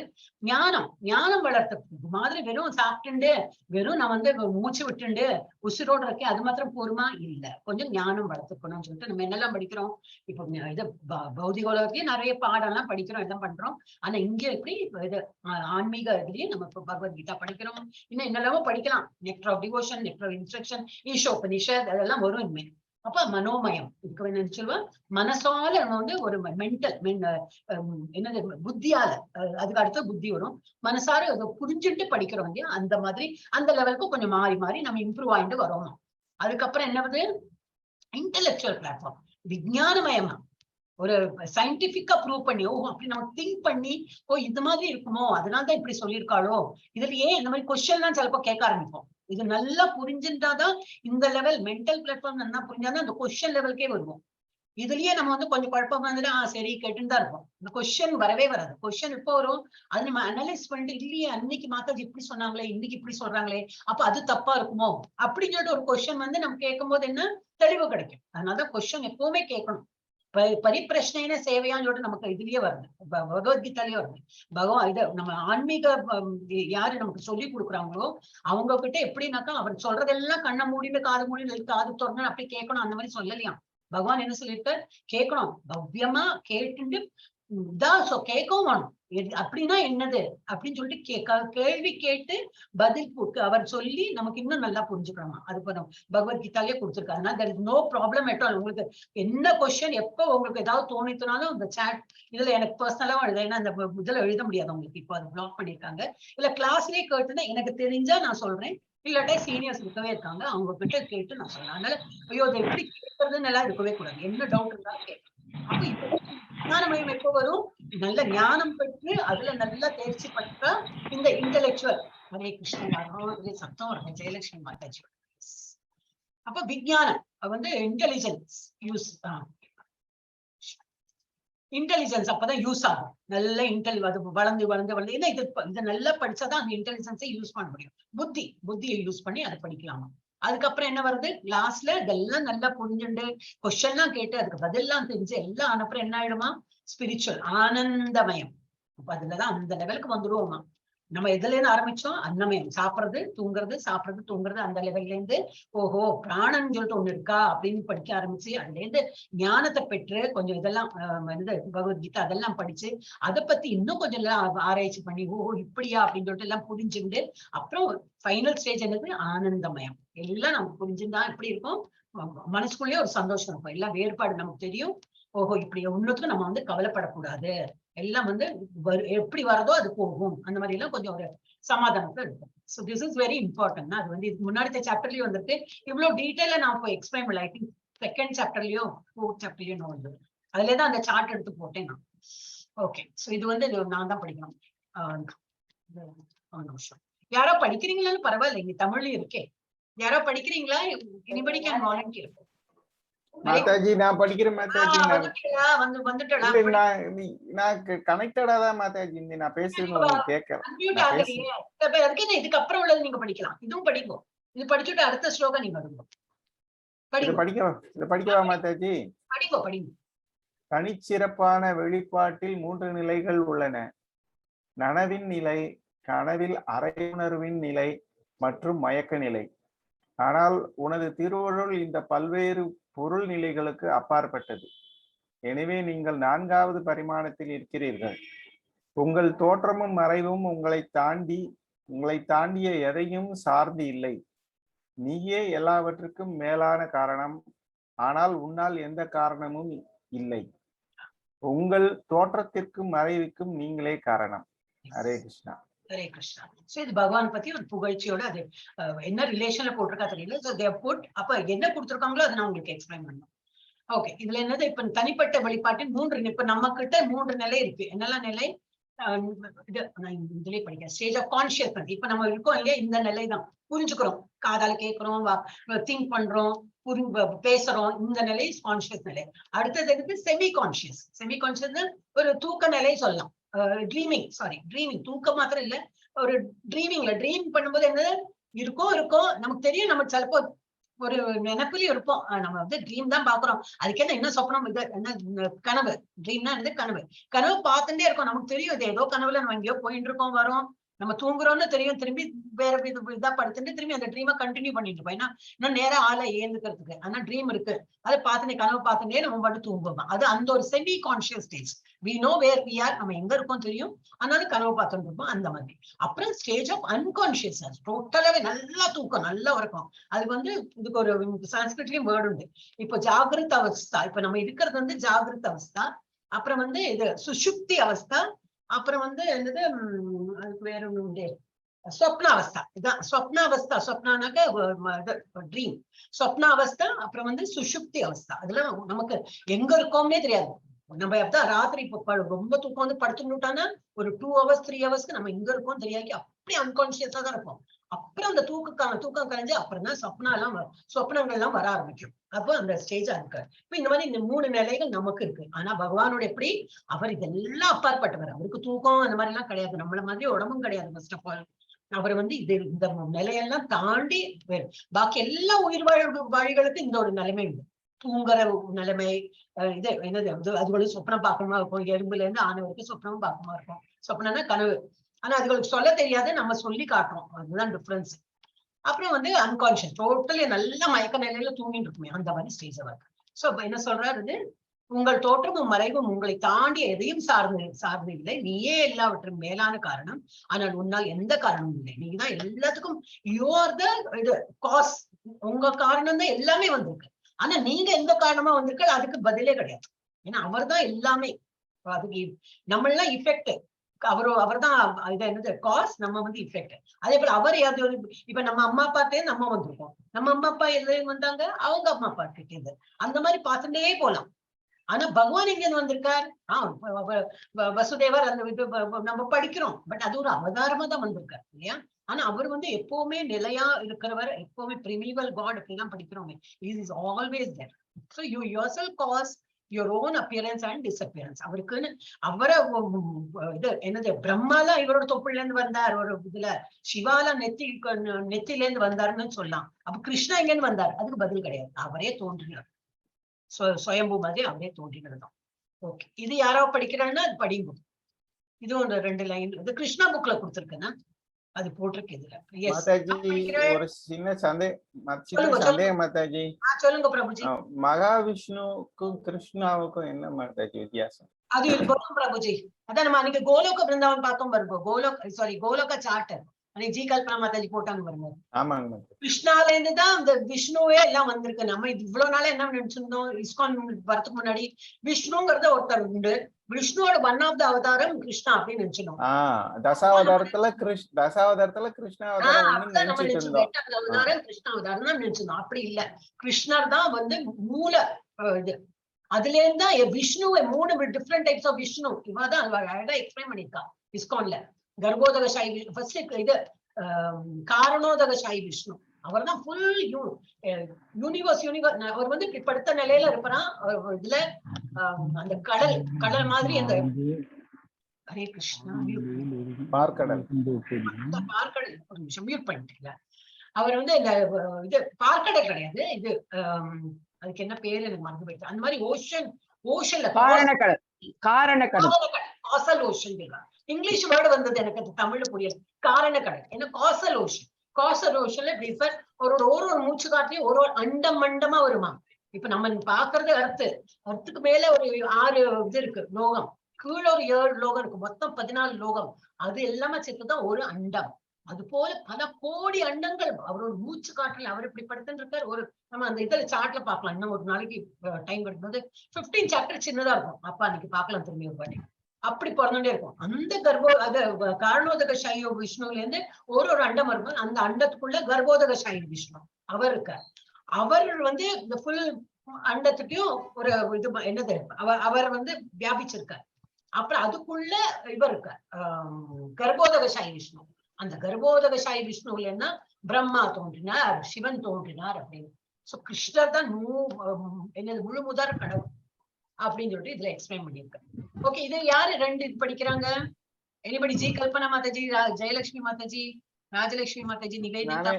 ஞானம் வளர்த்துக்கு மாதிரி வெறும் சாப்பிட்டுண்டு வெறும் நான் வந்து மூச்சு விட்டுண்டு உசிரோடு இருக்கேன் அது மாத்திரம் போருமா இல்ல, கொஞ்சம் ஞானம் வளர்த்துக்கணும்னு சொல்லிட்டு நம்ம என்னெல்லாம் படிக்கிறோம் இப்போ இது பௌதிக உலகத்தையும் நிறைய பாடம்லாம் படிக்கிறோம் எல்லாம் பண்றோம். ஆனா இங்க எப்படி இது ஆன்மீக இதுலயும் நம்ம இப்போ பகவத்கீதா படிக்கிறோம், இன்னும் என்னெல்லாமோ படிக்கலாம். Nectar of devotion, nectar of instruction, Ishopanishad அதெல்லாம் வரும் இனிமே. அப்ப மனோமயம் இதுக்கு என்ன சொல்லுவா மனசால நம்ம வந்து ஒரு மென்டல் என்னது புத்தியால அதுக்கு அடுத்த புத்தி வரும். மனசார அதை புரிஞ்சுட்டு படிக்கிறோம் இல்லையா அந்த மாதிரி அந்த லெவலுக்கு கொஞ்சம் மாறி நம்ம இம்ப்ரூவ் ஆயிட்டு வரோம். அதுக்கப்புறம் என்னது இன்டெலெக்சுவல் பிளாட்ஃபார்ம் விஞ்ஞானமயமா ஒரு சயின்டிபிக்கா ப்ரூவ் பண்ணி ஓ அப்படி நம்ம திங்க் பண்ணி ஓ இந்த மாதிரி இருக்குமோ அதனாலதான் இப்படி சொல்லியிருக்காளோ இதுல ஏன் இந்த மாதிரி கொஸ்டின் எல்லாம் சிலப்போ கேட்க ஆரம்பிப்போம். இது நல்லா புரிஞ்சுட்டாதான் இந்த லெவல் மென்டல் பிளாட்ஃபார்ம் நல்லா புரிஞ்சாதான் அந்த கொஸ்டின் லெவலுக்கே வருவோம். இதுலயே நம்ம வந்து கொஞ்சம் குழப்பம் வந்துட்டு சரி கேட்டுன்னு தான் இருக்கும். இந்த கொஸ்டின் வரவே வராது. கொஸ்டின் எப்போ வரும் அது நம்ம அனலைஸ் பண்ணிட்டு இல்லையே அன்னைக்கு மாதாஜி இப்படி சொன்னாங்களே இன்னைக்கு இப்படி சொல்றாங்களே அப்ப அது தப்பா இருக்குமோ அப்படின்னு சொல்லிட்டு ஒரு கொஸ்டின் வந்து நம்ம கேட்கும் போது என்ன தெளிவு கிடைக்கும். அதனாலதான் கொஸ்டின் எப்பவுமே கேட்கணும். பரிப்பிரஷ்ன சேவையான்னு சொல்லிட்டு நமக்கு இதுலயே வருது பகவத்கீதாலயே வருது. இத நம்ம ஆன்மீக யாரு நமக்கு சொல்லி கொடுக்குறாங்களோ அவங்க கிட்ட எப்படின்னாக்கா அவர் சொல்றதெல்லாம் கண்ணை மூடிட்டு காது திறந்து அப்படி கேட்கணும் அந்த மாதிரி சொல்லலையாம். பகவான் என்ன சொல்லிட்டு கேட்கணும் பவ்யமா கேட்டுட்டு கேட்கவும் வேணும். அப்படின்னா என்னது அப்படின்னு சொல்லிட்டு கேள்வி கேட்டு பதில் அவர் சொல்லி நமக்கு இன்னும் நல்லா புரிஞ்சுக்கணுமா. அது பகவத்கீதாலே கொடுத்துருக்காரு. அதனால there is no problem at all. உங்களுக்கு என்ன கொஸ்டின் எப்போ உங்களுக்கு ஏதாவது தோணித்துனாலும் அந்த சாட் இதுல எனக்கு பர்சனலா எழுத ஏன்னா அந்த இதுல எழுத முடியாது உங்களுக்கு இப்போ அது பிளாக் பண்ணிருக்காங்க. இல்ல கிளாஸ்லயே கேட்டுன்னா எனக்கு தெரிஞ்சா நான் சொல்றேன், இல்லாட்டா சீனியர்ஸ் இருக்கவே இருக்காங்க அவங்க கிட்ட கேட்டு நான் சொல்லலாம். அதனால ஐயோ அதை எப்படி கேட்கறதுன்னு எல்லாம் இருக்கவே கூடாது. என்ன டவுட் இருந்தாலும் கேட்கணும். அப்ப இப்போ ஞானமயம் எப்போ வரும் நல்ல ஞானம் பெற்று அதுல நல்லா தேர்ச்சி பெற்ற இந்த இன்டெலெக்சுவல் ஹரே கிருஷ்ணன் சத்தம் வரும் ஜெயலட்சுமி மாதாஜி. அப்ப விஞ்ஞானம் வந்து இன்டெலிஜென்ஸ் யூஸ் இன்டெலிஜென்ஸ் அப்பதான் யூஸ் ஆகும். நல்ல வளர்ந்து ஏன்னா இது நல்லா படிச்சாதான் அந்த இன்டெலிஜென்ஸை யூஸ் பண்ண முடியும். புத்தியை யூஸ் பண்ணி அதை படிக்கலாமா. அதுக்கப்புறம் என்ன வருது கிளாஸ்ல இதெல்லாம் நல்லா புரிஞ்சுண்டு கொஸ்டின் எல்லாம் கேட்டு அதுக்கு பதிலாம் தெரிஞ்சு எல்லாம் அனுப்புறம் என்ன ஆயிடுமா ஸ்பிரிச்சுவல் ஆனந்தமயம். அப்ப அதுலதான் அந்த லெவலுக்கு வந்துருவோமா. நம்ம எதுல இருந்து ஆரம்பிச்சோம் அன்னமயம் சாப்பிடுறது தூங்குறது அந்த லெவல்ல இருந்து ஓஹோ பிராணன் சொல்லிட்டு ஒண்ணு இருக்கா அப்படின்னு படிக்க ஆரம்பிச்சு அதுல இருந்து ஞானத்தை பெற்று கொஞ்சம் இதெல்லாம் பகவத்கீதா அதெல்லாம் படிச்சு அதை பத்தி இன்னும் கொஞ்சம் எல்லாம் ஆராய்ச்சி பண்ணி ஓஹோ இப்படியா அப்படின்னு சொல்லிட்டு எல்லாம் புரிஞ்சுட்டு அப்புறம் ஃபைனல் ஸ்டேஜ் என்னது ஆனந்தமயம். எல்லாம் நமக்கு புரிஞ்சுதான் எப்படி இருக்கும் மனசுக்குள்ளேயே ஒரு சந்தோஷம் இருக்கும். எல்லாம் வேறுபாடு நமக்கு தெரியும். ஓஹோ இப்படி ஒண்ணுக்கும் நம்ம வந்து கவலைப்படக்கூடாது, எல்லாம் வந்து எப்படி வரதோ அது போகும் அந்த மாதிரி எல்லாம் கொஞ்சம் ஒரு சமாதானத்தை இருக்கும். So this is very important. அது வந்து இதுக்கு முன்னாடி சாப்டர்லயும் வந்துட்டு இவ்வளவு டீட்டெயிலா நான் இப்போ எக்ஸ்பிளைன் பண்ணல. ஐ திங்க் செகண்ட் சாப்டர்லயோ ஃபோர்த் சாப்டர்லயோ நான் வந்து அதுலதான் அந்த சார்ட் எடுத்து போட்டேன் நான். ஓகே ஸோ இது வந்து நான் தான் படிக்கணும். நிமிஷம் யாரோ படிக்கிறீங்களான்னு பரவாயில்ல இங்க தமிழ்லயும் இருக்கே. யாரோ படிக்கிறீங்களா? Anybody can volunteer. மாதாஜி நான் படிக்கிறேன் மாதாஜி. நான் கனெக்டடா தான் மாதாஜி நான் பேசுறது உங்களுக்கு கேட்கல. இதுக்கு அப்புறம் உள்ளது நீங்க படிக்கலாம். இதுவும் படிக்கும். இது படிச்சுட்டு அடுத்த ஸ்லோகம் நீங்க படிக்கவா மாதாஜி? படிங்க. தனிச்சிறப்பான வெளிப்பாட்டில் 3 நிலைகள் உள்ளன. நனவின் நிலை, கனவில் அரையுணர்வின் நிலை மற்றும் மயக்க நிலை. ஆனால் உனது திருவருள் இந்த பல்வேறு பொருள் நிலைகளுக்கு அப்பாற்பட்டது. எனவே நீங்கள் 4வது பரிமாணத்தில் இருக்கிறீர்கள். உங்கள் தோற்றமும் மறைவும் உங்களை தாண்டிய எதையும் சார்ந்து இல்லை. நீயே எல்லாவற்றுக்கும் மேலான காரணம். ஆனால் உன்னால் எந்த காரணமும் இல்லை. உங்கள் தோற்றத்திற்கும் மறைவுக்கும் நீங்களே காரணம். ஹரே கிருஷ்ணா. ஹரே கிருஷ்ணா. சோ இது பகவான் பத்தி ஒரு புகழ்ச்சியோட அது என்ன ரிலேஷன்ல போட்டிருக்கா தெரியல. சோ தே புட் அப்ப என்ன கொடுத்திருக்காங்களோ அதை நான் உங்களுக்கு எக்ஸ்பிளைன் பண்ணணும். ஓகே, இதுல என்னது இப்ப தனிப்பட்ட வழிபாட்டின் 3 இப்ப நம்ம கிட்ட 3 நிலை இருக்கு. என்னெல்லாம் நிலை? இது நான் இதுலயே படிக்கிறேன். Stage of consciousness. இப்ப நம்ம இருக்கோம் இல்லையா, இந்த நிலை தான். புரிஞ்சுக்கிறோம், காதால கேட்கிறோம், திங்க் பண்றோம், பேசுறோம். இந்த நிலை கான்சியஸ் நிலை. அடுத்தது இருக்கு செமி கான்சியஸ். செமி கான்சியஸ் ஒரு தூக்க நிலை சொல்லலாம். ட்ரீமிங். தூக்கம் மாத்திரம் இல்ல, ஒரு ட்ரீம் பண்ணும்போது என்ன இருக்கும் நமக்கு தெரியும். நம்ம சிலப்போ ஒரு நினைப்புலயும் இருப்போம். நம்ம வந்து ட்ரீம் தான் பாக்குறோம். அதுக்கு என்ன சொப்பனம், இது என்ன கனவு. ட்ரீம்னா கனவு பார்த்துட்டே இருக்கோம். நமக்கு தெரியும் இது ஏதோ கனவுல நம்ம எங்கேயோ போயிட்டு இருக்கோம், வரோம், நம்ம தூங்குறோம்னு தெரியும். திரும்பி வேற இதா படுத்துட்டு திரும்பி அந்த ட்ரீமை கண்டினியூ பண்ணிட்டு இருப்போம். ஏன்னா இன்னும் நேரம் ஆளை ஏந்துக்கிறதுக்கு. ஆனா ட்ரீம் இருக்கு, அதை பார்த்துட்டே கனவு பார்த்துட்டே நம்ம மட்டும் தூங்குவோம். அது அந்த ஒரு semi conscious stage. We know where we are, நம்ம எங்க இருக்கோம் தெரியும், அதனால கனவு பார்த்துட்டு இருப்போம். அந்த மாதிரி. அப்புறம் ஸ்டேஜ் ஆஃப் அன்கான்சியஸ்னஸ். டோட்டலாவே நல்லா தூக்கம், நல்லா இருக்கும். அது வந்து இதுக்கு ஒரு சான்ஸ்கிரிட்லயும் வேர்டு உண்டு. இப்போ ஜாகிரத அவஸ்தா, இப்ப நம்ம இருக்கிறது வந்து ஜாகிரத அவஸ்தா. அப்புறம் வந்து இது சுஷுப்தி அவஸ்தா. அப்புறம் வந்து என்னது அதுக்கு வேற ஒண்ணு உண்டு, ஸ்வப்னாவஸ்தா. இதான் ஸ்வப்னாவஸ்தா. ஸ்வப்னானாக்க ட்ரீம். ஸ்வப்னாவஸ்தா. அப்புறம் வந்து சுஷுப்தி அவஸ்தா. அதெல்லாம் நமக்கு எங்க இருக்கோம்னே தெரியாது. நம்ம எப்பதான் ராத்திரி ரொம்ப தூக்கம் வந்து படுத்துட்டானா ஒரு 2 hours 3 hours நம்ம எங்க இருக்கோம் தெரியாது. அப்படி அன்கான்சியஸா தான் இருப்போம். அப்புறம் அந்த தூக்கம் கலைஞ்சு அப்புறம் தான் சொப்னங்கள் எல்லாம் வர ஆரம்பிக்கும். அப்போ அந்த ஸ்டேஜா இருக்கு. இப்ப இந்த மாதிரி இந்த 3 நிலைகள் நமக்கு இருக்கு. ஆனா பகவானோட எப்படி, அவர் இதெல்லாம் அப்பாற்பட்டவர். அவருக்கு தூக்கம் அந்த மாதிரி எல்லாம் கிடையாது. நம்மள மாதிரி உடம்பும் கிடையாது. ஃபர்ஸ்ட் ஆஃப் ஆல் அவர் வந்து இந்த நிலையெல்லாம் தாண்டி பாக்கி எல்லா உயிர் வாழிகளுக்கும் இந்த ஒரு நிலைமை உண்டு. தூங்குற நிலைமை, இது என்னது, அதுகளும் சொப்னம் பார்க்கணுமா இருக்கும். எறும்புல இருந்து ஆன வரைக்கும் சொப்னமும் பார்க்கணுமா இருக்கும். சொப்னம்னா கனவு. ஆனா அதுகளுக்கு சொல்ல தெரியாது, நம்ம சொல்லி காட்டுறோம். அதுதான் டிஃபரன்ஸ். அப்புறம் வந்து அன்கான்சியஸ், டோட்டலி நல்ல மயக்க நிலையில தூங்கிட்டு இருக்குமே, அந்த மாதிரி ஸ்டேஜ் இருக்கு. சோ இப்ப என்ன சொல்றாரு, உங்கள் தோற்றமும் மறைவும் உங்களை தாண்டி எதையும் சார்ந்து இல்லை. நீயே எல்லாவற்றும் மேலான காரணம். ஆனால் உன்னால் எந்த காரணமும் இல்லை. நீதான் எல்லாத்துக்கும் யூஆர் த இது காஸ். உங்க காரணம் தான் எல்லாமே வந்திருக்கு. ஆனா நீங்க எந்த காரணமா வந்திருக்க அதுக்கு பதிலே கிடையாது. ஏன்னா அவர் தான் எல்லாமே. அதுக்கு நம்ம எல்லாம் இஃபெக்ட். அவர்தான் இது என்னது காஸ், நம்ம வந்து இஃபெக்ட். அதே போல அவர் இப்ப நம்ம அம்மா அப்பாட்டே நம்ம வந்திருக்கோம். நம்ம அம்மா அப்பா எதுவும் வந்தாங்க, அவங்க அம்மா அப்பா கிட்டே அந்த மாதிரி பார்த்துட்டே போலாம். ஆனா பகவான் எங்க வந்திருக்கார்? வசுதேவர் அந்த இது நம்ம படிக்கிறோம். பட் அது ஒரு அவதாரமா தான் வந்திருக்காரு இல்லையா? ஆனா அவர் வந்து எப்பவுமே நிலையா இருக்கிறவர், எப்பவுமே பிரிமிவல் காட் அப்படிலாம் படிக்கிறோமே. Is always there. So you yourself cause your own appearance and disappearance. அவருக்குன்னு அவரை இது என்னது, பிரம்மாலாம் இவரோட தொப்புல இருந்து வந்தார். ஒரு இதுல சிவால நெத்தில இருந்து வந்தாருன்னு சொல்லலாம். அப்ப கிருஷ்ணா எங்க இருந்து வந்தார்? அதுக்கு பதில் கிடையாது. அவரே தோன்றினார். சுயம்பு மாதிரி அவரே தோன்றினதுதான். ஓகே, இது யாராவது படிக்கிறாங்கன்னா அது படிங்க. இது ஒரு 2 லைன். இது கிருஷ்ணா புக்ல கொடுத்துருக்குன்னா அது போட்டிருக்கு இதுல. ஒரு சின்ன சந்தேகம் மாதாஜி. சொல்லுங்க பிரபுஜி. மகாவிஷ்ணுவுக்கும் கிருஷ்ணாவுக்கும் என்ன மாதாஜி வித்தியாசம்? அது பிரபுஜி, அதான் நம்ம அன்னைக்கு கோலோக பிருந்தாவன் பார்த்தோம் பாருங்க. கோலோக சார்ட்டர் அன்னைக்கு ஜி கல்பனா மாதாஜி போட்டாங்க பாருங்க. ஆமாங்க. கிருஷ்ணால இருந்து தான் இந்த விஷ்ணுவே எல்லாம் வந்திருக்கு. நம்ம இவ்வளவு நாள என்ன நினைச்சிருந்தோம், இஸ்கான் வரதுக்கு முன்னாடி விஷ்ணுங்கிறத ஒருத்தர் உண்டு, விஷ்ணுவோட 1 of the அவதாரம் கிருஷ்ணா அப்படின்னு நினைச்சிடும். தசாவதாரத்துல கிருஷ்ணா அவதாரம் கிருஷ்ணா அவதாரம் தான் நினைச்சிருந்தோம். அப்படி இல்ல, கிருஷ்ணர் தான் வந்து மூல இது. அதுல இருந்தா விஷ்ணுவை 3 டிஃப்ரெண்ட் டைப்ஸ் ஆஃப் விஷ்ணு இவதான் அழகா எக்ஸ்பிளைன் பண்ணிருக்கா இஸ்கான்ல. கர்ப்போதக சாயி ஃபர்ஸ்ட் இது காரணோதக சாயி விஷ்ணு. அவர் தான் ஃபுல் யூனிவர்ஸ். அவர் வந்து படுத்த நிலையில இருப்பான். இதுல அந்த கடல் மாதிரி அந்த ஹரே கிருஷ்ணா பார்க்கடல் ஒரு நிமிஷம் மியூட் பண்ணிட்டீங்களா? அவர் வந்து இந்த இது பார்க்கடல் கிடையாது, இது அதுக்கு என்ன பேரு எனக்கு மறந்து போயிடுச்சு. அந்த மாதிரி ஓஷன்ல காசல் ஓஷன். இங்கிலீஷ் வேர்டு வந்தது எனக்கு அது தமிழ்ல புரியல. காரணக்கடல் என்ன காசல் ஓஷன். காசல் ஓஷன்ல டிஃபர் ஒரு மூச்சு காட்டிலையும் ஒரு அண்டமா வருமா. இப்ப நம்ம பாக்குறது அர்த்துக்கு மேல ஒரு 6 இது இருக்கு லோகம், கீழே ஒரு 7 லோகம் இருக்கு, மொத்தம் 14 லோகம். அது எல்லாமே சேர்த்துதான் ஒரு அண்டம். அது போல பல கோடி அண்டங்கள் அவரோட மூச்சு காற்றில் அவர் இப்படி படுத்துட்டு இருக்காரு. ஒரு நம்ம அந்த இதுல சார்ட்ல பாக்கலாம். இன்னும் ஒரு நாளைக்கு டைம் எடுக்கும்போது 15 சாப்டர் சின்னதா இருக்கும். அப்ப அன்னைக்கு பாக்கலாம் திரும்பி ஒரு பாட்டி. அப்படி பிறந்துட்டே இருக்கும். அந்த காரணோதக சாயி விஷ்ணுல இருந்து ஒரு அண்டம் இருக்கும். அந்த அண்டத்துக்குள்ள கர்ப்போதக சாயி விஷ்ணு அவர் இருக்கார். அவர் வந்து இந்த ஃபுல் அண்டத்துட்டையும் ஒரு இது என்னது அவர் வந்து வியாபிச்சிருக்கார். அப்புறம் அதுக்குள்ள இவர் இருக்கார் கர்ப்போதக சாயி விஷ்ணு. அந்த கர்ப்போதக சாயி விஷ்ணுல என்ன பிரம்மா தோன்றினார், சிவன் தோன்றினார் அப்படின்னு. சோ கிருஷ்ணர் தான் என்னது முழு முதற் கடவுள் அப்படின்னு சொல்லிட்டு இதுல எக்ஸ்பிளைன் பண்ணியிருக்கேன். ஓகே, இது யாரு ரெண்டு இது படிக்கிறாங்க? எனிபடி ஜி? கல்பனா மாதாஜி, ஜெயலட்சுமி மாதாஜி, ராஜலட்சுமி மாதாஜி, நிவேதிதா.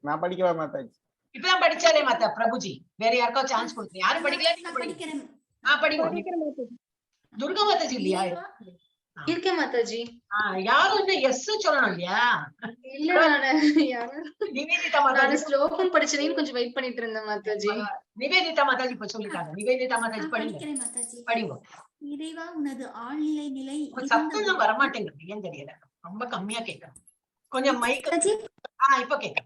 நான் படிக்கவா மாதாஜி? இப்பதான் படிச்சாலே மாதா பிரபுஜி. வேற யாருக்கா சான்ஸ் கொடுத்து யாரும் படிக்கல? படிங்க. துர்கா மாதாஜி இல்லையா? இருக்கேன் மாதாஜி. யாரும் என்ன எஸ் சொல்லணும் இல்லையா? இல்ல நிவேதிதா மாதாஜி ஸ்லோகம் படிச்சதையும் கொஞ்சம் வெயிட் பண்ணிட்டு இருந்தேன் மாதாஜி. நிவேதிதா மாதாஜி இப்ப சொல்லிட்டாங்க. நிவேதிதா மாதாஜி படிங்க. இறைவா உனது ஆழ்நிலை நிலை சத்தம் தான் வரமாட்டேங்குது, ஏன் தெரியல, ரொம்ப கம்மியா கேட்கணும். கொஞ்சம் மைக் இப்ப கேட்க.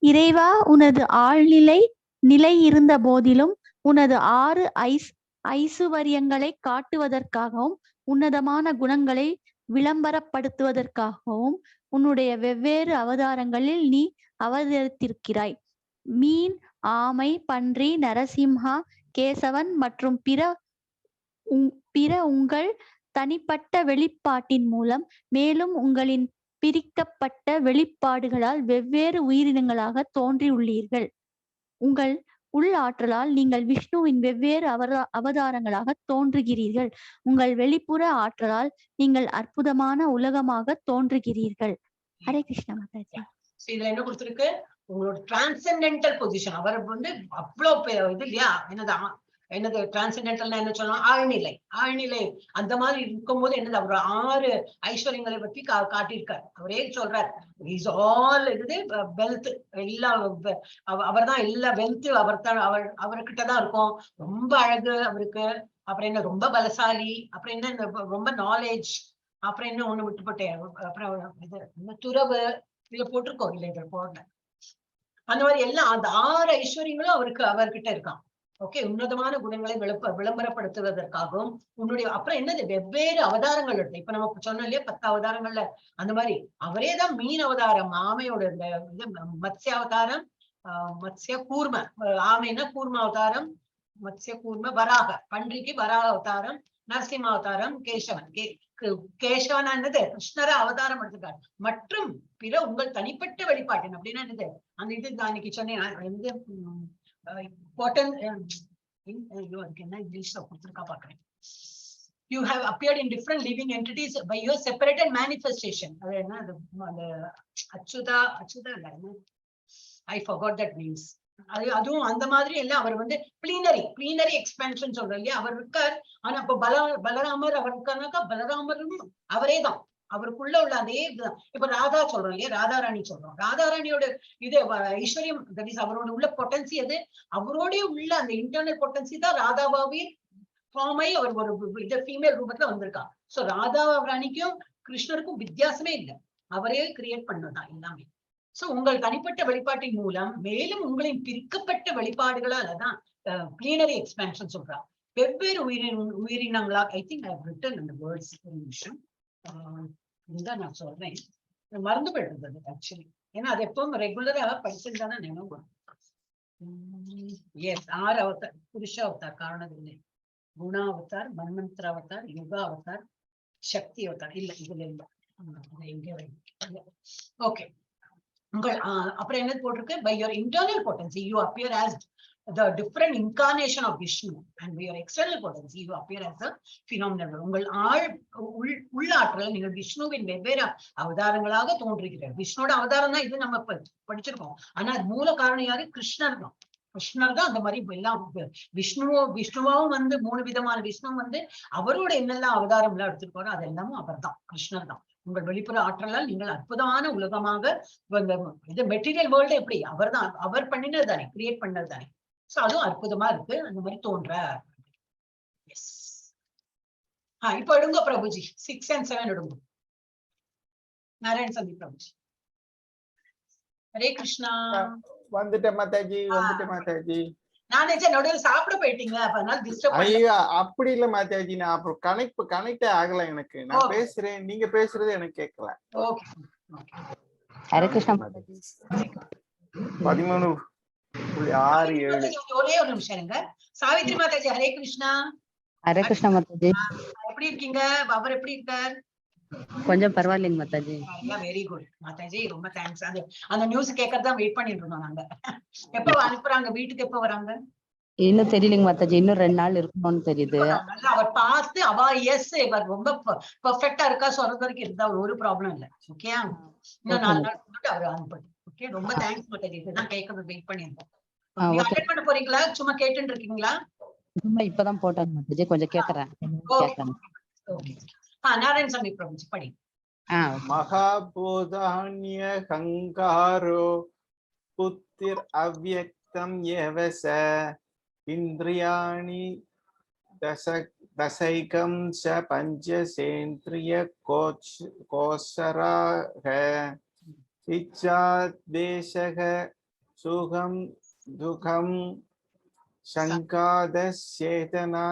இறைவா உனது ஆழ்நிலை நிலை இருந்த போதிலும் உனது 6 ஐசுவரியங்களை காட்டுவதற்காகவும் உன்னதமான குணங்களை விளம்பரப்படுத்துவதற்காகவும் உன்னுடைய வெவ்வேறு அவதாரங்களில் நீ அவதரித்திருக்கிறாய். மீன், ஆமை, பன்றி, நரசிம்ஹா, கேசவன் மற்றும் பிற உங்கள் தனிப்பட்ட வெளிப்பாட்டின் மூலம் மேலும் உங்களின் பிரிக்கப்பட்ட வெளிப்பாடுகளால் வெவ்வேறு உயிரினங்களாக தோன்றியுள்ளீர்கள். உங்கள் உள் ஆற்றலால் நீங்கள் விஷ்ணுவின் வெவ்வேறு அவதாரங்களாக தோன்றுகிறீர்கள். உங்கள் வெளிப்புற ஆற்றலால் நீங்கள் அற்புதமான உலகமாக தோன்றுகிறீர்கள். ஹரே கிருஷ்ணா மாதாஜி. இதுல என்ன கொடுத்திருக்கு? உங்களோட டிரான்சென்டென்டல் பொசிஷன். அவர் வந்து அவ்வளவு இது இல்லையா, என்னது டிரான்சென்டென்டல்னா என்ன சொல்லலாம்? ஆழ்நிலை அந்த மாதிரி இருக்கும்போது என்னது அவர் 6 ஐஸ்வர்யங்களை பத்தி காட்டியிருக்காரு. அவரே சொல்றாரு, இஸ் ஆல் வெல்த், எல்லாம் அவர் தான் எல்லா வெல்த் அவர்கிட்டதான் இருக்கும். ரொம்ப அழகு அவருக்கு. அப்புறம் என்ன ரொம்ப பலசாலி. அப்புறம் என்ன ரொம்ப நாலேஜ். அப்புறம் என்ன ஒண்ணு விட்டுப்பட்டேன். அப்புறம் இது துறவு இதுல போட்டிருக்கோம் இல்லை, இதை போடல. அந்த மாதிரி எல்லாம் அந்த 6 ஐஸ்வர்யங்களும் அவர்கிட்ட இருக்கான். ஓகே, உன்னதமான குணங்களை விளம்பரப்படுத்துவதற்காகவும் உன்னுடைய அப்புறம் என்னது வெவ்வேறு அவதாரங்கள் இருக்கு. இப்ப நம்ம சொன்னோம் இல்லையா 10 அவதாரங்கள்ல, அந்த மாதிரி அவரேதான் மீன் அவதாரம், ஆமையோட இது மத்ஸ்ய அவதாரம், மத்ஸ்ய கூர்ம, ஆமைன்னா கூர்ம அவதாரம், மத்ஸ்ய கூர்ம வராக, பன்றிக்கு வராக அவதாரம், நரசிம்ம அவதாரம், கேசவனா என்னது கிருஷ்ணர அவதாரம் எடுத்துக்காரு. மற்றும் பிற உங்கள் தனிப்பட்ட வெளிப்பாட்டின் அப்படின்னா என்னது அந்த இது அன்னைக்கு சொன்னேன். You have appeared in different living entities by your separated manifestation. I forgot that means. அதுவும் அந்த மாதிரி எல்லாம் அவர் வந்து பிளீனரி எக்ஸ்பென்ஷன் சொல்றோம் இல்லையா, அவர் இருக்கார். ஆனா இப்ப பலராமர் அவர் இருக்காருனாக்கா பலராமரும் அவரே தான். அவருக்குள்ள உள்ள அதே இப்ப ராதா சொல்றோம் இல்லையா, ராதாராணி சொல்றோம். ராதாராணியோட இது ஐஸ்வர்யம், தட் இஸ் அவரோட உள்ள பொட்டன்சி. அது அவரோட உள்ள அந்த இன்டர்னல் பொட்டன்சி தான் ராதாபாவின் ஃபார்மை அவர் ஒரு இது ஃபீமேல் ரூபத்துல வந்திருக்கான். சோ ராதா ராணிக்கும் கிருஷ்ணருக்கும் வித்தியாசமே இல்லை, அவரே கிரியேட் பண்ணதான் எல்லாமே. சோ உங்கள் தனிப்பட்ட வெளிப்பாட்டின் மூலம் மேலும் உங்களின் பிரிக்கப்பட்ட வெளிப்பாடுகளால் அதான் பிளீனரி எக்ஸ்பேன்ஷன் சொல்றான். வெவ்வேறு உயிரினங்களா. I think I have written அந்த வேர்ட்ஸ். ஒரு நிமிஷம் இதுதான் நான் சொல்றேன், மறந்து போயிடுறது ஆக்சுவலி. ஏன்னா அது எப்பவும் ரெகுலரா படிச்சிருந்தானே நினைவு. எஸ், 6 அவதார். புருஷ அவதார், காரணதில்லை, குணா அவதார், மன்மந்திர அவதார், யுகா அவதார், சக்தி அவதார். இல்ல இதுல இல்ல, எங்க ஓகே. உங்கள் அப்புறம் என்ன போட்டிருக்கு? By your internal potency you appear as the different incarnation of Vishnu, and by your external potency you appear as a phenomenal. உங்கள் உள்ளாற்றல் நீங்கள் விஷ்ணுவின் வெவ்வேறு அவதாரங்களாக தோன்றுகிறீர்கள். விஷ்ணுவோட அவதாரம் தான் இது நம்ம படிச்சிருக்கோம். ஆனா மூல காரணம் யாரு? கிருஷ்ணர் தான். கிருஷ்ணர் தான் அந்த மாதிரி எல்லாம் விஷ்ணுவாவும் வந்து 3 விதமான விஷ்ணு வந்து அவரோட என்னெல்லாம் அவதாரம் எல்லாம் எடுத்துருக்கோம் அது எல்லாமும் அவர் தான், கிருஷ்ணர் தான். உங்கள் வெளிப்புற ஆற்றலால் நீங்கள் அற்புதமான உலகமாக இது மெட்டீரியல் வேர்ல்டு எப்படி அவர் தான், அவர் பண்ணினது தானே, கிரியேட் பண்ணது தானே. சோ அதுவும் அற்புதமா இருக்கு, அந்த மாதிரி தோன்ற. எஸ், இப்ப எடுங்க பிரபுஜி, 6 and 7 எடுங்க. நாராயண் சந்தி பிரபுஜி. ஹரே கிருஷ்ணா. வந்துட்டேன் மாதாஜி, வந்துட்டேன் மாதாஜி. நான் நினைச்சேன் நடுவில் சாப்பிட போயிட்டீங்க, அதனால டிஸ்டர்ப் ஐயா அப்படி இல்ல மாதாஜி, நான் அப்புறம் கனெக்டே ஆகல எனக்கு. நான் பேசுறேன், நீங்க பேசுறது எனக்கு கேட்கல. ஓகே ஹரே கிருஷ்ணா மாதாஜி. 13.67. ஒரே ஒரு நிமிஷம் இருங்க. சாவித்ரி மாதாஜி ஹரே கிருஷ்ணா. ஹரே கிருஷ்ணா மாதாஜி. எப்படி இருக்கீங்க? அவர் எப்படி இருக்கார்? கொஞ்சம் பரவாயில்லைங்க மாதாஜி. வெரி குட் மாதாஜி, ரொம்ப தேங்க்ஸ். அந்த நியூஸ் கேட்கறதான் வெயிட் பண்ணிட்டு இருந்தோம் நாங்க. எப்ப அனுப்புறாங்க வீட்டுக்கு, எப்ப வராங்க? இன்னும் தெரியலைங்க மாதாஜி, இன்னும் 2 நாள் இருக்கணும்னு தெரியுது. அவர் பார்த்து அவ எஸ் இவர் ரொம்ப பெர்ஃபெக்ட்டா இருக்கா சொல்றது வரைக்கும் இருந்தா ஒரு ப்ராப்ளம் இல்ல. ஓகே, இன்னும் 4 நாள் போட்டு அவர் அனுப்புது. ஓகே, ரொம்ப தேங்க்ஸ் மாதாஜி. இதுதான் கேட்கறது வெயிட் பண்ணிருந்தோம். நீங்க அட்டெண்ட் பண்ண போறீங்களா, சும்மா கேட்டுட்டு இருக்கீங்களா? சும்மா இப்பதான் போட்டாங்க மாதாஜி, கொஞ்சம் கேக்குறேன். நாராயண சாமி பிரபுஜி படி. மகாபூதான்ய ஹங்காரோ புத்திர் அவ்யக்தம் யவச இந்திரியாணி தசைகம் ச பஞ்சசேந்திரிய கோசராக இச்சா தேசக சுகம் துகம் சங்காதசேதனா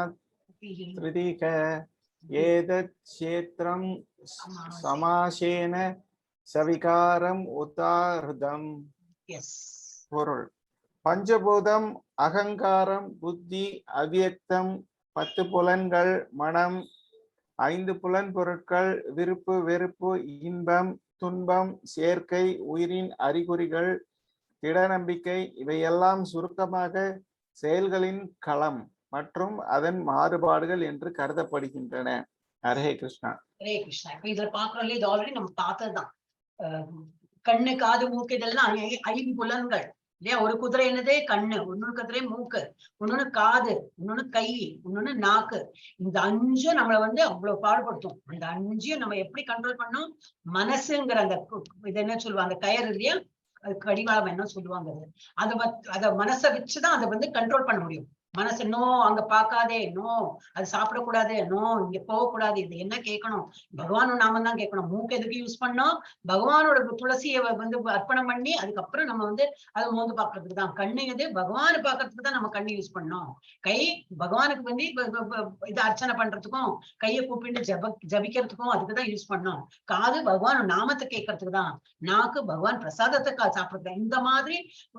த்ரிதிக ஏதத் க்ஷேத்ரம் சமாசேன சவிகாரம் உதார்தம். பொருள்: பஞ்சபூதம், அகங்காரம், புத்தி, அவ்யக்தம், 10 புலன்கள், மனம், 5 புலன் பொருட்கள், விருப்பு வெறுப்பு, இன்பம் துன்பம், சேர்க்கை, உயிரின் அறிகுறிகள், திட நம்பிக்கை, இவையெல்லாம் சுருக்கமாக செயல்களின் களம் மற்றும் அதன் மாறுபாடுகள் என்று கருதப்படுகின்றன. ஹரே கிருஷ்ணா. ஹரே கிருஷ்ணா. இப்ப இதுல பாக்குறோம், இது ஆல்ரெடி நம்ம பார்த்ததுதான். கண்ணு, காது, மூக்கு, இதெல்லாம் 5 புலன்கள் இல்லையா? ஒரு குதிரை என்னது? கண்ணு, இன்னொரு குதிரை மூக்கு, இன்னொன்னு காது, இன்னொன்னு கை, இன்னொன்னு நாக்கு. இந்த 5 நம்மள அவ்வளவு பாடுபடுத்தும். அந்த 5 நம்ம எப்படி கண்ட்ரோல் பண்ணோம்? மனசுங்கிற அந்த இது என்ன சொல்லுவாங்க, அந்த கயறு இல்லையா, அது கடிவாளம் என்ன சொல்லுவாங்க, அத மனசை வச்சுதான் அதை கண்ட்ரோல் பண்ண முடியும். மனசு நோ, அங்க பாக்காதே, நோ அது சாப்பிடக்கூடாது, நோ இங்க போகக்கூடாது, இது என்ன கேட்கணும், பகவானோட நாமம் தான் கேட்கணும். மூக்கு எதுக்கு யூஸ் பண்ணோம்? பகவானோட துளசியை அர்ப்பணம் பண்ணி அதுக்கப்புறம் நம்ம அதை மோந்து பாக்குறதுக்கு தான். கண்ணு எது? பகவானை பாக்குறதுக்கு தான் நம்ம கண்ணு யூஸ் பண்ணோம். கை பகவானுக்கு இது அர்ச்சனை பண்றதுக்கும் கையை கூப்பிட்டு ஜபிக்கிறதுக்கும் அதுக்குதான் யூஸ் பண்ணோம். காது பகவான் நாமத்தை கேட்கறதுக்கு தான். நாக்கு பகவான் பிரசாதத்தை சாப்பிடுறது. இந்த மாதிரி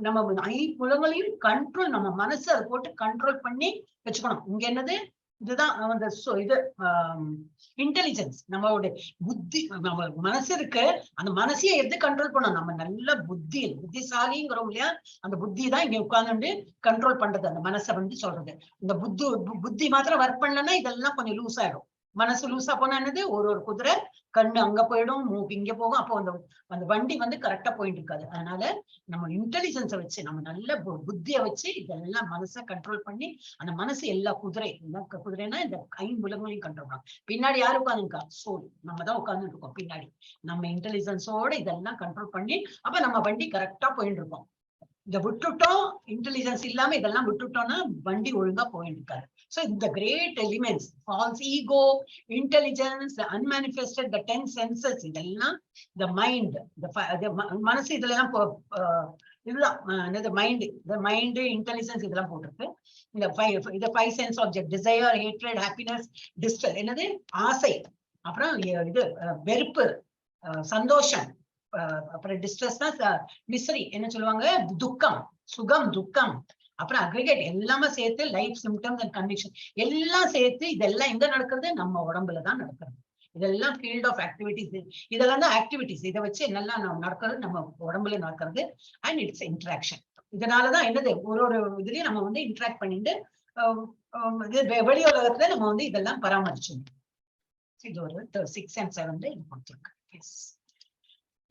நம்ம 5 புலங்களையும் கண்ட்ரோல், நம்ம மனசு அதை போட்டு கண்ட்ரோல் பண்ணி வச்சுக்கணும். இங்க என்னது? இதுதான் இது இன்டெலிஜென்ஸ். நம்மளுடைய புத்தி, நம்ம மனசு இருக்கு, அந்த மனசையே எடுத்து கண்ட்ரோல் பண்ணணும். நம்ம நல்ல புத்திசாலிங்கிறோம் இல்லையா, அந்த புத்தி தான் இங்க உட்கார்ந்து கண்ட்ரோல் பண்றது, அந்த மனசை சொல்றது. இந்த புத்தி மாத்திரம் ஒர்க் பண்ணலன்னா இதெல்லாம் கொஞ்சம் லூஸ் ஆயிடும். மனசு லூசா போனா என்னது? ஒரு குதிரை கண்ணு அங்க போயிடும், மூக்கு இங்க போகும். அப்போ அந்த வண்டி கரெக்டா போயிட்டு இருக்காது. அதனால நம்ம இன்டெலிஜென்ஸை வச்சு, நம்ம நல்ல புத்தியை வச்சு இதெல்லாம் மனசை கண்ட்ரோல் பண்ணி, அந்த மனசு எல்லா குதிரைனா இந்த 5 புலங்களையும் கண்ட்ரோல் பண்ணலாம். பின்னாடி யாரு உட்காந்துருக்கா? சோல். நம்ம தான் உட்கார்ந்துட்டு இருக்கோம் பின்னாடி. நம்ம இன்டெலிஜென்ஸோட இதெல்லாம் கண்ட்ரோல் பண்ணி அப்ப நம்ம வண்டி கரெக்டா போயிட்டு இருக்கோம். இத விட்டுட்டோம், இன்டெலிஜென்ஸ் இல்லாம இதெல்லாம் விட்டுட்டோம்னா வண்டி ஒழுங்கா போயிட்டு இருக்காது. So the great elements, false ego, intelligence, the unmanifested, the 10 senses, இதெல்லாம் the mind, the மனசு, இதெல்லாம் இதுதான் the mind, intelligence இதெல்லாம் போட்டிருக்கு. இந்த 5 sense object, desire, hatred, happiness, distress, என்னது? ஆசை, அப்புறம் இது வெறுப்பு, சந்தோஷம், அப்புறம் டிஸ்ட்ரெஸ்னா மிஸ்ரி, என்ன சொல்லுவாங்க? துக்கம், சுகம், துக்கம், அப்புறம் அக்ரிகேட் எல்லாமே சேர்த்து லைஃப் சிம்டம்ஸ் அண்ட் கண்டிஷன் எல்லாம் சேர்த்து இதெல்லாம் எங்க நடக்கிறது? நம்ம உடம்புல தான் நடக்கிறது. இதெல்லாம் ஃபீல்ட் ஆஃப் ஆக்டிவிட்டிஸ். இதெல்லாம் தான் ஆக்டிவிட்டிஸ். இதை வச்சு என்னெல்லாம் நடக்கிறது? நம்ம உடம்புல நடக்கிறது. And it's interaction. இதனாலதான் என்னது? ஒரு இதுலயும் நம்ம இன்ட்ராக்ட் பண்ணிட்டு வெளி உலகத்துல நம்ம இதெல்லாம் பராமரிச்சோம். இது ஒரு 6 and 7 கொடுத்துருக்கு.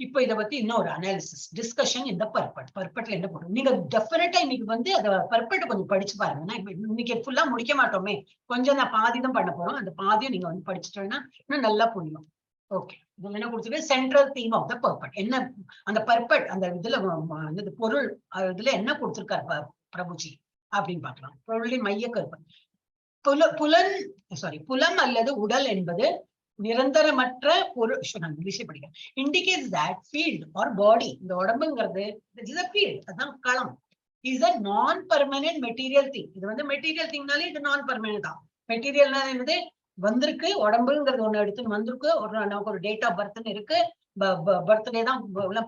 இப்போ இதை பத்தி இன்னொரு அனாலிசிஸ் டிஸ்கஷன். இந்த பர்பட்ல என்ன போடும்? நீங்க டெஃபினட்டா இன்னைக்கு அதை பர்பட்டை கொஞ்சம் படிச்சு பாருங்க. இன்னைக்கு ஃபுல்லா முடிக்க மாட்டோமே, கொஞ்சம் நான் பாதி தான் பண்ண போறோம். அந்த பாதியும் நீங்க படிச்சுட்டோம்னா இன்னும் நல்லா புரியும். ஓகே, இதுல என்ன கொடுத்துருக்கு? Central theme of the purport. என்ன அந்த பர்பட், அந்த இதுல பொருள், இதுல என்ன கொடுத்திருக்காரு பிரபுஜி அப்படின்னு பாக்கலாம். பொருளின் மைய கருப்பு புலம் அல்லது உடல் என்பது நிரந்தரமற்ற பொருள். படிக்கிறேன். இண்டிகேட்ஸ் தட் ஃபீல்ட் ஆர் பாடி. இந்த உடம்புங்கிறது ஃபீல்ட், அதுதான் களம். is a non-permanent material thing. இது வந்து மெட்டீரியல் திங்னாலே இது நான் பர்மனன்ட் தான். மெட்டீரியல்னா என்னது, வந்திருக்கு, உடம்புங்கிறது ஒண்ணு எடுத்துன்னு வந்திருக்கு, நமக்கு ஒரு டேட் ஆஃப் பர்த்னு இருக்கு, பர்த்டே தான்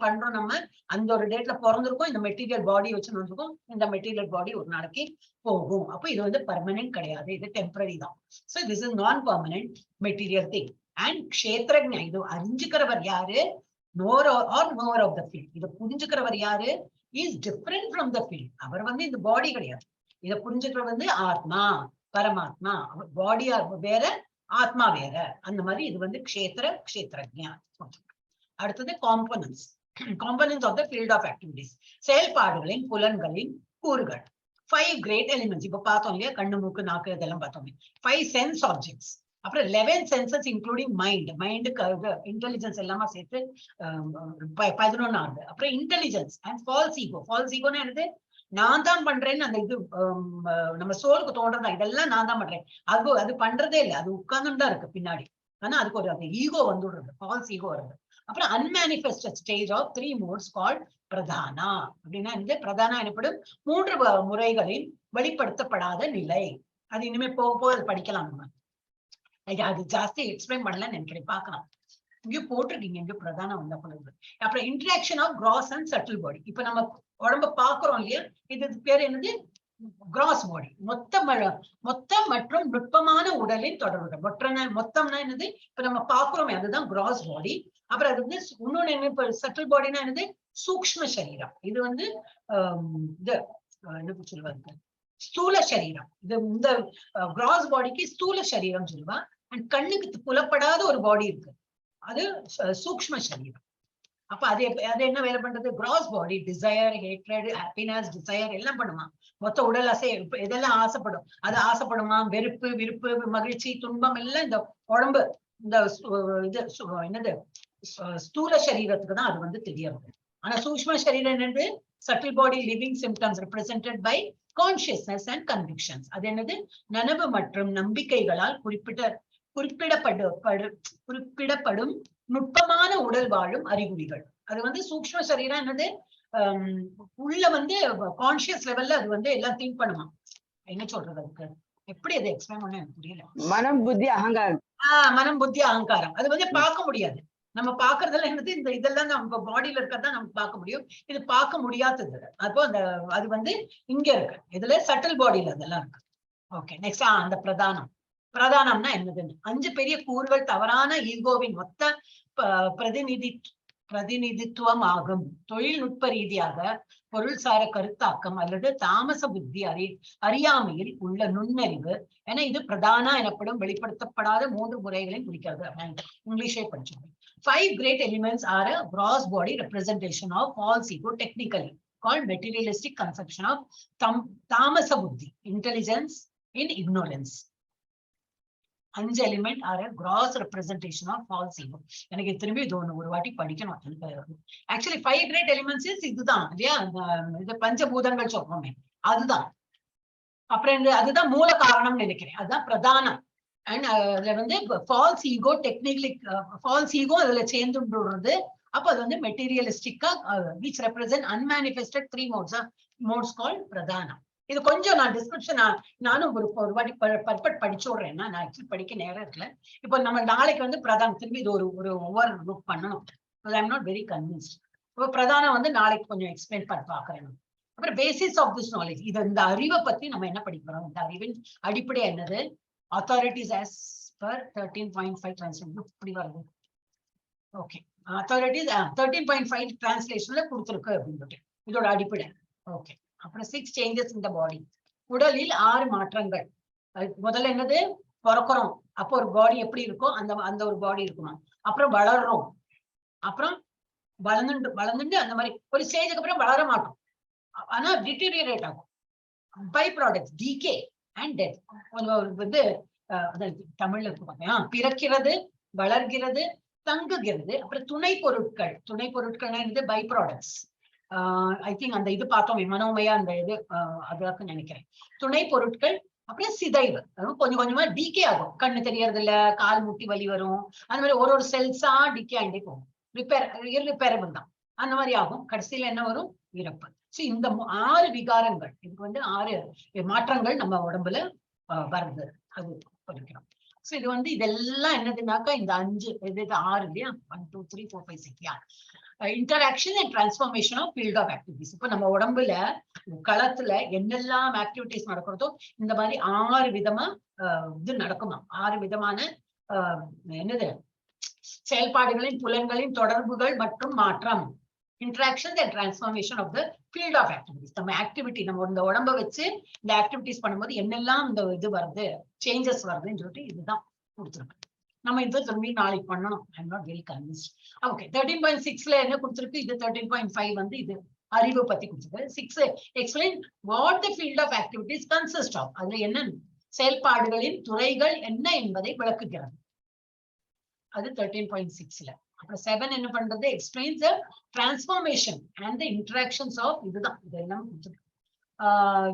பண்றோம் நம்ம, அந்த ஒரு டேட்ல பிறந்திருக்கும், இந்த மெட்டீரியல் பாடி வச்சு வந்திருக்கும், இந்த மெட்டீரியல் பாடி ஒரு நாளைக்கு போகும். அப்ப இது வந்து பர்மனன்ட் கிடையாது, இது டெம்பரரி தான். சோ திஸ் இஸ் நான் பர்மனன்ட் மெட்டீரியல் திங். அண்ட் க்ஷேத்ரஜ்ஞா, இது அறிஞ்சுக்கிறவர் யாரு, knower or knower of the field. இதை புரிஞ்சுக்கிறவர் யாரு, is different from the field. அவர் வந்து இந்த பாடி கிடையாது, இதை புரிஞ்சுக்கிறவர் வந்து ஆத்மா, பரமாத்மா. பாடி வேற, ஆத்மா வேற. அந்த மாதிரி இது வந்து க்ஷேத்ரஜ்ஞா. அடுத்தது components. Components of the field of activities, செயல்பாடுகளின் புலன்களின் கூறுகள். 5 great elements. இப்ப பார்த்தோம் இல்லையா, கண்ணு மூக்கு நாக்கு இதெல்லாம் பார்த்தோம். 5 sense objects. அப்புறம் 11 senses including mind. மைண்டுக்கு இன்டெலிஜென்ஸ் எல்லாமே சேர்த்து 11 ஆகுது. அப்புறம் intelligence and false ego. False ஈகோன்னு என்னது, நான் தான் பண்றேன்னு அந்த இது நம்ம சோலுக்கு தோன்றதா, இதெல்லாம் நான் தான் பண்றேன், அது பண்றதே இல்லை, அது உட்கார்ந்துதான் இருக்கு பின்னாடி. ஆனா அதுக்கு ஒரு அந்த ஈகோ வந்துடுறது, ஃபால்ஸ் ஈகோ வருது. அப்புறம் unmanifested stage of 3 modes called pradhana. அப்படின்னா இந்த பிரதானா எனப்படும் 3 முறைகளின் வெளிப்படுத்தப்படாத நிலை. அது இனிமே போக போக அது படிக்கலாம் நம்ம. அது ஜாஸ்தி எக்ஸ்பிளைன் பண்ணலன்னு நினைக்கிறேன், பார்க்கலாம். இங்கேயும் போட்டிருக்கீங்க, இங்கேயும் பிரதானம் வந்த பொழுது. அப்புறம் interaction of gross and subtle body. இப்ப நம்ம உடம்ப பாக்குறோம் இல்லையா, இது பேர் என்னது, கிராஸ் பாடி. மொத்தம் மற்றும் நுட்பமான உடலின் தொடர்புகள். மொத்தம்னா என்னது, இப்ப நம்ம பாக்குறோமே அதுதான் கிராஸ் பாடி. அப்புறம் அது வந்து இன்னொன்னு என்ன, இப்ப சட்டில் பாடினா என்னது, சூக்ஷ்ம சரீரம். இது வந்து இது என்ன சொல்லுவாங்க, ஸ்தூல சரீரம். இது இந்த கிராஸ் பாடிக்கு ஸ்தூல சரீரம் சொல்லுவா. அண்ட் கண்ணுக்கு புலப்படாத ஒரு பாடி இருக்கு, அது சூக்ஷ்ம சரீரம். அப்ப அது என்ன வேலை பண்றது, கிராஸ் பாடி டிசையர், ஹேட்ரட், ஹாப்பினஸ், டிசையர் எல்லாம் பண்ணுமா. மொத்த உடல் அசை இதெல்லாம் ஆசைப்படும், அது ஆசைப்படுமா, வெறுப்பு, விருப்பு, மகிழ்ச்சி, துன்பம் எல்லாம் இந்த உடம்பு, இந்த இது என்னது ஸ்தூல சரீரத்துக்கு தான் அது வந்து தெரியாது. ஆனா சூக்ஷ்ம சரீரம் என்னது, subtle body living symptoms represented by consciousness and convictions. அது என்னது, நனவு மற்றும் நம்பிக்கைகளால் குறிப்பிடப்படும் நுட்பமான உடல் வாழும் அறிகுறிகள். அது வந்து சூக்ஷ்ம சரீரம் என்னது, உள்ள வந்து கான்சியஸ் லெவல்ல அது வந்து எல்லாம் திங்க் பண்ணுமா. என்ன சொல்றது, அதுக்கு எப்படி அதை எக்ஸ்பிளைன் பண்ண எனக்கு புரியல. மனம், புத்தி, அகங்காரம். மனம், புத்தி, அகங்காரம். அது வந்து பார்க்க முடியாது. நம்ம பாக்குறதுல என்னது, இந்த இதெல்லாம் நம்ம பாடியில இருக்கிறதா நம்ம பார்க்க முடியும், இது பார்க்க முடியாதது. அப்போ அது வந்து இங்க இருக்கு, இதுல சட்டில் பாடியில அதெல்லாம் இருக்கு. ஓகே, நெக்ஸ்ட் அந்த பிரதானம்னா என்னதுன்னு 5 பெரிய கூறுகள் தவறான ஈகோவின் மொத்த பிரதிநிதித்துவம் ஆகும். தொழில்நுட்ப ரீதியாக பொருள்சார கருத்தாக்கம் அல்லது தாமச புத்தி அறியாமையில் உள்ள நுண்ணறிவு என இது பிரதானா எனப்படும் வெளிப்படுத்தப்படாத 3 முறைகளையும் குறிக்கிறது. இங்கிலீஷே படிச்சோம். 5 great elements are a gross body representation of false ego, technically called materialistic conception of tamasa buddhi, intelligence in ignorance. 5 element are a gross representation of false ego. எனக்கு திரும்பி இது ஒரு வாட்டி படிக்கணும். ஆக்சுவலி 5 great elements இதுதான் இல்லையா, இது பஞ்சபூதங்கள் சொல்றோமே அதுதான். அப்புறம் அதுதான் மூல காரணம் நினைக்கிறேன், அதுதான் பிரதானம். அண்ட் அதுல வந்து false ego, technically false ego அதுல சேர்ந்துடுறது. அப்ப அது வந்து மெட்டீரியலிஸ்டிக்கா which represent unmanifested 3 modes called pradhanam. இது கொஞ்சம் நான் டிஸ்கிரிப்ஷன் நானும் ஒரு வாட்டி பர்பட் படிச்சு விடுறேன்னா, நான் ஆக்சுவலி படிக்க நேரம் இருக்குல்ல. இப்போ நம்ம நாளைக்கு வந்து பிரதானம் திரும்பி இது ஒரு ஓவர் லுக் பண்ணணும். I am not very convinced. இப்போ பிரதானம் வந்து நாளைக்கு கொஞ்சம் எக்ஸ்பிளைன் பண்ணி பாக்குறேன். அப்புறம் பேசிஸ் ஆஃப் திஸ் நாலேஜ், இந்த அறிவை பத்தி நம்ம என்ன படிக்கிறோம், இந்த அறிவின் அடிப்படை என்னது, authorities as per 13.5 translation இப்படி வருது. ஓகே, authorities 13.5 translationல கொடுத்திருக்கு அப்படின்னு இதோட அடிப்படை. ஓகே, அப்புறம் 6 changes in the body. உடலில் 6 மாற்றங்கள். முதல்ல என்னது, பிறக்கிறோம், அப்போ ஒரு பாடி எப்படி இருக்கும், அந்த ஒரு பாடி இருக்குமா. அப்புறம் வளர்றோம், அப்புறம் வளர்ந்துட்டு அந்த மாதிரி ஒரு ஸ்டேஜுக்கு அப்புறம் வளர மாட்டோம், ஆனா டிட்டீரியரேட் ஆகும். By products, decay and death. வந்து தமிழ்ல பிறக்கிறது, வளர்கிறது, தங்குகிறது. அப்புறம் துணை பொருட்கள் இருந்து பை ப்ராடக்ட்ஸ். ஐ திங்க் அந்த இது பார்த்தோம் மனோமயா, அந்த இது அதுக்கு நினைக்கிறேன். துணை பொருட்கள், அப்புறம் சிதைவு, கொஞ்சம் கொஞ்சமா டிகே ஆகும். கண்ணு தெரியறது இல்ல, கால் முட்டி வலி வரும், அந்த மாதிரி ஒரு செல்ஸா டிகே ஆகிட்டே போகும். இர்ரிப்பேரபிள் தான். அந்த மாதிரி ஆகும். கடைசியில என்ன வரும்? இறப்பு. சோ இந்த 6 விகாரங்கள், இதுக்கு வந்து 6 மாற்றங்கள் நம்ம உடம்புல வருது. அது படிக்கிறோம். சோ இது வந்து இதெல்லாம் என்னதுனாக்கா இந்த 5 இது 6 இல்லையா? 1 2 3 4 5 6 interaction and transformation of field of activities. இப்ப நம்ம உடம்புல களத்துல என்னெல்லாம் ஆக்டிவிட்டிஸ் நடக்கிறதோ இந்த மாதிரி 6 விதமா இது நடக்குமா. 6 விதமான என்னது செயல்பாடுகளின் புலன்களின் தொடர்புகள் மற்றும் மாற்றம். Interaction and transformation of the field of activities. நம்ம ஆக்டிவிட்டி நம்ம இந்த உடம்ப வச்சு இந்த ஆக்டிவிட்டிஸ் பண்ணும்போது என்னெல்லாம் இந்த இது வருது, சேஞ்சஸ் வருதுன்னு சொல்லிட்டு இதுதான் கொடுத்துருக்கு. நம்ம இதை திரும்பி நாளைக்கு பண்ணணும். I'm not very convinced. Okay, 13.6ல என்ன கொடுத்துருக்கு? இது 13.5 வந்து இது அறிவு பத்தி கொடுத்துருக்கு. 6 explain what the field of activities consist of. அதுல என்ன செயல்பாடுகளின் துறைகள் என்ன என்பதை விளக்குகிறது. அது 13.6ல. அப்புறம் 7 என்ன பண்றது? Explains the transformation and the interactions of இதுதான் இதெல்லாம் கொடுத்துருக்கு.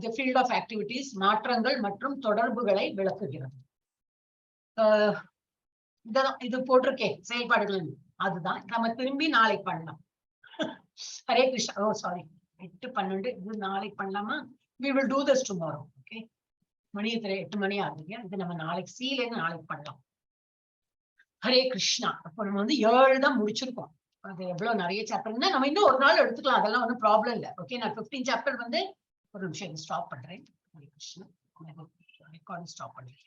தி ஃபீல்ட் ஆஃப் ஆக்டிவிட்டிஸ் மாற்றங்கள் மற்றும் தொடர்புகளை விளக்குகிறது. இது போட்டிருக்கேன் செயல்பாடுகள். அதுதான் நம்ம திரும்பி நாளைக்கு பண்ணலாம். ஹரே கிருஷ்ணா. ஓ சாரி, 8 12 இது நாளைக்கு பண்ணலாமா? we will do this tomorrow. Okay, மணி 8 மணி ஆகுது. இது நம்ம நாளைக்கு சீல நாளைக்கு பண்ணலாம். ஹரே கிருஷ்ணா. அப்போ நம்ம வந்து 7 தான் முடிச்சிருக்கோம். அது எவ்வளவு நிறைய சாப்டர்னா நம்ம இன்னும் ஒரு நாள் எடுத்துக்கலாம். அதெல்லாம் ஒன்றும் ப்ராப்ளம் இல்லை. ஓகே, நான் 15 சாப்டர் வந்து ஒரு நிமிஷம் ஸ்டாப் பண்றேன். ஹரே கிருஷ்ணா. ரெக்கார்டிங் ஸ்டாப் பண்றேன்.